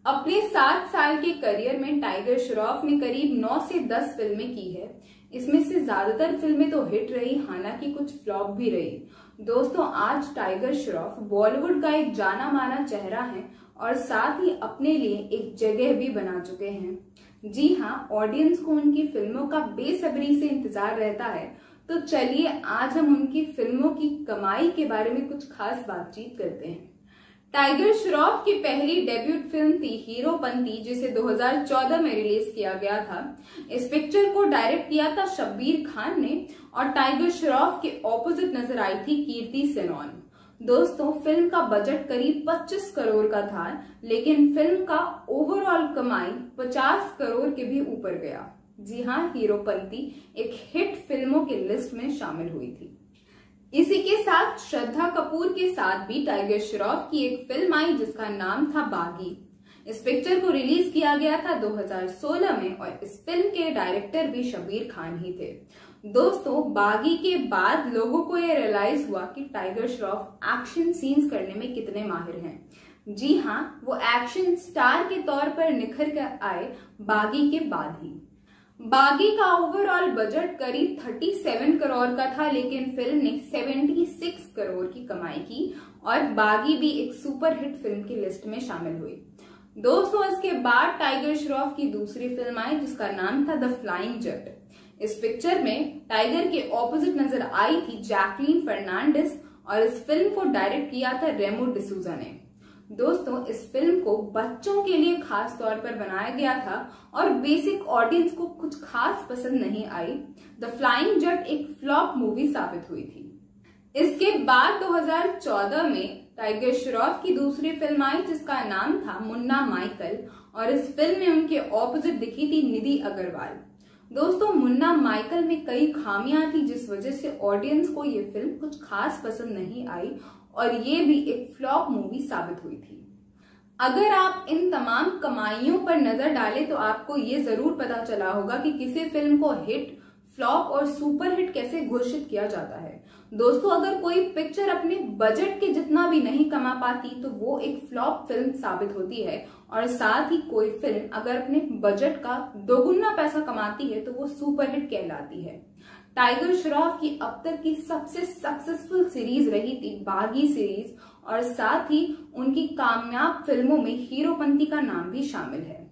अपने 7 साल के करियर में टाइगर श्रॉफ ने करीब 9 से 10 फिल्में की है। इसमें से ज्यादातर फिल्में तो हिट रही, हालांकि कुछ फ्लॉप भी रही। दोस्तों, आज टाइगर श्रॉफ बॉलीवुड का एक जाना माना चेहरा है और साथ ही अपने लिए एक जगह भी बना चुके हैं। जी हाँ, ऑडियंस को उनकी फिल्मों का बेसब्री से इंतजार रहता है। तो चलिए आज हम उनकी फिल्मों की कमाई के बारे में कुछ खास बातचीत करते हैं। टाइगर श्रॉफ की पहली डेब्यूट फिल्म थी हीरोपंती, जिसे 2014 में रिलीज किया गया था। इस पिक्चर को डायरेक्ट किया था शब्बीर खान ने और टाइगर श्रॉफ के ऑपोजिट नजर आई थी कीर्ति सेनन। दोस्तों, फिल्म का बजट करीब 25 करोड़ का था, लेकिन फिल्म का ओवरऑल कमाई 50 करोड़ के भी ऊपर गया। जी हाँ, हीरोपंती एक हिट फिल्मों की लिस्ट में शामिल हुई थी। इसी के साथ श्रद्धा कपूर के साथ भी टाइगर श्रॉफ की एक फिल्म आई जिसका नाम था बागी। इस पिक्चर को रिलीज किया गया था 2016 में और इस फिल्म के डायरेक्टर भी शब्बीर खान ही थे। दोस्तों, बागी के बाद लोगों को यह रियलाइज हुआ कि टाइगर श्रॉफ एक्शन सीन्स करने में कितने माहिर हैं। जी हाँ, वो एक्शन स्टार के तौर पर निखर कर आए बागी के बाद ही। बागी का ओवरऑल बजट करीब 37 करोड़ का था, लेकिन फिल्म ने 76 करोड़ की कमाई की और बागी भी एक सुपर हिट फिल्म की लिस्ट में शामिल हुई। दोस्तों, इसके बाद टाइगर श्रॉफ की दूसरी फिल्म आई जिसका नाम था द फ्लाइंग जट। इस पिक्चर में टाइगर के ऑपोजिट नजर आई थी जैकलीन फर्नांडिस और इस फिल्म को डायरेक्ट किया था रेमो डिसूजा ने। दोस्तों, इस फिल्म को बच्चों के लिए खास तौर पर बनाया गया था और बेसिक ऑडियंस को कुछ खास पसंद नहीं आई। द फ्लाइंग जट एक फ्लॉप मूवी साबित हुई थी। इसके बाद 2014 में टाइगर श्रॉफ की दूसरी फिल्म आई जिसका नाम था मुन्ना माइकल और इस फिल्म में उनके ऑपोजिट दिखी थी निधि अग्रवाल। दोस्तों, मुन्ना माइकल में कई खामियां थी जिस वजह से ऑडियंस को ये फिल्म कुछ खास पसंद नहीं आई और ये भी एक फ्लॉप मूवी साबित हुई थी। अगर आप इन तमाम कमाइयों पर नजर डालें तो आपको ये जरूर पता चला होगा कि किसी फिल्म को हिट, फ्लॉप और सुपर हिट कैसे घोषित किया जाता है। दोस्तों, अगर कोई पिक्चर अपने बजट के जितना भी नहीं कमा पाती तो वो एक फ्लॉप फिल्म साबित होती है और साथ ही कोई फिल्म अगर अपने बजट का दोगुना पैसा कमाती है तो वो सुपर हिट कहलाती है। टाइगर श्रॉफ की अब तक की सबसे सक्सेसफुल सीरीज रही थी बागी सीरीज और साथ ही उनकी कामयाब फिल्मों में हीरोपंती का नाम भी शामिल है।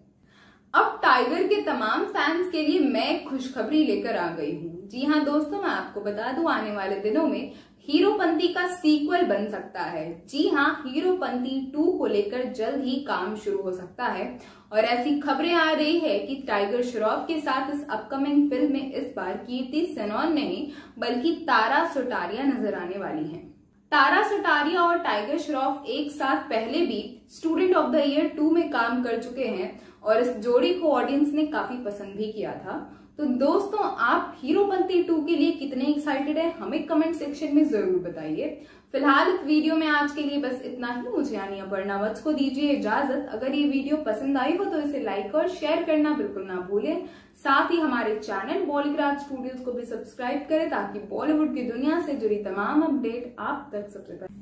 अब टाइगर के तमाम फैंस के लिए मैं खुशखबरी लेकर आ गई हूँ। जी हाँ दोस्तों, मैं आपको बता दूं, आने वाले दिनों में हीरोपंती का सीक्वल बन सकता है। जी हाँ, हीरोपंती 2 को लेकर जल्द ही काम शुरू हो सकता है और ऐसी खबरें आ रही है कि टाइगर श्रॉफ के साथ इस अपकमिंग फिल्म में इस बार कीर्ति सेनन नहीं बल्कि तारा सुतारिया नजर आने वाली हैं। तारा सुतारिया और टाइगर श्रॉफ एक साथ पहले भी स्टूडेंट ऑफ द ईयर 2 में काम कर चुके हैं और इस जोड़ी को ऑडियंस ने काफी पसंद भी किया था। तो दोस्तों, आप हीरोपंती 2 के लिए कितने एक्साइटेड हैं हमें कमेंट सेक्शन में जरूर बताइए। फिलहाल इस वीडियो में आज के लिए बस इतना ही। मुझे यानी अपर्णा वत्स को दीजिए इजाजत। अगर ये वीडियो पसंद आई हो तो इसे लाइक और शेयर करना बिल्कुल ना भूलें। साथ ही हमारे चैनल बॉलीग्राज स्टूडियोज को भी सब्सक्राइब करें ताकि बॉलीवुड की दुनिया से जुड़ी तमाम अपडेट आप तक सबसे पहले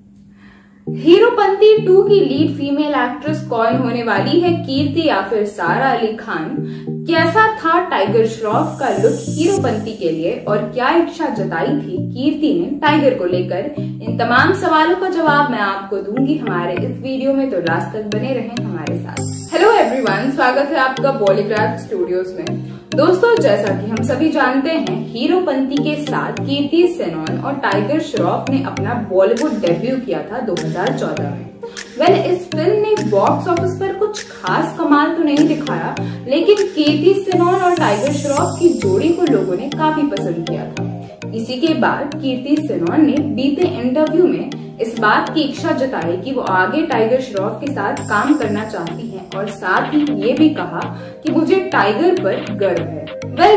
हीरोपंती 2 की लीड फीमेल एक्ट्रेस कौन होने वाली है, कीर्ति या फिर सारा अली खान? कैसा था टाइगर श्रॉफ का लुक हीरोपंती के लिए और क्या इच्छा जताई थी कीर्ति ने टाइगर को लेकर? इन तमाम सवालों का जवाब मैं आपको दूंगी हमारे इस वीडियो में, तो लास्ट तक बने रहें हमारे साथ। हेलो एवरीवन, स्वागत है आपका बॉलीग्राफ स्टूडियोज में। दोस्तों, जैसा कि हम सभी जानते हैं, हीरोपंती के साथ कीर्ति सेनन और टाइगर श्रॉफ ने अपना बॉलीवुड डेब्यू किया था 2014 में। इस फिल्म ने बॉक्स ऑफिस पर कुछ खास कमाल तो नहीं दिखाया, लेकिन कीर्ति सेनन और टाइगर श्रॉफ की जोड़ी को लोगों ने काफी पसंद किया था। इसी के बाद कीर्ति सेनन ने बीते इंटरव्यू में इस बात की इच्छा जताई कि वो आगे टाइगर श्रॉफ के साथ काम करना चाहती हैं और साथ ही ये भी कहा कि मुझे टाइगर पर गर्व है।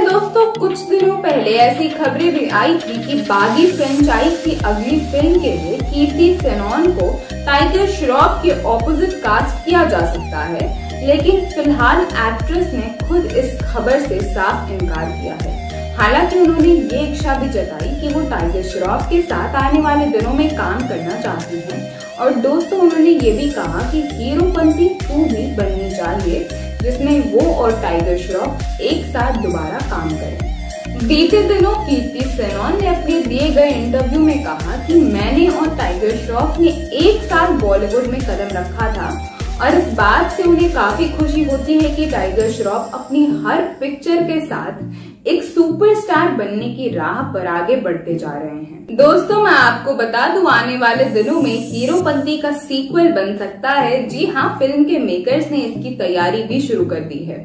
दोस्तों, कुछ दिनों पहले ऐसी खबरें भी आई थी कि बागी फ्रेंचाइज की अगली फिल्म के लिए कीर्ति सेनन को टाइगर श्रॉफ के ऑपोजिट कास्ट किया जा सकता है, लेकिन फिलहाल एक्ट्रेस ने खुद इस खबर से साफ इनकार किया है। हालांकि उन्होंने ये इच्छा भी जताई कि वो टाइगर श्रॉफ के साथ आने वाले दिनों में काम करना चाहती हैं। और दोस्तों, उन्होंने ये भी कहा कि हीरोपंती 2 भी बननी चाहिए, जिसमें वो और टाइगर श्रॉफ एक साथ दोबारा काम करें। बीते दिनों कीर्ति सेनन ने अपने दिए गए इंटरव्यू में कहा कि मैंने और टाइगर श्रॉफ ने एक साथ बॉलीवुड में कदम रखा था और इस बात से उन्हें काफी खुशी होती है कि टाइगर श्रॉफ अपनी हर पिक्चर के साथ एक सुपरस्टार बनने की राह पर आगे बढ़ते जा रहे हैं। दोस्तों, मैं आपको बता दूं, आने वाले दिनों में हीरोपंती का सीक्वल बन सकता है। जी हाँ, फिल्म के मेकर्स ने इसकी तैयारी भी शुरू कर दी है।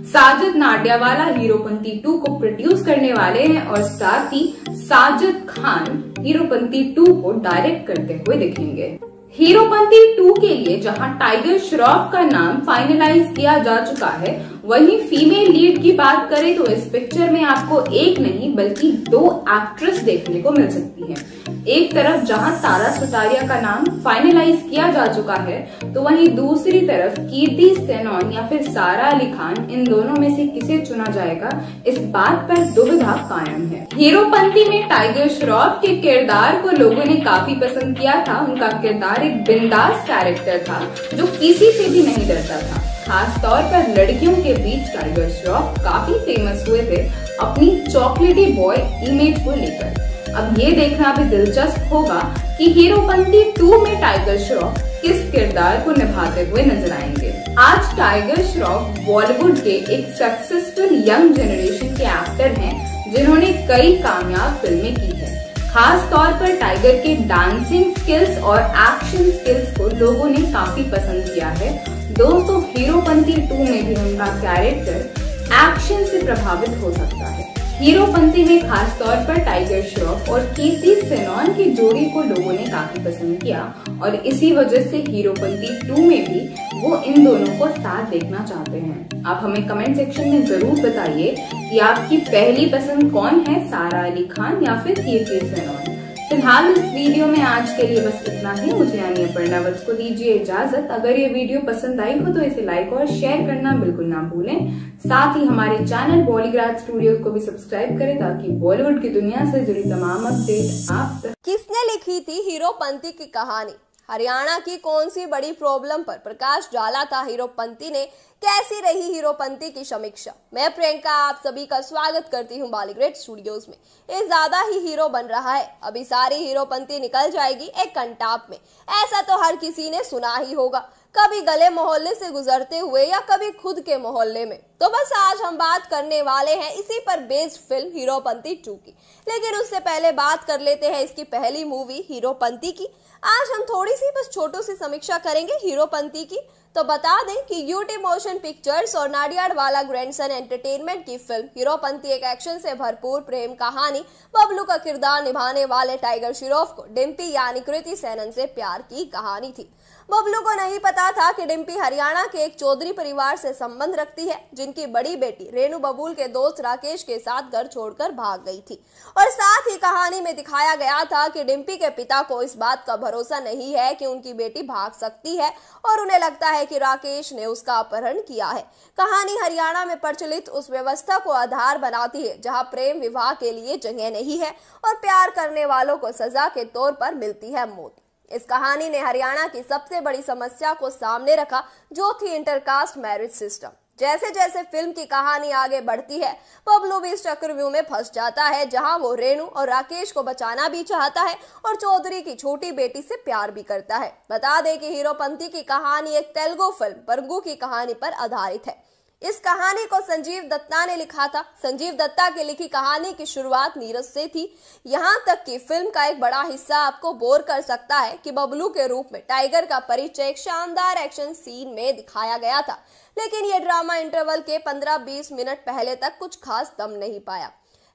साजिद नाडियाडवाला हीरोपंती 2 को प्रोड्यूस करने वाले हैं और साथ ही साजिद खान हीरोपंती 2 को डायरेक्ट करते हुए दिखेंगे। हीरोपंती 2 के लिए जहां टाइगर श्रॉफ का नाम फाइनलाइज किया जा चुका है, वहीं फीमेल लीड की बात करें तो इस पिक्चर में आपको एक नहीं बल्कि 2 एक्ट्रेस देखने को मिल सकती हैं। एक तरफ जहां तारा सुतारिया का नाम फाइनलाइज किया जा चुका है, तो वहीं दूसरी तरफ कीर्ति सेनन या फिर सारा अली खान, इन दोनों में से किसे चुना जाएगा, इस बात पर दुविधा कायम है। हीरोपंती में टाइगर श्रॉफ के किरदार को लोगों ने काफी पसंद किया था। उनका किरदार एक बिंदास कैरेक्टर था जो किसी से भी नहीं डरता था। खास तौर पर लड़कियों के बीच टाइगर श्रॉफ काफी फेमस हुए थे अपनी चॉकलेटी बॉय इमेज को लेकर। अब ये देखना भी दिलचस्प होगा कि हीरोपंती 2 में टाइगर श्रॉफ किस किरदार को निभाते हुए नजर आएंगे। आज टाइगर श्रॉफ बॉलीवुड के एक सक्सेसफुल यंग जनरेशन के एक्टर हैं, जिन्होंने कई कामयाब फिल्में की है। खास तौर पर टाइगर के डांसिंग स्किल्स और एक्शन स्किल्स को लोगों ने काफी पसंद किया है। दोस्तों, हीरोपंती 2 में भी उनका कैरेक्टर एक्शन से प्रभावित हो सकता है। हीरोपंती में खास तौर पर टाइगर श्रॉफ और कीर्ति सेनन की जोड़ी को लोगों ने काफी पसंद किया और इसी वजह से हीरोपंती 2 में भी वो इन दोनों को साथ देखना चाहते हैं। आप हमें कमेंट सेक्शन में जरूर बताइए कि आपकी पहली पसंद कौन है, सारा अली खान या फिर कीर्ति सेनन। फिलहाल इस वीडियो में आज के लिए बस इतना ही। मुझे यानी अपर्णा वत्स को दीजिए इजाजत। अगर ये वीडियो पसंद आई हो तो इसे लाइक और शेयर करना बिल्कुल ना भूलें। साथ ही हमारे चैनल बॉलीग्राफ स्टूडियोज को भी सब्सक्राइब करें ताकि बॉलीवुड की दुनिया से जुड़ी तमाम अपडेट आप तक। किसने लिखी थी हीरोपंती की कहानी? हरियाणा की कौन सी बड़ी प्रॉब्लम पर प्रकाश डाला था हीरोपंती ने? कैसी रही हीरोपंती की समीक्षा? मैं प्रियंका आप सभी का स्वागत करती हूँ बॉलीग्रेड स्टूडियोज में। ये ज्यादा ही हीरो बन रहा है। अभी सारी हीरोपंती निकल जाएगी एक कंटाप में, ऐसा तो हर किसी ने सुना ही होगा, कभी गले मोहल्ले से गुजरते हुए या कभी खुद के मोहल्ले में। तो बस आज हम बात करने वाले हैं इसी पर बेस्ड फिल्म हीरोपंती 2 की। लेकिन उससे पहले बात कर लेते हैं इसकी पहली मूवी हीरोपंती की। आज हम थोड़ी सी बस छोटू सी समीक्षा करेंगे हीरोपंती की। तो बता दें कि यूटी मोशन पिक्चर्स और नाडियाडवाला ग्रैंडसन एंटरटेनमेंट की फिल्म हीरोपंती एक एक्शन से भरपूर प्रेम कहानी, बबलू का किरदार निभाने वाले टाइगर श्रॉफ को डिम्पी यानी कृति सेनन से प्यार की कहानी थी। बबलू को नहीं पता था कि डिम्पी हरियाणा के एक चौधरी परिवार से संबंध रखती है, जिनकी बड़ी बेटी रेणु बबूल के दोस्त राकेश के साथ घर छोड़कर भाग गई थी। और साथ ही कहानी में दिखाया गया था कि डिम्पी के पिता को इस बात का भरोसा नहीं है कि उनकी बेटी भाग सकती है और उन्हें लगता है कि राकेश ने उसका अपहरण किया है। कहानी हरियाणा में प्रचलित उस व्यवस्था को आधार बनाती है जहां प्रेम विवाह के लिए जगह नहीं है और प्यार करने वालों को सजा के तौर पर मिलती है मौत। इस कहानी ने हरियाणा की सबसे बड़ी समस्या को सामने रखा, जो थी इंटरकास्ट मैरिज सिस्टम। जैसे जैसे फिल्म की कहानी आगे बढ़ती है, बबलू भी इस चक्रव्यूह में फंस जाता है, जहां वो रेणु और राकेश को बचाना भी चाहता है और चौधरी की छोटी बेटी से प्यार भी करता है। बता दें कि हीरोपंती की कहानी एक तेलुगु फिल्म परंगु की कहानी पर आधारित है। इस कहानी को संजीव दत्ता ने लिखा था। संजीव दत्ता की लिखी कहानी की शुरुआत नीरज से थी। यहाँ तक कि फिल्म का एक बड़ा हिस्सा आपको बोर कर सकता है कि बबलू के रूप में टाइगर का परिचय एक शानदार एक्शन सीन में दिखाया गया था, लेकिन ये ड्रामा इंटरवल के 15-20 मिनट पहले तक कुछ खास दम नहीं पाया।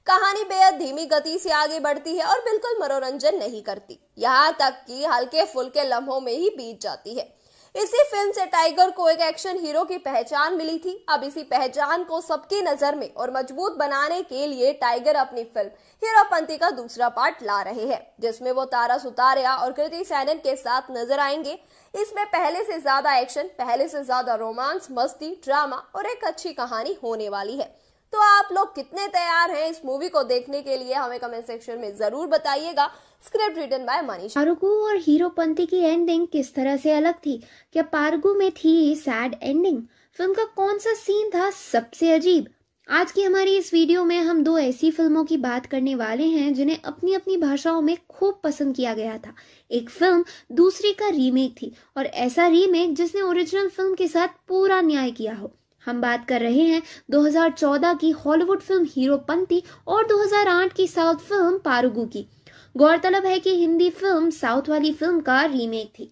कहानी बेहद धीमी गति से आगे बढ़ती है और बिल्कुल मनोरंजन नहीं करती, यहाँ तक कि हल्के फुल्के लम्हों में ही बीत जाती है। इसी फिल्म से टाइगर को एक एक्शन हीरो की पहचान मिली थी। अब इसी पहचान को सबकी नजर में और मजबूत बनाने के लिए टाइगर अपनी फिल्म हीरोपंती का दूसरा पार्ट ला रहे हैं, जिसमें वो तारा सुतारिया और कृति सैनन के साथ नजर आएंगे। इसमें पहले से ज्यादा एक्शन, पहले से ज्यादा रोमांस, मस्ती, ड्रामा और एक अच्छी कहानी होने वाली है। तो आप लोग कितने तैयार हैं इस मूवी को देखने के लिए, हमें कमेंट सेक्शन में जरूर बताइएगा। Script written by Manish. Parugu और हीरोपंती की एंडिंग किस तरह से अलग थी? क्या पारुगु में थी सैड एंडिंग? फिल्म का कौन सा सीन था सबसे अजीब? आज की हमारी इस वीडियो में हम दो ऐसी फिल्मों की बात करने वाले हैं जिन्हें अपनी अपनी भाषाओं में खूब पसंद किया गया था। एक फिल्म दूसरी का रीमेक थी, और ऐसा रीमेक जिसने ओरिजिनल फिल्म के साथ पूरा न्याय किया हो। हम बात कर रहे हैं 2014 की हॉलीवुड फिल्म हीरोपंती और 2008 की साउथ फिल्म पारुगु की। गौरतलब है कि हिंदी फिल्म साउथ वाली फिल्म का रीमेक थी।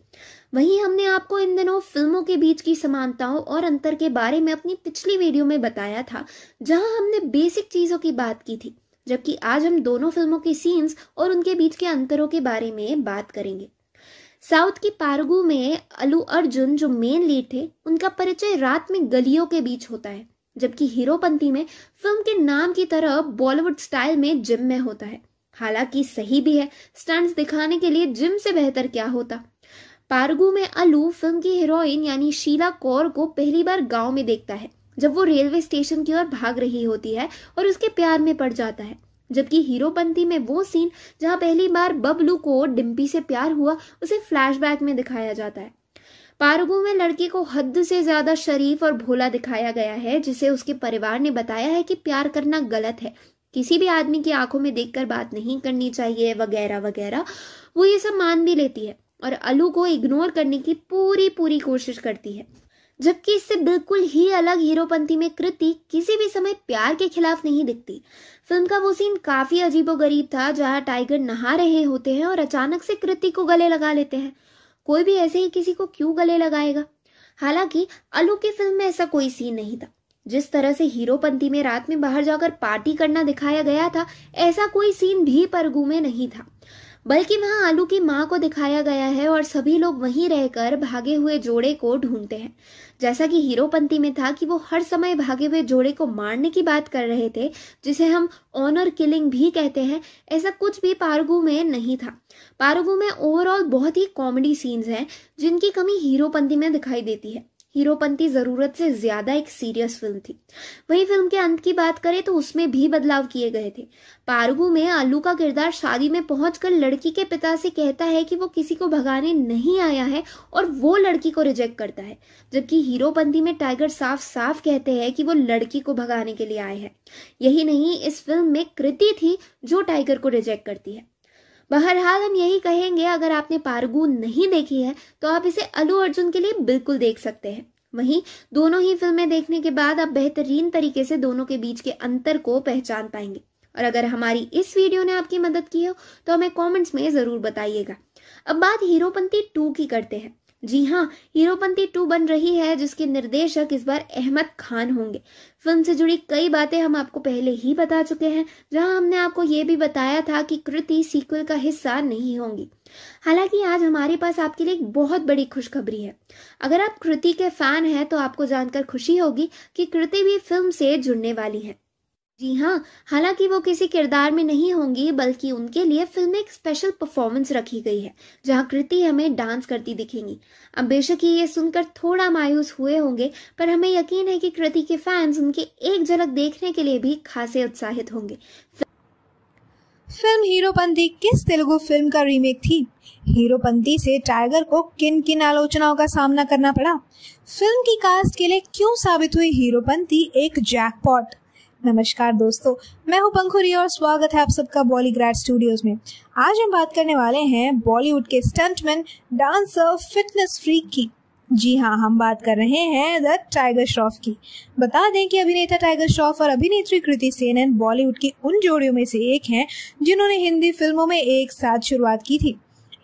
वहीं हमने आपको इन दिनों फिल्मों के बीच की समानताओं और अंतर के बारे में अपनी पिछली वीडियो में बताया था, जहां हमने बेसिक चीजों की बात की थी, जबकि आज हम दोनों फिल्मों के सीन्स और उनके बीच के अंतरों के बारे में बात करेंगे। साउथ की पारुगु में अल्लू अर्जुन जो मेन लीड थे, उनका परिचय रात में गलियों के बीच होता है, जबकि हीरोपंती में फिल्म के नाम की तरह बॉलीवुड स्टाइल में जिम में होता है। हालांकि सही भी है, स्टंट्स दिखाने के लिए जिम से बेहतर क्या होता। पारुगु में अल्लू फिल्म की हीरोइन यानी शीला कौर को पहली बार गांव में देखता है, जब वो रेलवे स्टेशन की ओर भाग रही होती है और उसके प्यार में पड़ जाता है। जबकि हीरोपंती में वो सीन जहां पहली बार बबलू को डिम्पी से प्यार हुआ, उसे फ्लैशबैक में दिखाया जाता है। पारुगु में लड़की को हद से ज्यादा शरीफ और भोला दिखाया गया है, जिसे उसके परिवार ने बताया है कि प्यार करना गलत है, किसी भी आदमी की आंखों में देखकर बात नहीं करनी चाहिए, वगैरह वगैरह। वो ये सब मान भी लेती है और अल्लू को इग्नोर करने की पूरी कोशिश करती है। जबकि इससे बिल्कुल ही अलग हीरोपंती में कृति किसी भी समय प्यार के खिलाफ नहीं दिखती। फिल्म का वो सीन काफी अजीबोगरीब था, जहां टाइगर नहा रहे होते हैं और अचानक से कृति को गले लगा लेते हैं। कोई भी ऐसे ही किसी को क्यों गले लगाएगा? हालांकि अल्लू की फिल्म में ऐसा कोई सीन नहीं था। जिस तरह से हीरोपंती में रात में बाहर जाकर पार्टी करना दिखाया गया था, ऐसा कोई सीन भी पारुगु में नहीं था। बल्कि वहां अल्लू की मां को दिखाया गया है और सभी लोग वहीं रहकर भागे हुए जोड़े को ढूंढते हैं। जैसा कि हीरोपंती में था कि वो हर समय भागे हुए जोड़े को मारने की बात कर रहे थे, जिसे हम ऑनर किलिंग भी कहते हैं, ऐसा कुछ भी पारुगु में नहीं था। पारुगु में ओवरऑल बहुत ही कॉमेडी सीन्स हैं, जिनकी कमी हीरोपंती में दिखाई देती है। हीरोपंती जरूरत से ज्यादा एक सीरियस फिल्म थी। वहीं फिल्म के अंत की बात करें तो उसमें भी बदलाव किए गए थे। पारुगु में अल्लू का किरदार शादी में पहुंचकर लड़की के पिता से कहता है कि वो किसी को भगाने नहीं आया है और वो लड़की को रिजेक्ट करता है, जबकि हीरोपंती में टाइगर साफ साफ कहते हैं कि वो लड़की को भगाने के लिए आए हैं। यही नहीं, इस फिल्म में कृति थी जो टाइगर को रिजेक्ट करती है। बहरहाल हम यही कहेंगे, अगर आपने पारुगु नहीं देखी है तो आप इसे अल्लू अर्जुन के लिए बिल्कुल देख सकते हैं। वहीं दोनों ही फिल्में देखने के बाद आप बेहतरीन तरीके से दोनों के बीच के अंतर को पहचान पाएंगे। और अगर हमारी इस वीडियो ने आपकी मदद की हो तो हमें कमेंट्स में जरूर बताइएगा। अब बात हीरोपंती 2 की करते हैं। जी हाँ, हीरोपंती 2 बन रही है, जिसके निर्देशक इस बार अहमद खान होंगे। फिल्म से जुड़ी कई बातें हम आपको पहले ही बता चुके हैं, जहां हमने आपको ये भी बताया था कि कृति सीक्वल का हिस्सा नहीं होंगी। हालांकि आज हमारे पास आपके लिए एक बहुत बड़ी खुशखबरी है। अगर आप कृति के फैन हैं तो आपको जानकर खुशी होगी कि कृति भी फिल्म से जुड़ने वाली है। जी हाँ, हालांकि वो किसी किरदार में नहीं होंगी, बल्कि उनके लिए फिल्म में एक स्पेशल परफॉर्मेंस रखी गई है, जहां कृति हमें डांस करती दिखेंगी। अब बेशक ही ये सुनकर थोड़ा मायूस हुए होंगे, पर हमें यकीन है कि कृति के फैंस उनकी एक झलक देखने के लिए भी खासे उत्साहित होंगे। फिल्म हीरोपंती किस तेलुगु फिल्म का रीमेक थी? हीरोपंती से टाइगर को किन किन आलोचनाओं का सामना करना पड़ा? फिल्म की कास्ट के लिए क्यों साबित हुई हीरोपंती एक जैकपॉट? नमस्कार दोस्तों, मैं हूं पंखुरी और स्वागत है आप सबका बॉलीग्रैड स्टूडियोज में। आज हम बात करने वाले हैं बॉलीवुड के स्टंटमैन, डांसर, फिटनेस फ्रीक की। जी हाँ, हम बात कर रहे हैं द टाइगर श्रॉफ की। बता दें कि अभिनेता टाइगर श्रॉफ और अभिनेत्री कृति सेनन बॉलीवुड की उन जोड़ियों में से एक हैं जिन्होंने हिंदी फिल्मों में एक साथ शुरुआत की थी।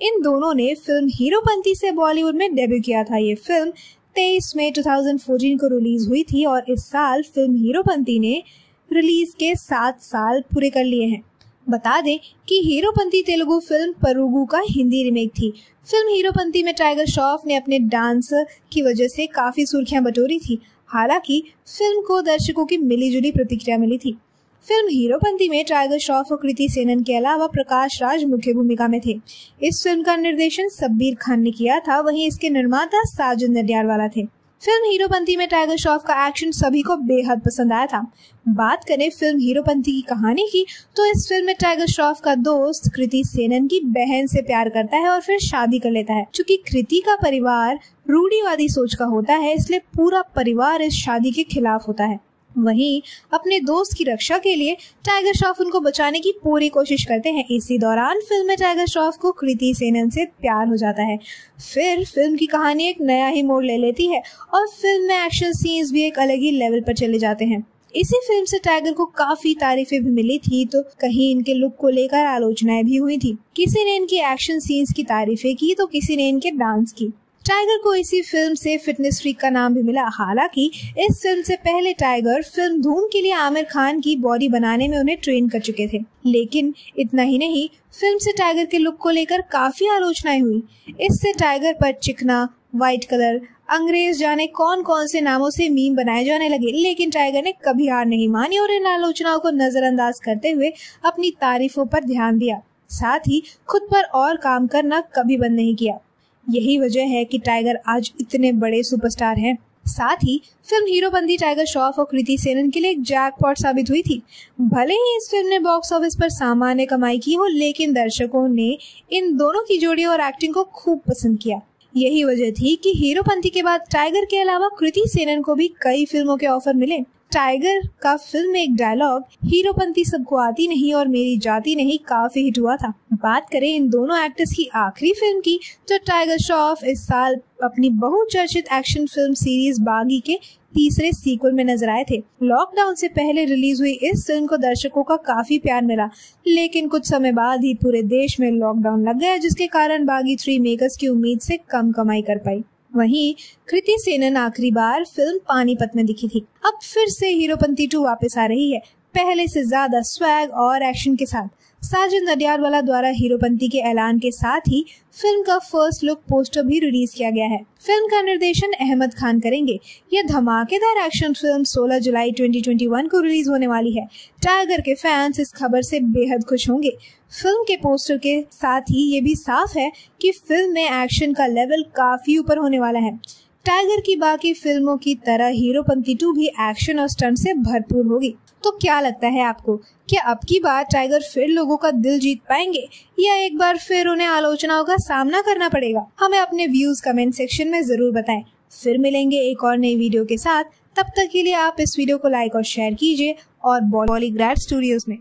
इन दोनों ने फिल्म हीरोपंती से बॉलीवुड में डेब्यू किया था। ये फिल्म 23 मई 2014 को रिलीज हुई थी और इस साल फिल्म हीरोपंती ने रिलीज के 7 साल पूरे कर लिए हैं। बता दें कि हीरोपंती तेलुगु फिल्म परुगु का हिंदी रीमेक थी। फिल्म हीरोपंती में टाइगर श्रॉफ ने अपने डांस की वजह से काफी सुर्खियां बटोरी थी। हालांकि फिल्म को दर्शकों की मिलीजुली प्रतिक्रिया मिली थी। फिल्म हीरोपंती में टाइगर श्रॉफ और कृति सेनन के अलावा प्रकाश राज मुख्य भूमिका में थे। इस फिल्म का निर्देशन शब्बीर खान ने किया था, वहीं इसके निर्माता साजन नडियाडवाला थे। फिल्म हीरोपंती में टाइगर श्रॉफ का एक्शन सभी को बेहद पसंद आया था। बात करें फिल्म हीरोपंती की कहानी की, तो इस फिल्म में टाइगर श्रॉफ का दोस्त कृति सेनन की बहन से प्यार करता है और फिर शादी कर लेता है। चूंकि कृति का परिवार रूढ़िवादी सोच का होता है, इसलिए पूरा परिवार इस शादी के खिलाफ होता है। वहीं अपने दोस्त की रक्षा के लिए टाइगर श्रॉफ उनको बचाने की पूरी कोशिश करते हैं। इसी दौरान फिल्म में टाइगर श्रॉफ को कृति सेनन से प्यार हो जाता है। फिर फिल्म की कहानी एक नया ही मोड़ ले लेती है और फिल्म में एक्शन सीन्स भी एक अलग ही लेवल पर चले जाते हैं। इसी फिल्म से टाइगर को काफी तारीफें भी मिली थी, तो कहीं इनके लुक को लेकर आलोचनाएं भी हुई थी। किसी ने इनकी एक्शन सीन्स की तारीफें की तो किसी ने इनके डांस की। टाइगर को इसी फिल्म से फिटनेस फ्रीक का नाम भी मिला। हालांकि इस फिल्म से पहले टाइगर फिल्म धूम के लिए आमिर खान की बॉडी बनाने में उन्हें ट्रेन कर चुके थे। लेकिन इतना ही नहीं, फिल्म से टाइगर के लुक को लेकर काफी आलोचनाएं हुई। इससे टाइगर पर चिकना, व्हाइट कलर, अंग्रेज जाने कौन कौन से नामों से मीम बनाए जाने लगे। लेकिन टाइगर ने कभी हार नहीं मानी और इन आलोचनाओं को नजरअंदाज करते हुए अपनी तारीफों पर ध्यान दिया। साथ ही खुद पर और काम करना कभी बंद नहीं किया। यही वजह है कि टाइगर आज इतने बड़े सुपरस्टार हैं। साथ ही फिल्म हीरोपंती टाइगर श्रॉफ और कृति सेनन के लिए एक जैकपॉट साबित हुई थी। भले ही इस फिल्म ने बॉक्स ऑफिस पर सामान्य कमाई की हो, लेकिन दर्शकों ने इन दोनों की जोड़ी और एक्टिंग को खूब पसंद किया। यही वजह थी कि हीरोपंती के बाद टाइगर के अलावा कृति सेनन को भी कई फिल्मों के ऑफर मिले। टाइगर का फिल्म में एक डायलॉग हीरोपंती सबको आती नहीं और मेरी जाती नहीं काफी हिट हुआ था। बात करें इन दोनों एक्टर्स की आखिरी फिल्म की, तो टाइगर श्रॉफ इस साल अपनी बहुचर्चित एक्शन फिल्म सीरीज बागी के तीसरे सीक्वल में नजर आए थे। लॉकडाउन से पहले रिलीज हुई इस फिल्म को दर्शकों का काफी प्यार मिला, लेकिन कुछ समय बाद ही पूरे देश में लॉकडाउन लग गया, जिसके कारण बागी 3 मेकर्स की उम्मीद से कम कमाई कर पाई। वहीं कृति सेनन आखिरी बार फिल्म पानीपत में दिखी थी। अब फिर से हीरोपंती 2 वापस आ रही है, पहले से ज्यादा स्वैग और एक्शन के साथ। साजन नडियाडवाला द्वारा हीरोपंती के ऐलान के साथ ही फिल्म का फर्स्ट लुक पोस्टर भी रिलीज किया गया है। फिल्म का निर्देशन अहमद खान करेंगे। यह धमाकेदार एक्शन फिल्म 16 जुलाई 2021 को रिलीज होने वाली है। टाइगर के फैंस इस खबर से बेहद खुश होंगे। फिल्म के पोस्टर के साथ ही ये भी साफ है कि फिल्म में एक्शन का लेवल काफी ऊपर होने वाला है। टाइगर की बाकी फिल्मों की तरह हीरोपंती 2 भी एक्शन और स्टंट से भरपूर होगी। तो क्या लगता है आपको, क्या अब की बार टाइगर फिर लोगों का दिल जीत पाएंगे या एक बार फिर उन्हें आलोचनाओं का सामना करना पड़ेगा? हमें अपने व्यूज कमेंट सेक्शन में जरूर बताएं। फिर मिलेंगे एक और नई वीडियो के साथ। तब तक के लिए आप इस वीडियो को लाइक और शेयर कीजिए और बॉलीग्रैड स्टूडियोज में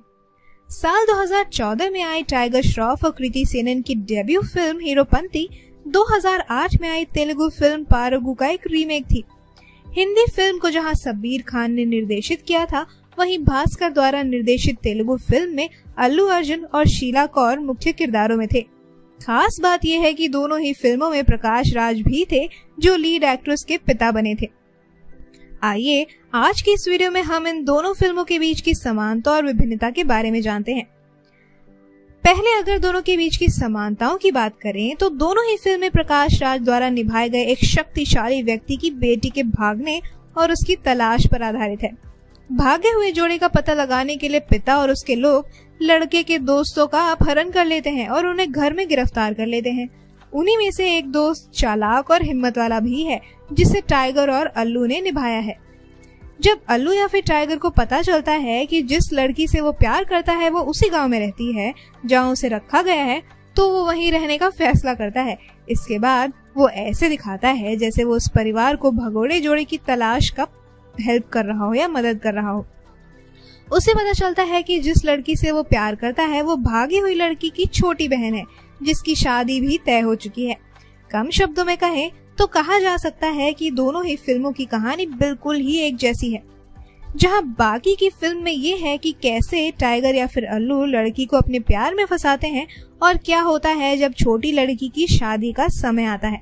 साल 2014 में आई टाइगर श्रॉफ और कृति सेनन की डेब्यू फिल्म हीरोपंती 2008 में आई तेलुगु फिल्म पारुगु का एक रीमेक थी। हिंदी फिल्म को जहां शब्बीर खान ने निर्देशित किया था, वहीं भास्कर द्वारा निर्देशित तेलुगु फिल्म में अल्लू अर्जुन और शीला कौर मुख्य किरदारों में थे। खास बात यह है कि दोनों ही फिल्मों में प्रकाश राज भी थे, जो लीड एक्ट्रेस के पिता बने थे। आइए आज की इस वीडियो में हम इन दोनों फिल्मों के बीच की समानता और विभिन्नता के बारे में जानते हैं। पहले अगर दोनों के बीच की समानताओं की बात करें, तो दोनों ही फिल्में प्रकाश राज द्वारा निभाए गए एक शक्तिशाली व्यक्ति की बेटी के भागने और उसकी तलाश पर आधारित है। भागे हुए जोड़े का पता लगाने के लिए पिता और उसके लोग लड़के के दोस्तों का अपहरण कर लेते हैं और उन्हें घर में गिरफ्तार कर लेते हैं। उन्हीं में से एक दोस्त चालाक और हिम्मत वाला भी है, जिसे टाइगर और अल्लू ने निभाया है। जब अल्लू या फिर टाइगर को पता चलता है कि जिस लड़की से वो प्यार करता है वो उसी गांव में रहती है जहां उसे रखा गया है, तो वो वहीं रहने का फैसला करता है। इसके बाद वो ऐसे दिखाता है जैसे वो उस परिवार को भगोड़े जोड़े की तलाश का हेल्प कर रहा हो या मदद कर रहा हो। उसे पता चलता है कि जिस लड़की से वो प्यार करता है वो भागी हुई लड़की की छोटी बहन है, जिसकी शादी भी तय हो चुकी है। कम शब्दों में कहें तो कहा जा सकता है कि दोनों ही फिल्मों की कहानी बिल्कुल ही एक जैसी है। जहां बाकी की फिल्म में ये है कि कैसे टाइगर या फिर अल्लू लड़की को अपने प्यार में फंसाते हैं और क्या होता है जब छोटी लड़की की शादी का समय आता है।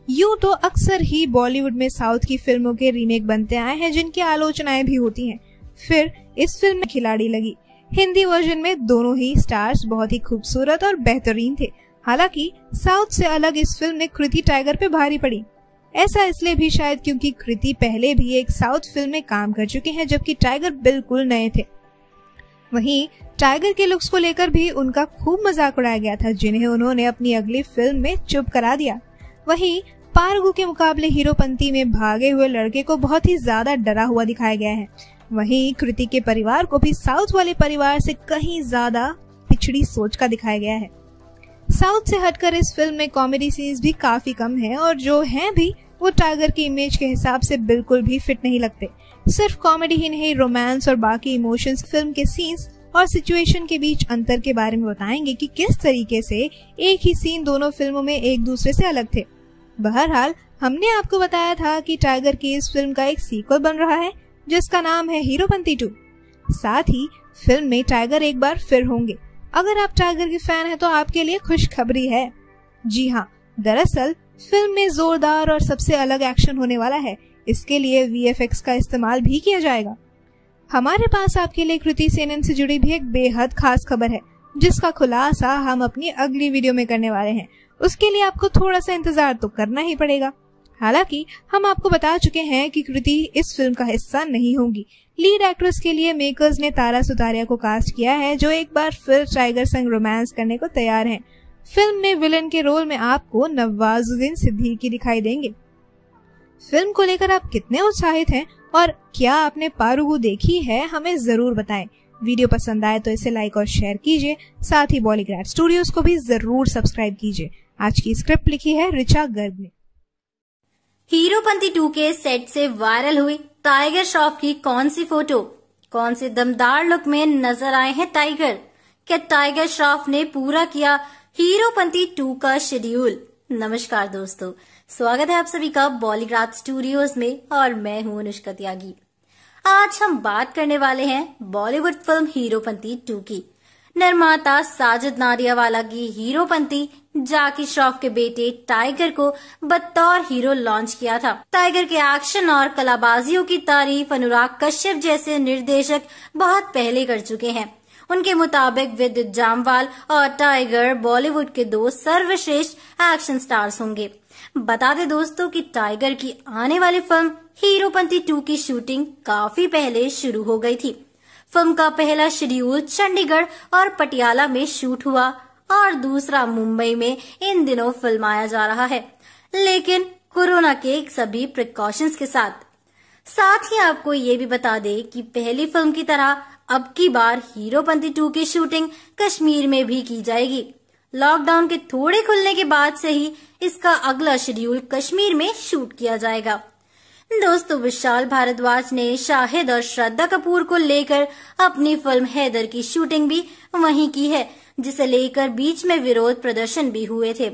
यूं तो अक्सर ही बॉलीवुड में साउथ की फिल्मों के रीमेक बनते आए हैं जिनकी आलोचनाएं भी होती हैं। फिर इस फिल्म में खिलाड़ी लगी। हिंदी वर्जन में दोनों ही स्टार्स बहुत ही खूबसूरत और बेहतरीन थे। हालांकि साउथ से अलग इस फिल्म में कृति टाइगर पे भारी पड़ी। ऐसा इसलिए भी शायद क्योंकि कृति पहले भी एक साउथ फिल्म में काम कर चुके हैं, जबकि टाइगर बिल्कुल नए थे। वहीं टाइगर के लुक्स को लेकर भी उनका खूब मजाक उड़ाया गया था, जिन्हें उन्होंने अपनी अगली फिल्म में चुप करा दिया। वहीं पारगू के मुकाबले हीरोपंती में भागे हुए लड़के को बहुत ही ज्यादा डरा हुआ दिखाया गया है। वहीं कृति के परिवार को भी साउथ वाले परिवार से कहीं ज्यादा पिछड़ी सोच का दिखाया गया है। साउथ से हटकर इस फिल्म में कॉमेडी सीन्स भी काफी कम हैं और जो हैं भी वो टाइगर की इमेज के हिसाब से बिल्कुल भी फिट नहीं लगते। सिर्फ कॉमेडी ही नहीं, रोमांस और बाकी इमोशंस, फिल्म के सीन्स और सिचुएशन के बीच अंतर के बारे में बताएंगे कि किस तरीके से एक ही सीन दोनों फिल्मों में एक दूसरे से अलग थे। बहरहाल हमने आपको बताया था कि टाइगर की इस फिल्म का एक सीक्वल बन रहा है जिसका नाम है हीरोपंती 2। साथ ही फिल्म में टाइगर एक बार फिर होंगे। अगर आप टाइगर के फैन हैं तो आपके लिए खुशखबरी है। जी हाँ, दरअसल फिल्म में जोरदार और सबसे अलग एक्शन होने वाला है। इसके लिए VFX का इस्तेमाल भी किया जाएगा। हमारे पास आपके लिए कृति सेनन से जुड़ी भी एक बेहद खास खबर है जिसका खुलासा हम अपनी अगली वीडियो में करने वाले हैं। उसके लिए आपको थोड़ा सा इंतजार तो करना ही पड़ेगा। हालांकि हम आपको बता चुके हैं कि कृति इस फिल्म का हिस्सा नहीं होंगी। लीड एक्ट्रेस के लिए मेकर्स ने तारा सुतारिया को कास्ट किया है, जो एक बार फिर टाइगर संग रोमांस करने को तैयार हैं। फिल्म में विलन के रोल में आपको नवाजुद्दीन सिद्दीकी दिखाई देंगे। फिल्म को लेकर आप कितने उत्साहित हैं और क्या आपने पारुगु देखी है, हमें जरूर बताएं। वीडियो पसंद आए तो इसे लाइक और शेयर कीजिए। साथ ही बॉलीग्राड स्टूडियोज को भी जरूर सब्सक्राइब कीजिए। आज की स्क्रिप्ट लिखी है ऋचा गर्ग ने। हीरोपंती 2 के सेट से वायरल हुई टाइगर श्रॉफ की कौन सी फोटो? कौन से दमदार लुक में नजर आए हैं टाइगर? क्या टाइगर श्रॉफ ने पूरा किया हीरोपंती 2 का शेड्यूल? नमस्कार दोस्तों, स्वागत है आप सभी का बॉलीग्राड स्टूडियोज में और मैं हूं अनुष्का त्यागी। आज हम बात करने वाले हैं बॉलीवुड फिल्म हीरोपंती 2 की। निर्माता साजिद नाडियावाला की हीरोपंती जैकी श्रॉफ के बेटे टाइगर को बतौर हीरो लॉन्च किया था। टाइगर के एक्शन और कलाबाजियों की तारीफ अनुराग कश्यप जैसे निर्देशक बहुत पहले कर चुके हैं। उनके मुताबिक विद्युत जामवाल और टाइगर बॉलीवुड के 2 सर्वश्रेष्ठ एक्शन स्टार्स होंगे। बता दें दोस्तों कि टाइगर की आने वाली फिल्म हीरोपंती 2 की शूटिंग काफी पहले शुरू हो गई थी। फिल्म का पहला शेड्यूल चंडीगढ़ और पटियाला में शूट हुआ और दूसरा मुंबई में इन दिनों फिल्माया जा रहा है, लेकिन कोरोना के सभी प्रिकॉशंस के साथ। साथ ही आपको ये भी बता दें कि पहली फिल्म की तरह अब की बार हीरोपंती 2 की शूटिंग कश्मीर में भी की जाएगी। लॉकडाउन के थोड़े खुलने के बाद से ही इसका अगला शेड्यूल कश्मीर में शूट किया जाएगा। दोस्तों, विशाल भारद्वाज ने शाहिद और श्रद्धा कपूर को लेकर अपनी फिल्म हैदर की शूटिंग भी वहीं की है, जिसे लेकर बीच में विरोध प्रदर्शन भी हुए थे।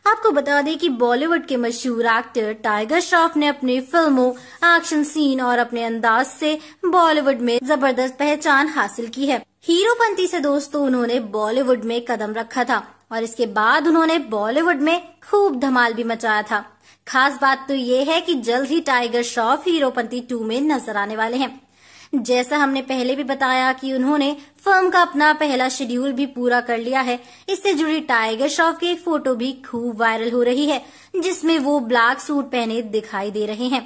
आपको बता दें कि बॉलीवुड के मशहूर एक्टर टाइगर श्रॉफ ने अपनी फिल्मों, एक्शन सीन और अपने अंदाज से बॉलीवुड में जबरदस्त पहचान हासिल की है। हीरोपंती से दोस्तों उन्होंने बॉलीवुड में कदम रखा था और इसके बाद उन्होंने बॉलीवुड में खूब धमाल भी मचाया था। खास बात तो ये है कि जल्द ही टाइगर श्रॉफ हीरोपंती 2 में नजर आने वाले हैं। जैसा हमने पहले भी बताया कि उन्होंने फिल्म का अपना पहला शेड्यूल भी पूरा कर लिया है। इससे जुड़ी टाइगर श्रॉफ की एक फोटो भी खूब वायरल हो रही है, जिसमें वो ब्लैक सूट पहने दिखाई दे रहे हैं।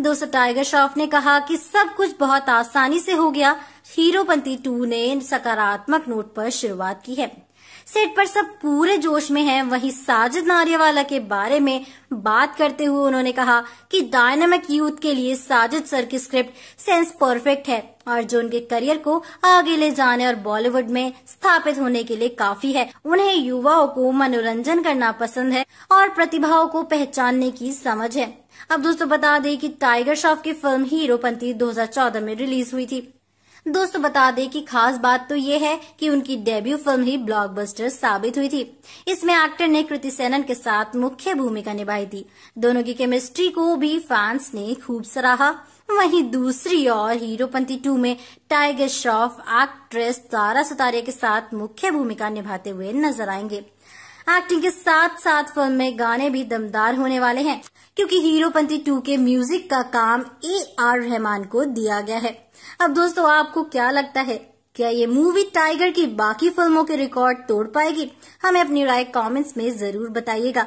दोस्तों, टाइगर श्रॉफ ने कहा कि सब कुछ बहुत आसानी से हो गया। हीरोपंती 2 ने सकारात्मक नोट पर शुरुआत की है। सेट पर सब पूरे जोश में हैं। वहीं साजिद नाडियाडवाला के बारे में बात करते हुए उन्होंने कहा कि डायनामिक यूथ के लिए साजिद सर की स्क्रिप्ट सेंस परफेक्ट है और जो उनके करियर को आगे ले जाने और बॉलीवुड में स्थापित होने के लिए काफी है। उन्हें युवाओं को मनोरंजन करना पसंद है और प्रतिभाओं को पहचानने की समझ है। अब दोस्तों बता दें कि टाइगर श्रॉफ की फिल्म हीरोपंती 2014 में रिलीज हुई थी। दोस्तों बता दें कि खास बात तो ये है कि उनकी डेब्यू फिल्म ही ब्लॉकबस्टर साबित हुई थी। इसमें एक्टर ने कृति सेनन के साथ मुख्य भूमिका निभाई थी। दोनों की केमिस्ट्री को भी फैंस ने खूब सराहा। वहीं दूसरी ओर हीरोपंती 2 में टाइगर श्रॉफ एक्ट्रेस तारा सुतारिया के साथ मुख्य भूमिका निभाते हुए नजर आएंगे। एक्टिंग के साथ साथ फिल्म में गाने भी दमदार होने वाले हैं, क्योंकि हीरोपंती 2 के म्यूजिक का काम AR रहमान को दिया गया है। अब दोस्तों आपको क्या लगता है, क्या ये मूवी टाइगर की बाकी फिल्मों के रिकॉर्ड तोड़ पाएगी? हमें अपनी राय कमेंट्स में जरूर बताइएगा।